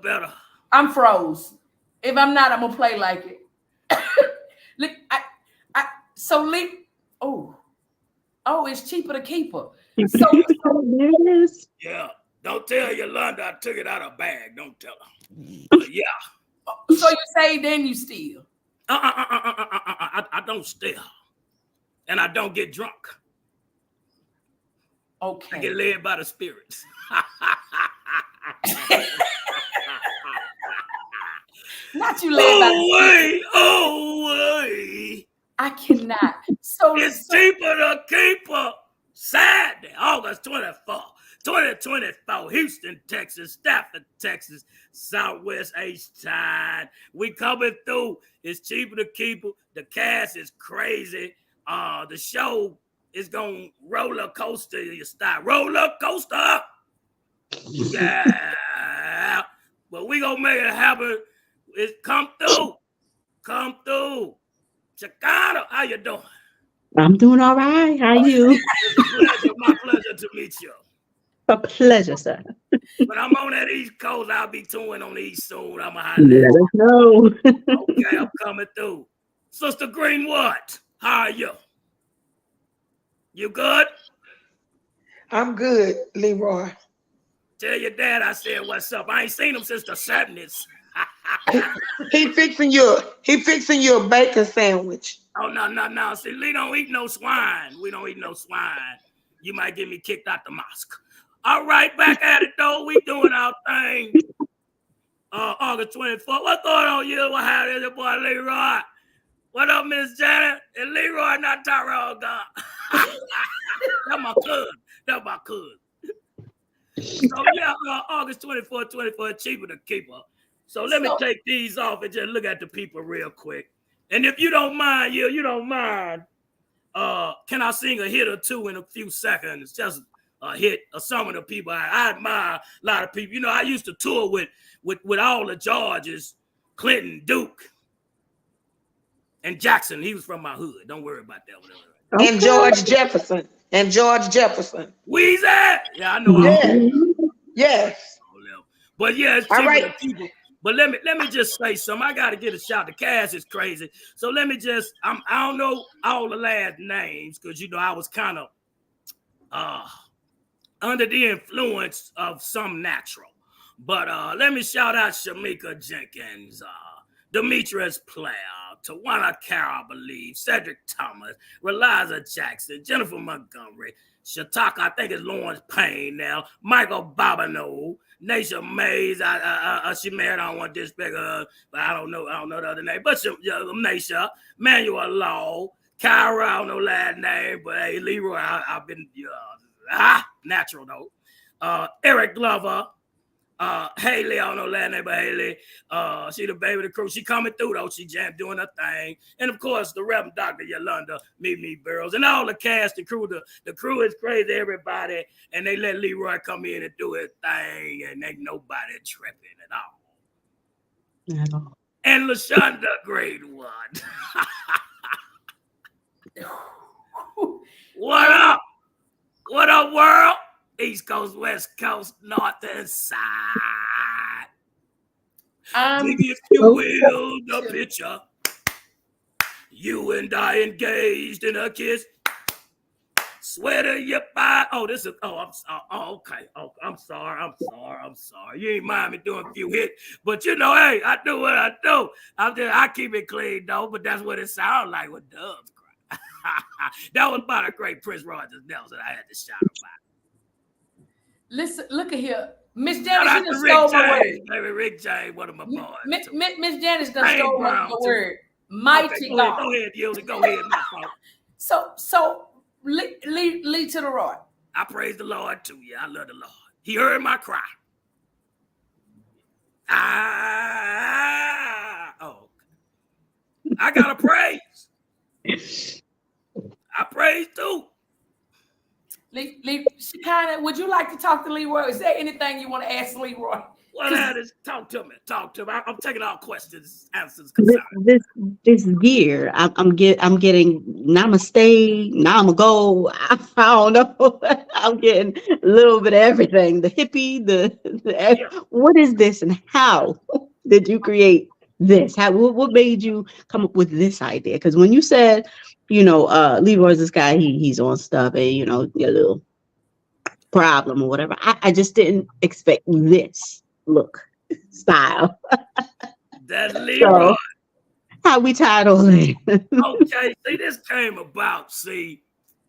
better? I'm froze. If I'm not, I'm gonna play like it. Look, Oh, it's cheaper to keep her. So yeah. Don't tell Yolanda I took it out of bag. Don't tell her. But yeah. So you say then you steal? I don't steal, and I don't get drunk. Okay. I get led by the spirits. Not you led by the spirits. Oh, I cannot. So it's cheaper to keep her. Saturday, August 24th, 2024, Houston, Texas, Stafford, Texas, Southwest H-Tide. We coming through. It's cheaper to keep her. The cast is crazy. The show is going roller coaster your style. Roller coaster. Yeah. But we going to make it happen. It's come through. Shekinah, how you doing? I'm doing all right. How are you? My pleasure pleasure to meet you. A pleasure, sir. When I'm on that East Coast, I'll be touring on the East soon. I'm a Let us know. Okay, I'm coming through. Sister Greenwood, how are you? You good? I'm good, Leroy. Tell your dad I said what's up. I ain't seen him since the 70s. He fixing you a bacon sandwich. Oh, no. See, Lee don't eat no swine. We don't eat no swine. You might get me kicked out the mosque. All right, back at it, though. We doing our thing. August 24th. What's going on, you? What happened, your boy Leroy? What up, Miss Janet? And Leroy, not Tyrell God. That's my cousin. So, yeah, August 24th, Cheapr the Keeper. So let me take these off and just look at the people real quick. And if you don't mind, can I sing a hit or two in a few seconds? Just a hit of some of the people. I admire a lot of people. You know, I used to tour with all the Georges, Clinton, Duke, and Jackson. He was from my hood. Don't worry about that. Whatever. Okay. And George Jefferson. Weezy. Yeah, I know. Yes. But yeah, it's all right. People. But let me just say something. I got to get a shout. The cast is crazy. So let me just, I don't know all the last names because, you know, I was kind of under the influence of some natural. But let me shout out Shamika Jenkins, Demetrius Player, Tawana Carroll, I believe, Cedric Thomas, Reliza Jackson, Jennifer Montgomery, Shataka, I think it's Lawrence Payne now, Michael Bobino, Nasha Mays, she married, I don't want to disrespect her, but I don't know the other name, but Nasha, Manuel Law, Kyra, I don't know last name, but hey, Leroy, I've been, natural though, Eric Glover, Haley, I don't know last name, but Haley, she the baby of the crew. She coming through though. She jammed doing her thing, and of course the Reverend Dr. Yolanda, me Burrows, and all the cast, the crew. The crew is crazy, everybody, and they let Leroy come in and do his thing, and ain't nobody tripping at all. And LaShonda, grade one. What up? What up, world? East Coast, West Coast, North and Side. If you will, the picture. You and I engaged in a kiss. Swear to your body. Oh, this is. Okay. Oh, I'm sorry. You ain't mind me doing a few hits, but you know, hey, I do what I do. I keep it clean though, but that's what it sounds like when doves cry. That was by the great Prince Rogers Nelson. I had to shout about. Listen, look at here. Miss Janice, you just stole my word. Baby Rick James, one of my boys. Miss Janice done stole my word. Mighty God. Go ahead, Yilda. Go ahead, my fault. So lead to the Lord. I praise the Lord too. Yeah, I love the Lord. He heard my cry. I gotta praise. I praise too. Shekinah, would you like to talk to Leroy? Is there anything you want to ask Leroy? Well, that is, talk to me. I'm taking all questions, answers. This gear, I'm getting namaste, namago. I don't know. I'm getting a little bit of everything. The hippie, what is this, and how did you create this? What made you come up with this idea? Because when you said, Leroy's this guy, he's on stuff, and a little problem or whatever. I just didn't expect this look, style. That's Leroy. So, how we tied all in? Okay, see, this came about. See,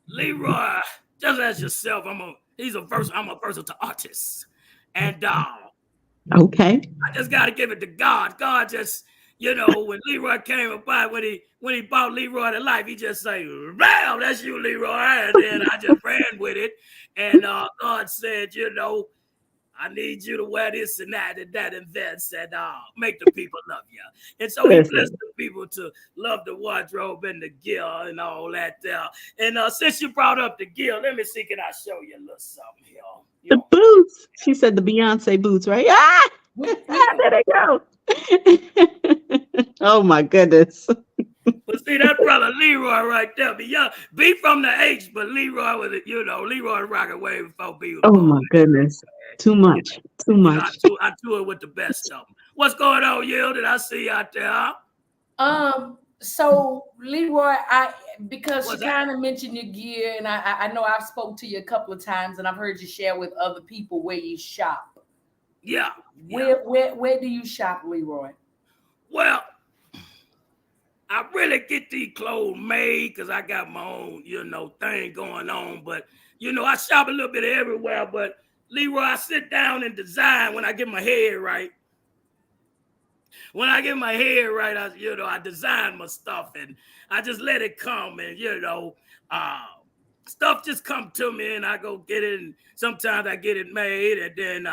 Leroy, just as yourself, I'm a versatile artist, and okay, I just got to give it to God. God just, when Leroy came about, when he brought Leroy to life, he just say, "Wow, that's you, Leroy," and then I just ran with it, and God said, I need you to wear this and that, and then said, make the people love you. And so he blessed the people to love the wardrobe and the gear and all that there. And since you brought up the gear, let me see, can I show you a little something here? The boots. She said the Beyonce boots, right? There they go. Oh my goodness. But But see, that brother Leroy right there, B from the H, but Leroy was, Leroy rocking way before B was Oh born. my goodness. Too much. Too much. I toured with the best of them. What's going on, Did I see you out there? Huh? So Leroy, because you kind of mentioned your gear, and I know I've spoke to you a couple of times, and I've heard you share with other people where you shop. Yeah. Where do you shop, Leroy? Well, I really get these clothes made because I got my own, thing going on. But I shop a little bit everywhere. But Leroy, I sit down and design when I get my head right. When I get my head right, I design my stuff and I just let it come, and stuff just come to me and I go get it. And sometimes I get it made, and then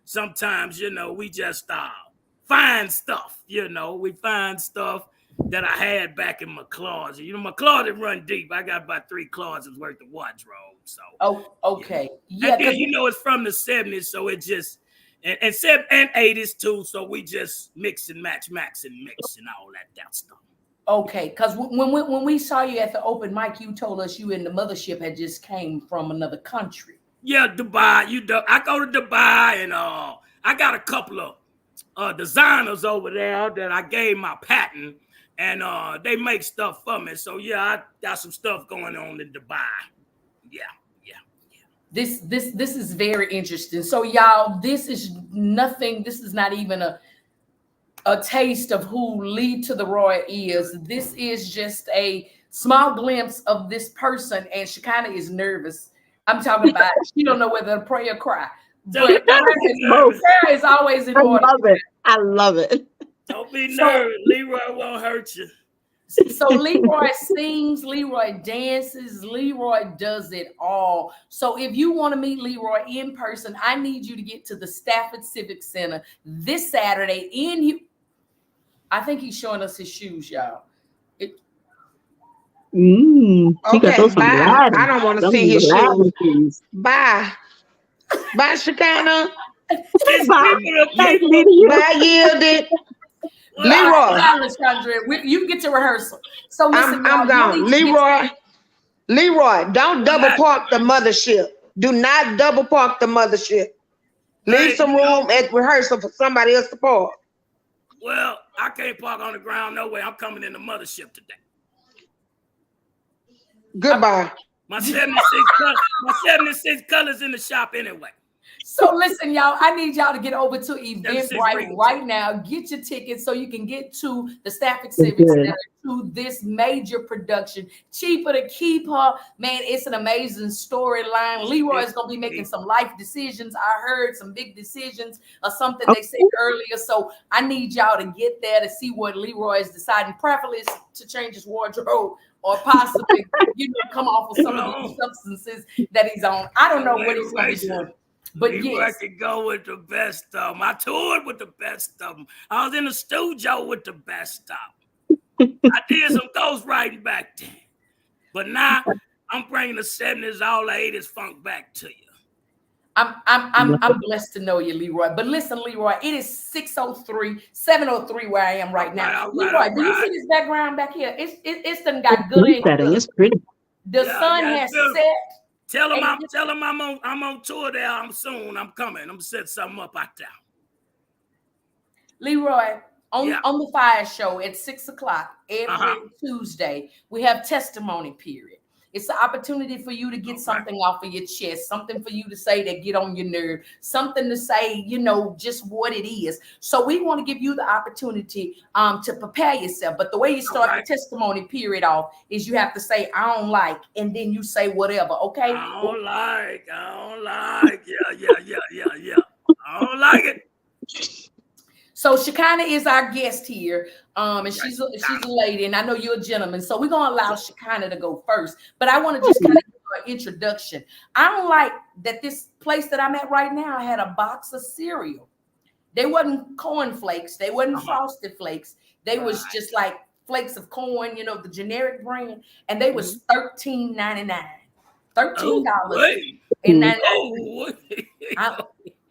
sometimes we just find stuff. We find stuff that I had back in my closet. My closet run deep. I got about 3 closets worth of wardrobe. So okay, yeah, and then, it's from the 70s, so it just. And 80s too, so we just mix and match and all that stuff. Okay, because when we saw you at the open mic, you told us you and the mothership had just came from another country. Yeah, Dubai. I go to Dubai, and I got a couple of designers over there that I gave my patent, and they make stuff for me. So yeah, I got some stuff going on in Dubai. Yeah. This is very interesting. So y'all, this is nothing. This is not even a taste of who Lee to the Roy is. This is just a small glimpse of this person. And Shekinah is nervous. I'm talking about she don't know whether to pray or cry. But prayer is always important. I love it. Don't be nervous. Leroy won't hurt you. So Leroy sings, Leroy dances, Leroy does it all. So if you want to meet Leroy in person, I need you to get to the Stafford Civic Center this Saturday. I think he's showing us his shoes, y'all. Okay, bye. I don't want to see his shoes. Bye. Bye, Shekinah. Bye, Yielded. Leroy, you get to rehearsal. So listen, I'm gone. Leroy, don't double park the mothership. Do not double park the mothership. Leave some room at rehearsal for somebody else to park. Well, I can't park on the ground. No way. I'm coming in the mothership today. Goodbye. My 76 colors in the shop anyway. So listen, y'all, I need y'all to get over to Eventbrite right now. Get your tickets so you can get to the Stafford Civic Center to this major production. Cheapr to keep her. Man, it's an amazing storyline. Leroy is going to be making some life decisions. I heard some big decisions or something they said earlier. So I need y'all to get there to see what Leroy is deciding. Preferably to change his wardrobe or possibly, come off of some of these substances that he's on. I don't know what he's going to be doing. But I could go with the best of them. I toured with the best of them. I was in the studio with the best of them. I did some ghostwriting back then. But now I'm bringing the 70s, all the 80s funk back to you. I'm blessed to know you, Leroy. But listen, Leroy, it is 7:03 where I am right now. Leroy, do you see this background back here? It's done got good. It's pretty. The sun has set. Tell him I'm on tour there. I'm soon. I'm coming. I'm gonna set something up out there. Leroy, on the FIYAH Show at 6:00 every Tuesday, we have testimony period. It's an opportunity for you to get something off of your chest, something for you to say that get on your nerve, something to say, just what it is. So we want to give you the opportunity to prepare yourself. But the way you start the testimony period off is you have to say, I don't like, and then you say whatever, okay? I don't like. Yeah. I don't like it. So Shekinah is our guest here, and she's a lady, and I know you're a gentleman. So we're gonna allow Shekinah to go first, but I want to just kind of give her an introduction. I don't like that this place that I'm at right now had a box of cereal. They wasn't cornflakes, they wasn't frosted flakes. They was just like flakes of corn, the generic brand, and they was $13.99. $13.99.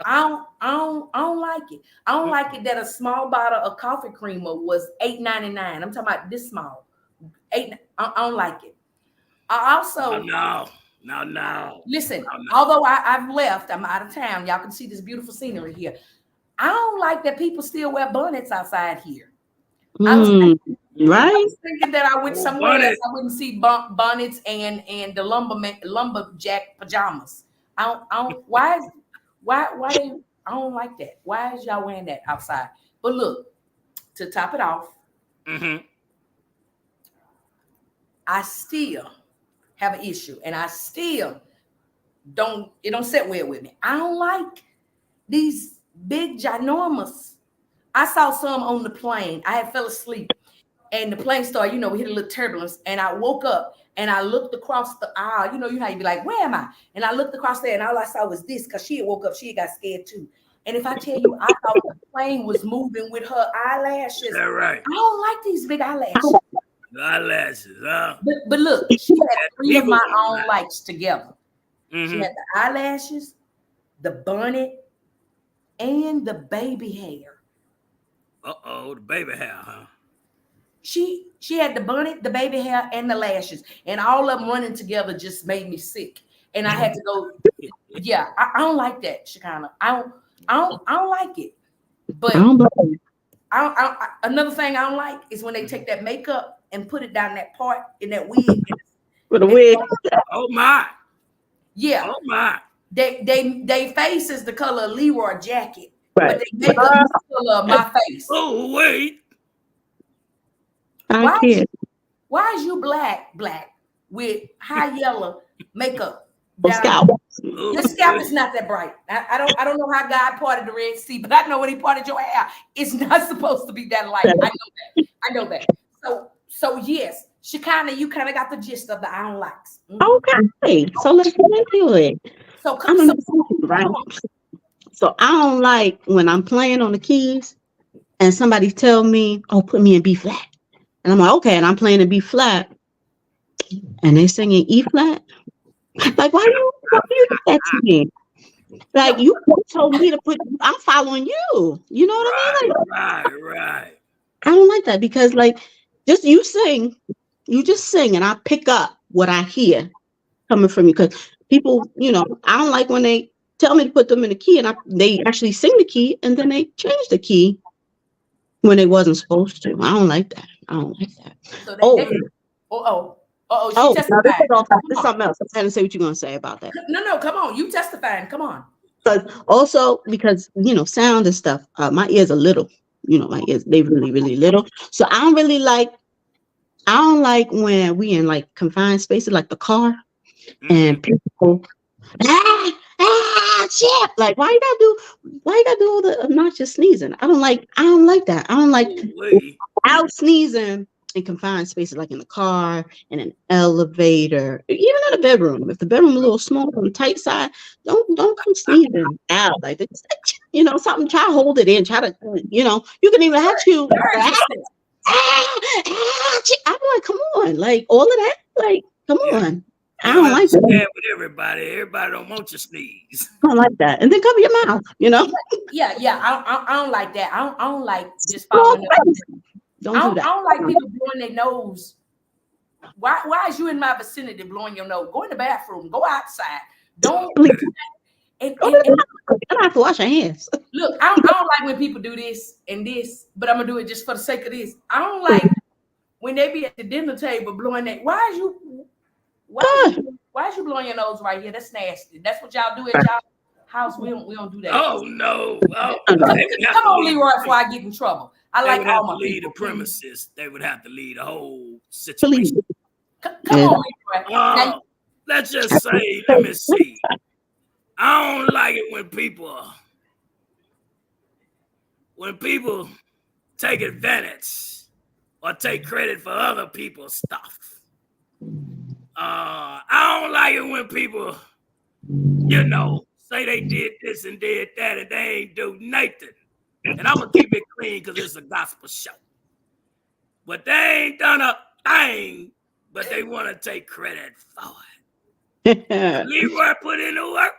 I don't like it. I don't like it that a small bottle of coffee creamer was $8.99. I'm talking about this small. I don't like it. I also No. listen. No. Although I've left, I'm out of town. Y'all can see this beautiful scenery here. I don't like that people still wear bonnets outside here. I was Mm, I right? was thinking that I went Oh, somewhere bonnet. else. I wouldn't see bonnets and the lumberjack pajamas. I don't. Why they? I don't like that. Why is y'all wearing that outside? But look, to top it off, Mm-hmm. I still have an issue, and I still don't. It don't sit well with me. I don't like these big ginormous. I saw some on the plane. I had fell asleep. And the plane started, we hit a little turbulence. And I woke up and I looked across the aisle. You know how you be like, where am I? And I looked across there and all I saw was this because she had woke up. She had got scared too. And if I tell you, I thought the plane was moving with her eyelashes. That right. I don't like these big eyelashes. Eyelashes, huh? But look, she had three of People my want own that. likes together. She Mm-hmm. had the eyelashes, the bonnet, and the baby hair. The baby hair, huh? She had the bonnet, the baby hair, and the lashes, and all of them running together just made me sick. And I had to go. Yeah, I don't like that, Shekinah. I don't like it. But I don't blame you. Another thing I don't like is when they take that makeup and put it down that part in that wig. With a wig. Oh my. Yeah, Oh my. they face is the color of Leroy jacket, Right. but they makeup is the color of my face. Oh wait. I Why can't. Why is you black with high yellow makeup Or down? scalp. Oh, Your scalp wait. is not that bright. I don't know how God parted the Red Sea, but I know when He parted your hair, it's not supposed to be that light. I know that. So yes, Shekinah, you kind of got the gist of the I don't likes. Okay. So let's get into it. So I'm come right. on. So I don't like when I'm playing on the keys and somebody tell me, "Oh, put me in B flat," and I'm like, "Okay," and I'm playing in B flat, and they singing E flat. Like, why you do that to me? Like, you told me to put. I'm following you. You know what I mean? Like, Right. I don't like that because, like, just you just sing, and I pick up what I hear coming from you. Because people, I don't like when they tell me to put them in the key, and they actually sing the key, and then they change the key when they wasn't supposed to. I don't like that. So Oh, she now this testified. is something else. I'm trying to say what you're gonna say about that. No, come on. You testifying. Come on. But also because sound and stuff. My ears are little. My ears they really really little. So I don't like when we in like confined spaces like the car and people shit. Like why you gotta do all the obnoxious sneezing? I don't like that. I don't like out sneezing in confined spaces like in the car, in an elevator, even in a bedroom. If the bedroom is a little small on the tight side, don't come sneezing out like this. Something. Try to hold it in. Try to you can even have to. I'm like, come on, like all of that, like come on. I don't like that. With everybody. Everybody don't want you to sneeze. I don't like that. And then cover your mouth, Yeah. I don't like that. I don't like just following. Don't do that. I don't like people blowing their nose. Why is you in my vicinity blowing your nose? Go in the bathroom. Go outside. Don't. And I have to wash your hands. look, I don't like when people do this and this, but I'm gonna do it just for the sake of this. I don't like when they be at the dinner table blowing that. Why is you blowing your nose right here? That's nasty. That's what y'all do at y'all house. We don't do that. Oh no. Come on, Leroy, before I get in trouble. I like all my lead people. the premises. They would have to lead the whole situation. Come on, Leroy. Let's just say, let me see. I don't like it when people take advantage or take credit for other people's stuff. I don't like it when people, say they did this and did that and they ain't do nothing. And I'm going to keep it clean because it's a gospel show. But they ain't done a thing, but they want to take credit for it. Leroy put in the work.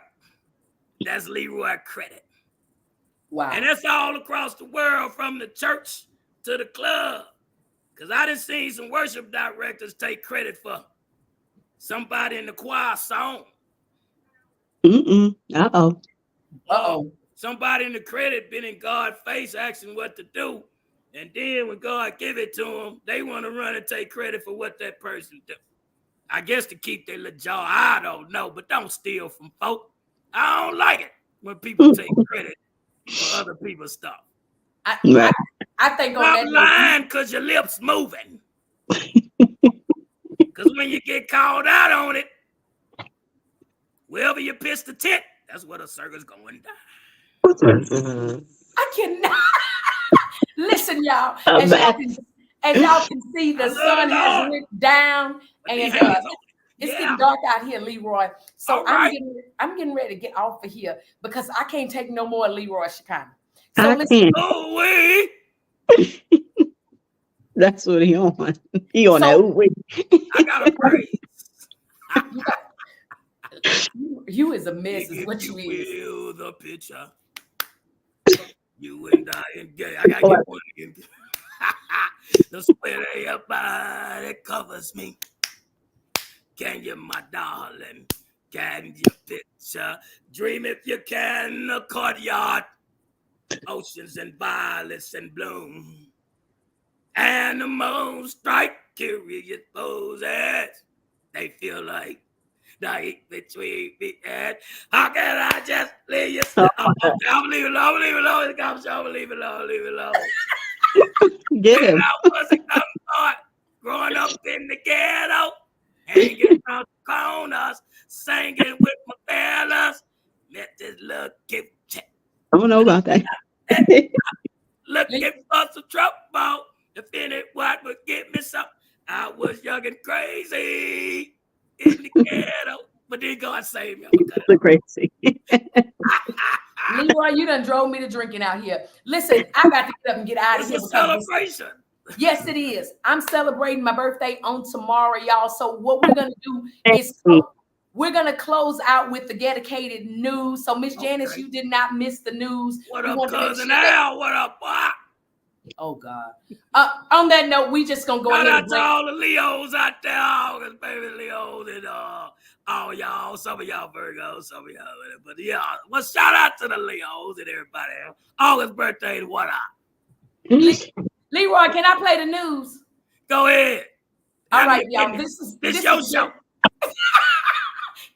That's Leroy credit. Wow. And that's all across the world from the church to the club. Because I done seen some worship directors take credit for somebody in the choir song. Uh-oh. Somebody in the credit been in God's face asking what to do. And then when God give it to them, they want to run and take credit for what that person do. I guess to keep their little jaw. I don't know, but don't steal from folk. I don't like it when people take credit for other people's stuff. I think on Stop that lying because your lips moving. Because when you get called out on it, wherever you piss the tent, that's where the circle's going down. I cannot. Listen, y'all. As y'all can see, the sun has went down, and it's getting dark out here, Leroy. So I'm getting ready to get off of here because I can't take no more Leroy Shekinah. So listen. Oh wait. That's what he on. He on that. Wait. I gotta praise. You is a mess, is what you is. Will the picture. You and I and gay. I gotta get one again. The sweat of your body covers me. Can you, my darling? Can you picture? Dream if you can, a courtyard. Oceans and violets and bloom. Animals strike curious poses. They feel like the heat between me and how can I just leave you? I'm leave it alone, leave it alone. It's come show, leave it alone, leave it alone. Get him. I wasn't growing up in the ghetto, hanging out the corners, singing with my fellas. Met this little kid. I don't know about that. Looking for some trouble. If anyone would give me some, I was young and crazy in the ghetto. But then God saved me. So crazy. Leroy, you done drove me to drinking out here. Listen, I got to get up and get out of here. It's a celebration. Yes, it is. I'm celebrating my birthday on tomorrow, y'all. So what we're going to do is we're going to close out with the dedicated news. So Miss Janice, you did not miss the news. What up, cousin Al? What up, boy? Oh, God. On that note, we just going to go ahead and shout out to all the Leos out there. August, baby Leos and all y'all. Some of y'all Virgos, some of y'all. But yeah, well, shout out to the Leos and everybody else. August birthday and what up? Leroy, can I play the news? Go ahead. All right, y'all. This your show.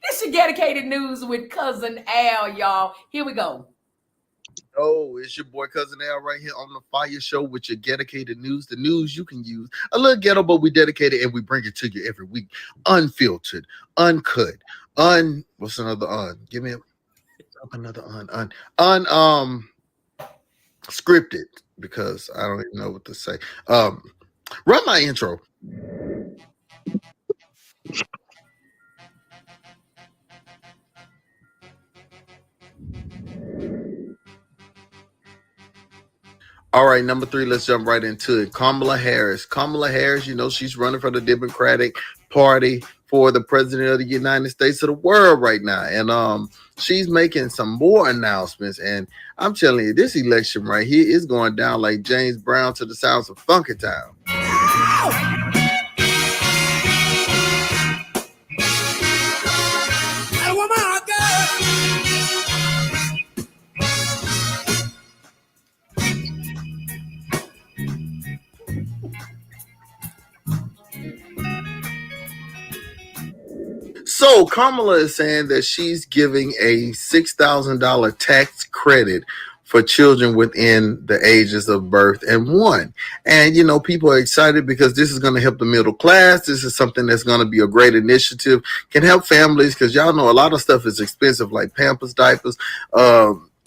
This is dedicated news with Cousin Al, y'all. Here we go. Oh, it's your boy Cousin Al right here on the FIYAH Show with your dedicated news. The news you can use. A little ghetto, but we dedicated and we bring it to you every week. Unfiltered, uncut, what's another give me another scripted, because I don't even know what to say. Run my intro. All right, number 3, let's jump right into it. Kamala Harris, you know, she's running for the Democratic Party for the president of the United States of the world right now. And she's making some more announcements. And I'm telling you, this election right here is going down like James Brown to the sounds of Funky Town. So Kamala is saying that she's giving a $6,000 tax credit for children within the ages of birth and 1. And, you know, people are excited because this is going to help the middle class. This is something that's going to be a great initiative, can help families, because y'all know a lot of stuff is expensive, like Pampers, diapers,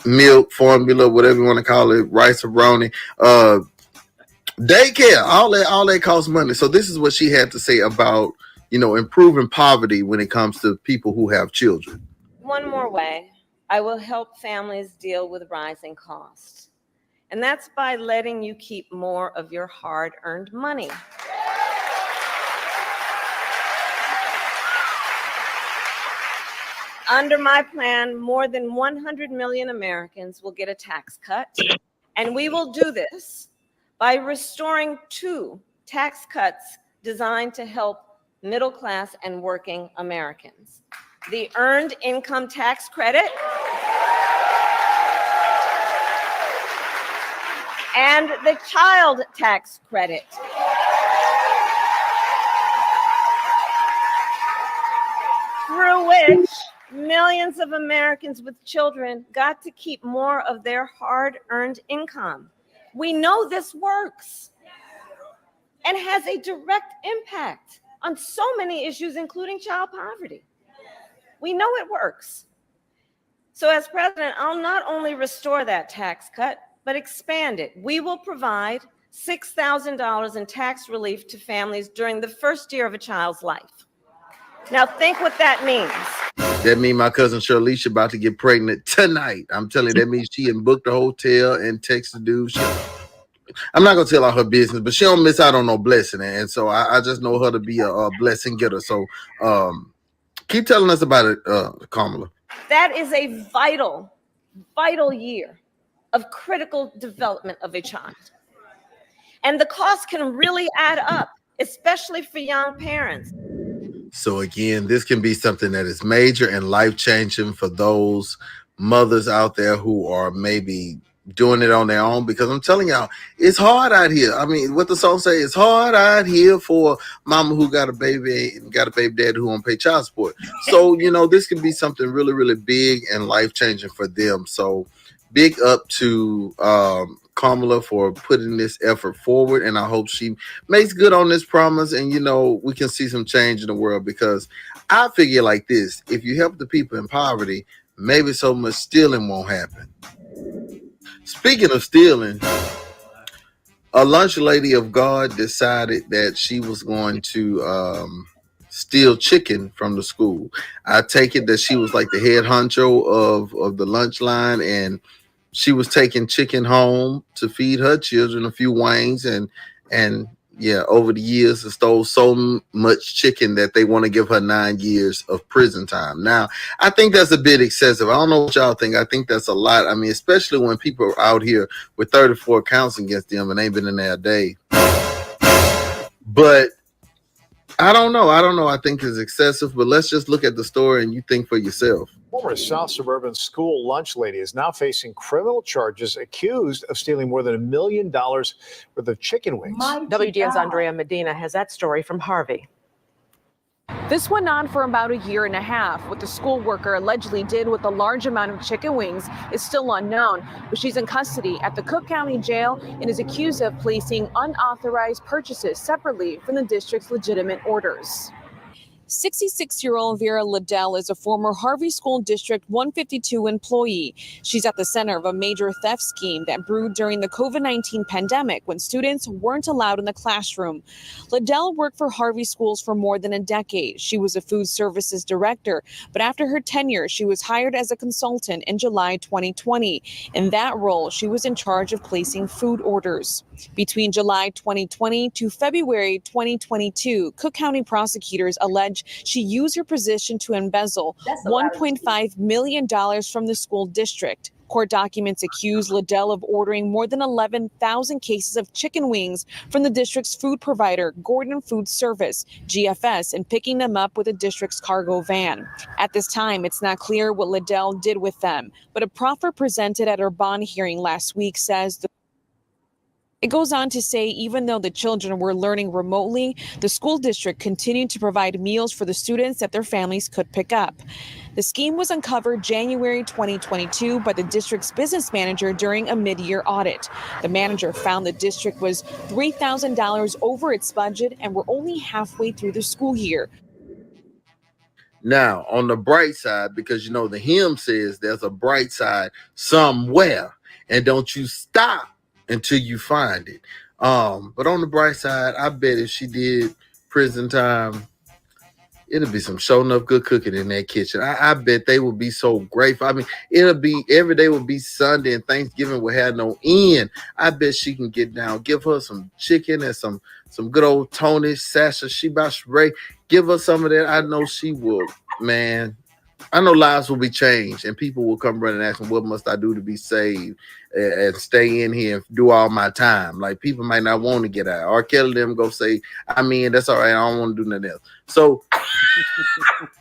milk, formula, whatever you want to call it, rice, brownie, daycare, all that costs money. So this is what she had to say about, you know, improving poverty when it comes to people who have children. One more way I will help families deal with rising costs, and that's by letting you keep more of your hard-earned money. Under my plan, more than 100 million Americans will get a tax cut, and we will do this by restoring 2 tax cuts designed to help middle class and working Americans. The Earned Income Tax Credit and the Child Tax Credit. Through which millions of Americans with children got to keep more of their hard-earned income. We know this works and has a direct impact on so many issues, including child poverty. We know it works. So as president, I'll not only restore that tax cut, but expand it. We will provide $6,000 in tax relief to families during the first year of a child's life. Now think what that means. That means my cousin Shirley's about to get pregnant tonight. I'm telling you, that means she had booked a hotel and texted dude. I'm not gonna tell all her business, but she don't miss out on no blessing, and so I just know her to be a blessing getter. So keep telling us about it, Kamala. That is a vital year of critical development of a child. And the cost can really add up, especially for young parents. So again, this can be something that is major and life-changing for those mothers out there who are maybe doing it on their own, because I'm telling y'all, it's hard out here. I mean, what the song say, it's hard out here for mama who got a baby and got a baby dad who won't pay child support. So, you know, this can be something really, really big and life-changing for them. So big up to Kamala for putting this effort forward, and I hope she makes good on this promise, and you know, we can see some change in the world, because I figure like this: if you help the people in poverty, maybe so much stealing won't happen. Speaking of stealing, a lunch lady of God decided that she was going to steal chicken from the school. I take it that she was like the head honcho of the lunch line, and she was taking chicken home to feed her children a few wangs, and yeah, over the years, has stole so much chicken that they want to give her 9 years of prison time. Now, I think that's a bit excessive. I don't know what y'all think. I think that's a lot. I mean, especially when people are out here with 34 counts against them and ain't been in there a day. But I don't know. I think it's excessive, but let's just look at the story and you think for yourself. Former South Suburban school lunch lady is now facing criminal charges, accused of stealing more than $1 million worth of chicken wings. WGN's Andrea Medina has that story from Harvey. This went on for about a year and a half. What the school worker allegedly did with a large amount of chicken wings is still unknown, but she's in custody at the Cook County Jail and is accused of placing unauthorized purchases separately from the district's legitimate orders. 66-year-old Vera Liddell is a former Harvey School District 152 employee. She's at the center of a major theft scheme that brewed during the COVID-19 pandemic when students weren't allowed in the classroom. Liddell worked for Harvey Schools for more than a decade. She was a food services director, but after her tenure, she was hired as a consultant in July 2020. In that role, she was in charge of placing food orders. Between July 2020 to February 2022, Cook County prosecutors allege she used her position to embezzle $1.5 million from the school district. Court documents accuse Liddell of ordering more than 11,000 cases of chicken wings from the district's food provider, Gordon Food Service, GFS, and picking them up with the district's cargo van. At this time, it's not clear what Liddell did with them, but a proffer presented at her bond hearing last week says it goes on to say even though the children were learning remotely, the school district continued to provide meals for the students that their families could pick up. The scheme was uncovered January 2022 by the district's business manager during a mid-year audit. The manager found the district was $3,000 over its budget and were only halfway through the school year. Now, on the bright side, because you know the hymn says there's a bright side somewhere, and don't you stop until you find it. But on the bright side, I bet if she did prison time, it'll be some show enough good cooking in that kitchen. I bet they would be so grateful. I mean, it'll be every day would be Sunday and Thanksgiving would have no end. I bet she can get down. Give her some chicken and some good old Tony, Sasha, Shiba, Ray. Give her some of that. I know she will, man. I know lives will be changed, and people will come running and ask me, "What must I do to be saved and stay in here and do all my time?" Like people might not want to get out. R. Kelly them go say, "I mean, that's all right. I don't want to do nothing else." So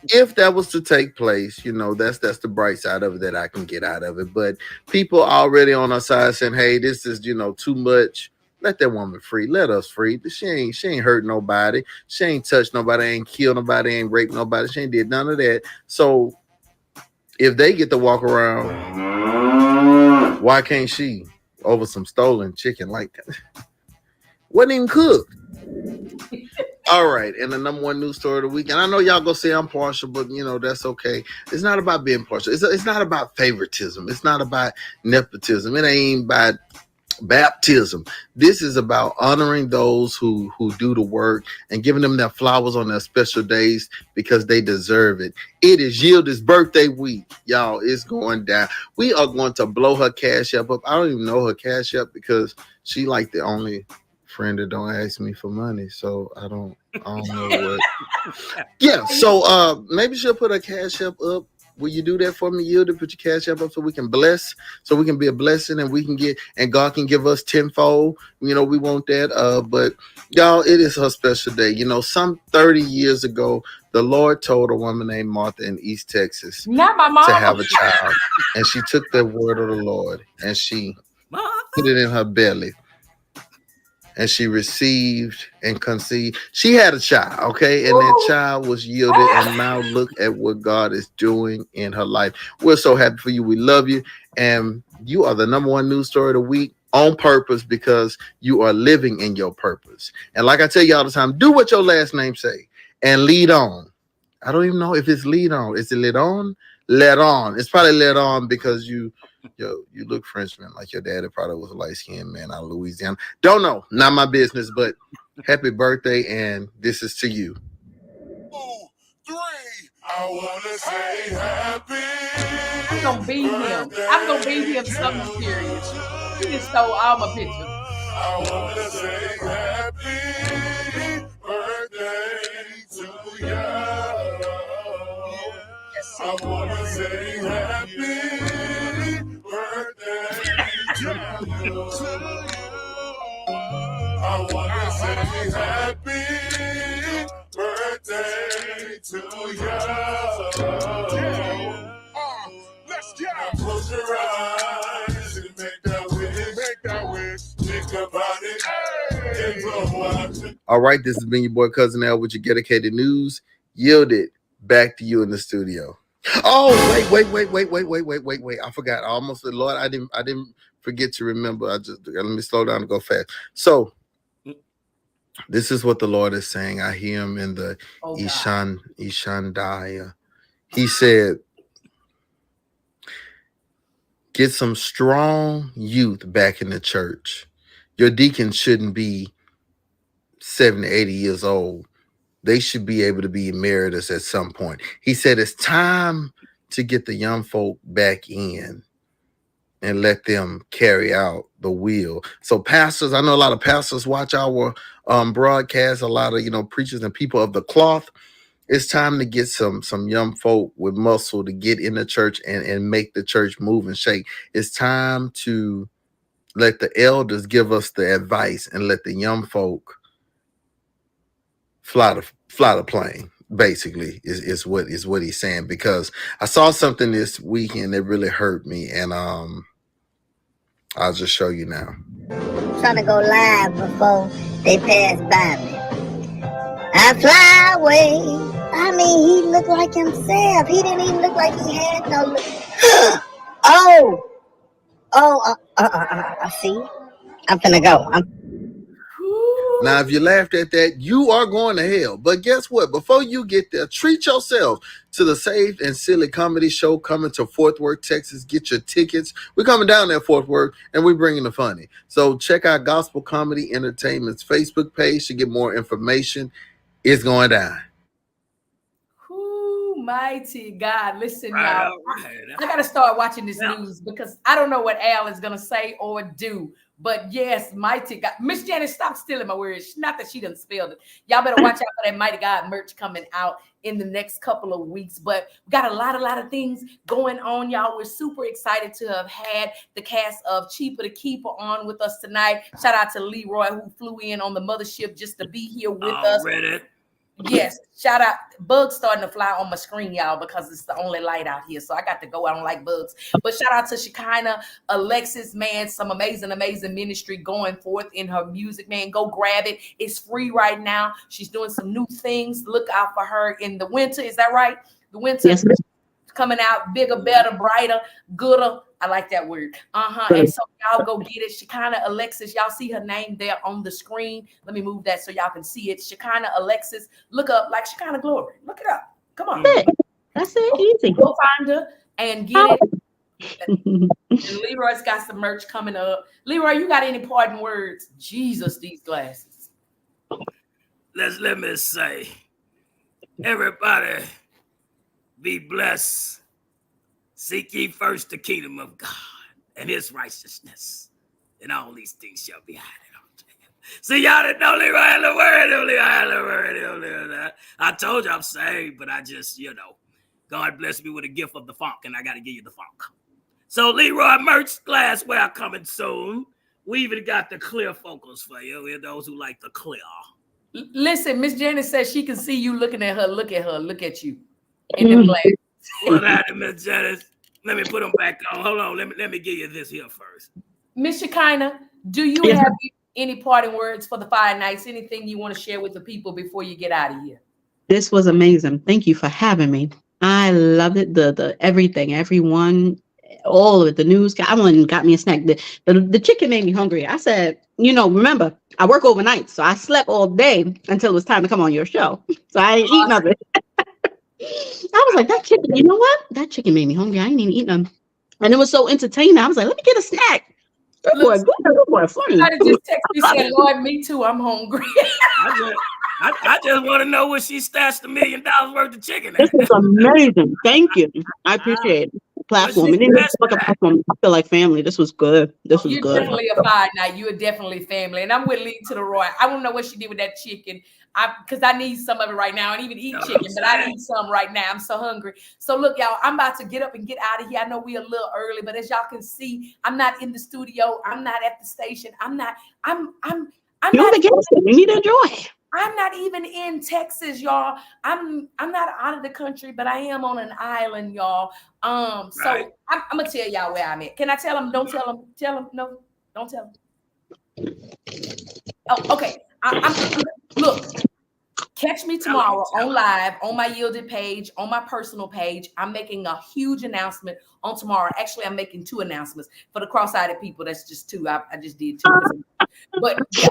if that was to take place, that's the bright side of it that I can get out of it. But people already on our side saying, "Hey, this is too much." Let that woman free. Let us free. She ain't hurt nobody. She ain't touched nobody. Ain't killed nobody. Ain't raped nobody. She ain't did none of that. So if they get to walk around, why can't she over some stolen chicken like that? Wasn't even cooked. All right, and the number one news story of the week, and I know y'all gonna say I'm partial, but that's okay. It's not about being partial. It's not about favoritism. It's not about nepotism. It ain't about baptism. This is about honoring those who do the work and giving them their flowers on their special days because they deserve it. It is Yildi's birthday week, y'all. It's going down. We are going to blow her cash app up. I don't even know her cash app because she like the only friend that don't ask me for money, so I don't know what. Yeah, so maybe she'll put her cash app up. Will you do that for me, Yilda? Put your cash app up so we can bless, so we can be a blessing, and we can get, and God can give us tenfold. We want that. But y'all, it is her special day. Some 30 years ago, the Lord told a woman named Martha in East Texas Not my mom. to have a child, and she took the word of the Lord and she put it in her belly. And she received and conceived. She had a child, okay? And that child was yielded. And now look at what God is doing in her life. We're so happy for you. We love you. And you are the number one news story of the week on purpose because you are living in your purpose. And like I tell you all the time, do what your last name say and lead on. I don't even know if it's lead on. Is it lead on? Let on. It's probably let on because you look Frenchman, like your daddy probably was a light-skinned man out of Louisiana. Don't know. Not my business, but happy birthday, and this is to you. 2, 3. I wanna say happy. I'm gonna beat him. I'm gonna beat him something serious. He just stole all my pictures. I wanna say happy birthday to you. I wanna say happy birthday to you. I wanna say happy birthday to you. Let's go. Close your eyes and make that wish. Think about it. All right, this has been your boy Cousin Al with your dedicated news. Yielded back to you in the studio. Oh, wait. I forgot. I almost said, Lord, I didn't forget to remember. Let me slow down and go fast. So this is what the Lord is saying. I hear him in the Ishandaya. He said, get some strong youth back in the church. Your deacons shouldn't be 70, 80 years old. They should be able to be emeritus at some point. He said it's time to get the young folk back in and let them carry out the will. So pastors, I know a lot of pastors watch our broadcast, a lot of preachers and people of the cloth. It's time to get some young folk with muscle to get in the church and make the church move and shake. It's time to let the elders give us the advice and let the young folk fly the plane, basically, is what he's saying. Because I saw something this weekend that really hurt me, and I'll just show you now. Trying to go live before they pass by me. I fly away. I mean, he looked like himself. He didn't even look like he had no look. I see. I'm finna go. Now, if you laughed at that, you are going to hell. But guess what? Before you get there, treat yourself to the Saved and Silly Comedy Show coming to Fort Worth, Texas. Get your tickets. We're coming down there, Fort Worth, and we're bringing the funny. So check out Gospel Comedy Entertainment's Facebook page to get more information. It's going down. Mighty God. Listen, y'all. I got to start watching this news because I don't know what Al is going to say or do. But yes, mighty God. Miss Janet, stop stealing my words. Not that she done spelled it. Y'all better watch out for that mighty God merch coming out in the next couple of weeks. But we got a lot of things going on, y'all. We're super excited to have had the cast of Cheapr the Keeper on with us tonight. Shout out to Leroy, who flew in on the mothership just to be here with us. Yes, shout out. Bugs starting to fly on my screen, y'all, because it's the only light out here. So I got to go. I don't like bugs. But shout out to Shekinah Alexis, man. Some amazing ministry going forth in her music, man. Go grab it. It's free right now. She's doing some new things. Look out for her in the winter. Is that right? The winter. Yes. Coming out bigger, better, brighter, gooder. I like that word. And so y'all go get it. Shekinah Alexis. Y'all see her name there on the screen. Let me move that so y'all can see it. Shekinah Alexis. Look up like Shekinah Glory. Look it up. Come on. That's it. Easy. Go find her and get it. And Leroy's got some merch coming up. Leroy, you got any parting words? Jesus, these glasses. Let me say, everybody, be blessed. Seek ye first the kingdom of God and his righteousness, and all these things shall be added unto you. See, y'all didn't know Leroy had the word. I told you I'm saved, but I just, God blessed me with a gift of the funk, and I got to give you the funk. So Leroy merch glassware coming soon. We even got the clear focus for you, those who like the clear. Listen, Miss Janet says she can see you looking at her. Look at her. Look at you. In the glasses. What happened, Miss Janet? Let me put them back on. Hold on. Let me give you this here first. Miss Shekinah, do you have any parting words for the Fire Nights? Anything you want to share with the people before you get out of here? This was amazing. Thank you for having me. I loved it. The everything, everyone, all of it. The news. I went and got me a snack. The chicken made me hungry. I said, remember, I work overnight, so I slept all day until it was time to come on your show. So I didn't eat nothing. I was like, that chicken, you know what? That chicken made me hungry. I ain't even eating them. And it was so entertaining. I was like, let me get a snack. That boy funny. I just text me said, Lord, me too. I'm hungry. I just want to know where she stashed $1 million worth of chicken. This is amazing. Thank you. I appreciate it. Platform. It didn't look a platform. I feel like family. This was good. This was You're good. definitely a Fire Night. You are definitely family. And I'm with Lee to the Roy. I don't know what she did with that chicken. Because I need some of it right now. I don't even eat chicken, but I need some right now. I'm so hungry. So look, y'all, I'm about to get up and get out of here. I know we're a little early, but as y'all can see, I'm not in the studio. I'm not at the station. I'm not You need to enjoy. I'm not even in Texas, y'all. I'm not out of the country, but I am on an island, y'all. So I'm gonna tell y'all where I'm at. Can I tell them? Don't tell them. Tell them. No, don't tell them. Oh, okay. Look. Catch me tomorrow on live on my Yielded page, on my personal page. I'm making a huge announcement on tomorrow. Actually, I'm making 2 announcements for the cross-eyed people. That's just 2. I just did 2. But yeah,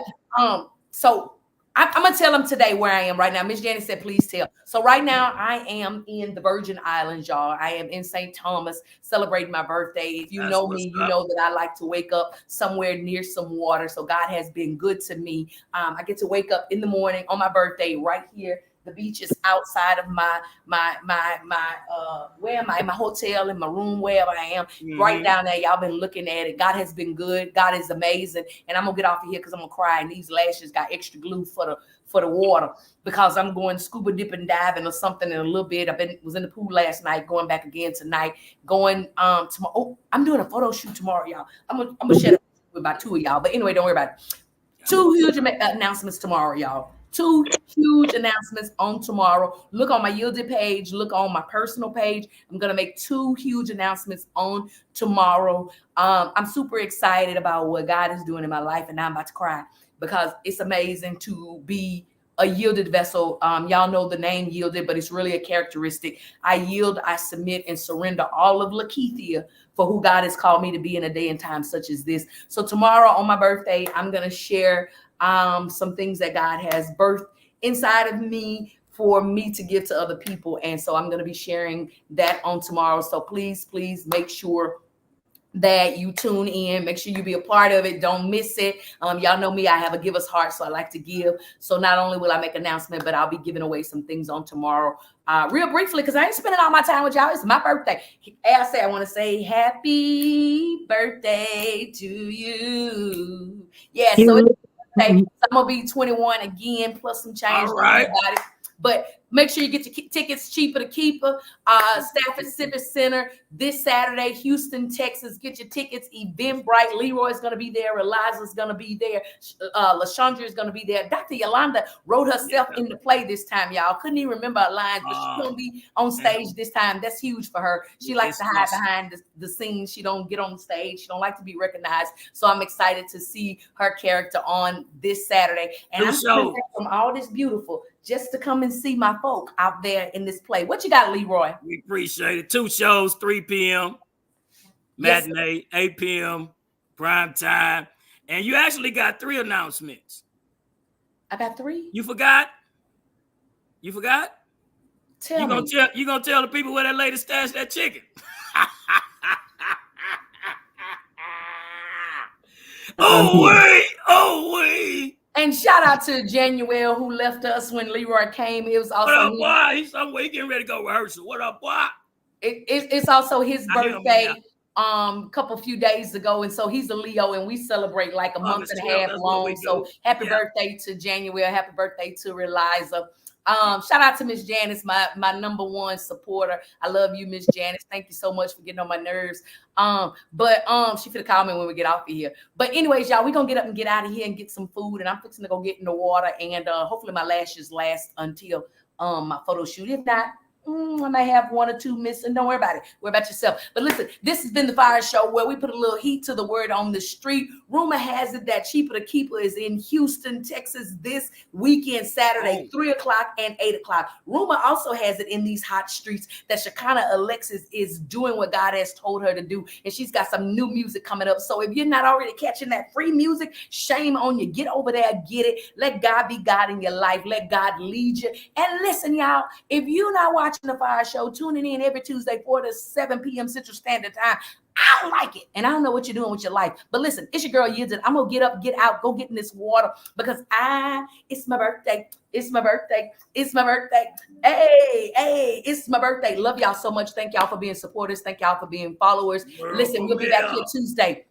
so I'm gonna tell them today where I am right now. Miss Janet said, please tell. So right now I am in the Virgin Islands, y'all. I am in St. Thomas celebrating my birthday. If you know me, you know that I like to wake up somewhere near some water. So God has been good to me. I get to wake up in the morning on my birthday right here. The beach is outside of my where am I? In my hotel, in my room, wherever I am, right down there. Y'all been looking at it. God has been good. God is amazing. And I'm gonna get off of here because I'm gonna cry. And these lashes got extra glue for the water because I'm going scuba dipping, diving or something in a little bit. Was in the pool last night, going back again tonight. Going tomorrow. Oh, I'm doing a photo shoot tomorrow, y'all. I'm gonna share it with about 2 of y'all. But anyway, don't worry about it. 2 huge announcements tomorrow, y'all. 2 huge announcements on tomorrow. Look on my Yielded page. Look on my personal page. I'm going to make 2 huge announcements on tomorrow. I'm super excited about what God is doing in my life, and now I'm about to cry because it's amazing to be a yielded vessel. Y'all know the name Yielded, but it's really a characteristic. I yield, I submit, and surrender all of Lakeithia for who God has called me to be in a day and time such as this. So tomorrow on my birthday, I'm going to share some things that God has birthed inside of me for me to give to other people. And so I'm going to be sharing that on tomorrow. So please make sure that you tune in. Make sure you be a part of it. Don't miss it. Y'all know me. I have a giver's heart, so I like to give. So not only will I make an announcement, but I'll be giving away some things on tomorrow. Real briefly, because I ain't spending all my time with y'all. It's my birthday. I want to say happy birthday to you. Yeah, so it's birthday. So I'm gonna be 21 again, plus some change. All right. About it. But make sure you get your tickets cheaper to Cheapr. Stafford Civic Center this Saturday, Houston, Texas. Get your tickets. Eventbrite. Leroy's going to be there. Eliza's going to be there. LaShandra is going to be there. Dr. Yolanda wrote herself in the play this time, y'all. Couldn't even remember her lines, but she's going to be on stage this time. That's huge for her. She likes to hide behind the scenes. She don't get on stage. She don't like to be recognized. So I'm excited to see her character on this Saturday. And I'm coming back from all this beautiful just to come and see my folk out there in this play. What you got, Leroy? We appreciate it. 2 shows, 3 p.m. matinee, 8 p.m. prime time. And you actually got 3 announcements. I got 3? You forgot? You forgot? You gonna tell the people where that lady stashed that chicken? Oh, wait. And shout out to Januel who left us when Leroy came. It was also what up, boy? He's somewhere getting ready to go rehearsal. What up, boy? It's also his birthday couple few days ago, and so he's a Leo, and we celebrate like a month and a half long. So happy birthday to Januel. Happy birthday to Eliza. Shout out to Miss Janice, my number 1 supporter. I love you, Miss Janice. Thank you so much for getting on my nerves. But she finna call me when we get off of here. But anyways, y'all, we're gonna get up and get out of here and get some food, and I'm fixing to go get in the water, and hopefully my lashes last until my photo shoot. If not, I may have 1 or 2 missing. Don't worry about it. Worry about yourself. But listen, this has been the FIYAH Show, where we put a little heat to the word on the street. Rumor has it that Cheapr the Keeper is in Houston, Texas this weekend, Saturday, 3 o'clock and 8 o'clock. Rumor also has it in these hot streets that Shekinah Alexis is doing what God has told her to do. And she's got some new music coming up. So if you're not already catching that free music, shame on you. Get over there, get it. Let God be God in your life. Let God lead you. And listen, y'all, if you're not watching the FIYAH Show, tuning in every Tuesday 4 to 7 p.m. Central Standard Time, I don't like it, and I don't know what you're doing with your life. But listen, it's your girl Yidin. I'm gonna get up, get out, go get in this water, because it's my birthday. It's my birthday. It's my birthday. Hey, it's my birthday. Love y'all so much. Thank y'all for being supporters. Thank y'all for being followers. Listen, we'll be back here Tuesday.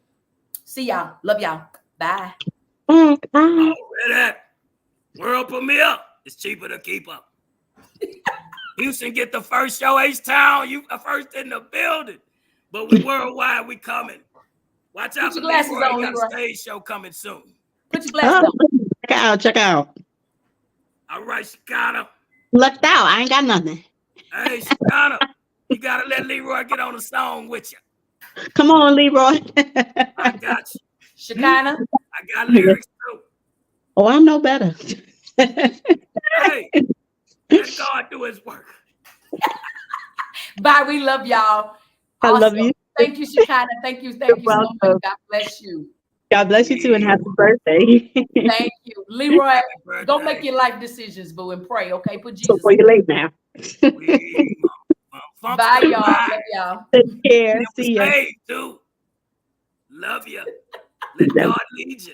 See y'all. Love y'all. Bye. World premiere. It's cheaper to keep up. Houston get the first show. H-Town, you are first in the building. But we worldwide, we coming. Watch out for Leroy. Got a stage show coming soon. Put your glasses on. Check out. All right, Shekinah. Lucked out. I ain't got nothing. Hey, Shekinah, you gotta let Leroy get on the song with you. Come on, Leroy. I got you. Shekinah. I got lyrics too. Oh, I know better. Hey, let God do his work. Bye. We love y'all. I love you. Thank you, Shekinah. Thank you. Thank you so much. God bless you. God bless you too, and happy birthday. Thank you. Leroy, go make your life decisions, boo, and pray, okay? Put Jesus. So for you late now. Bye, y'all. Love y'all. Take care. See ya. Hey, dude. Love you. Let God lead you.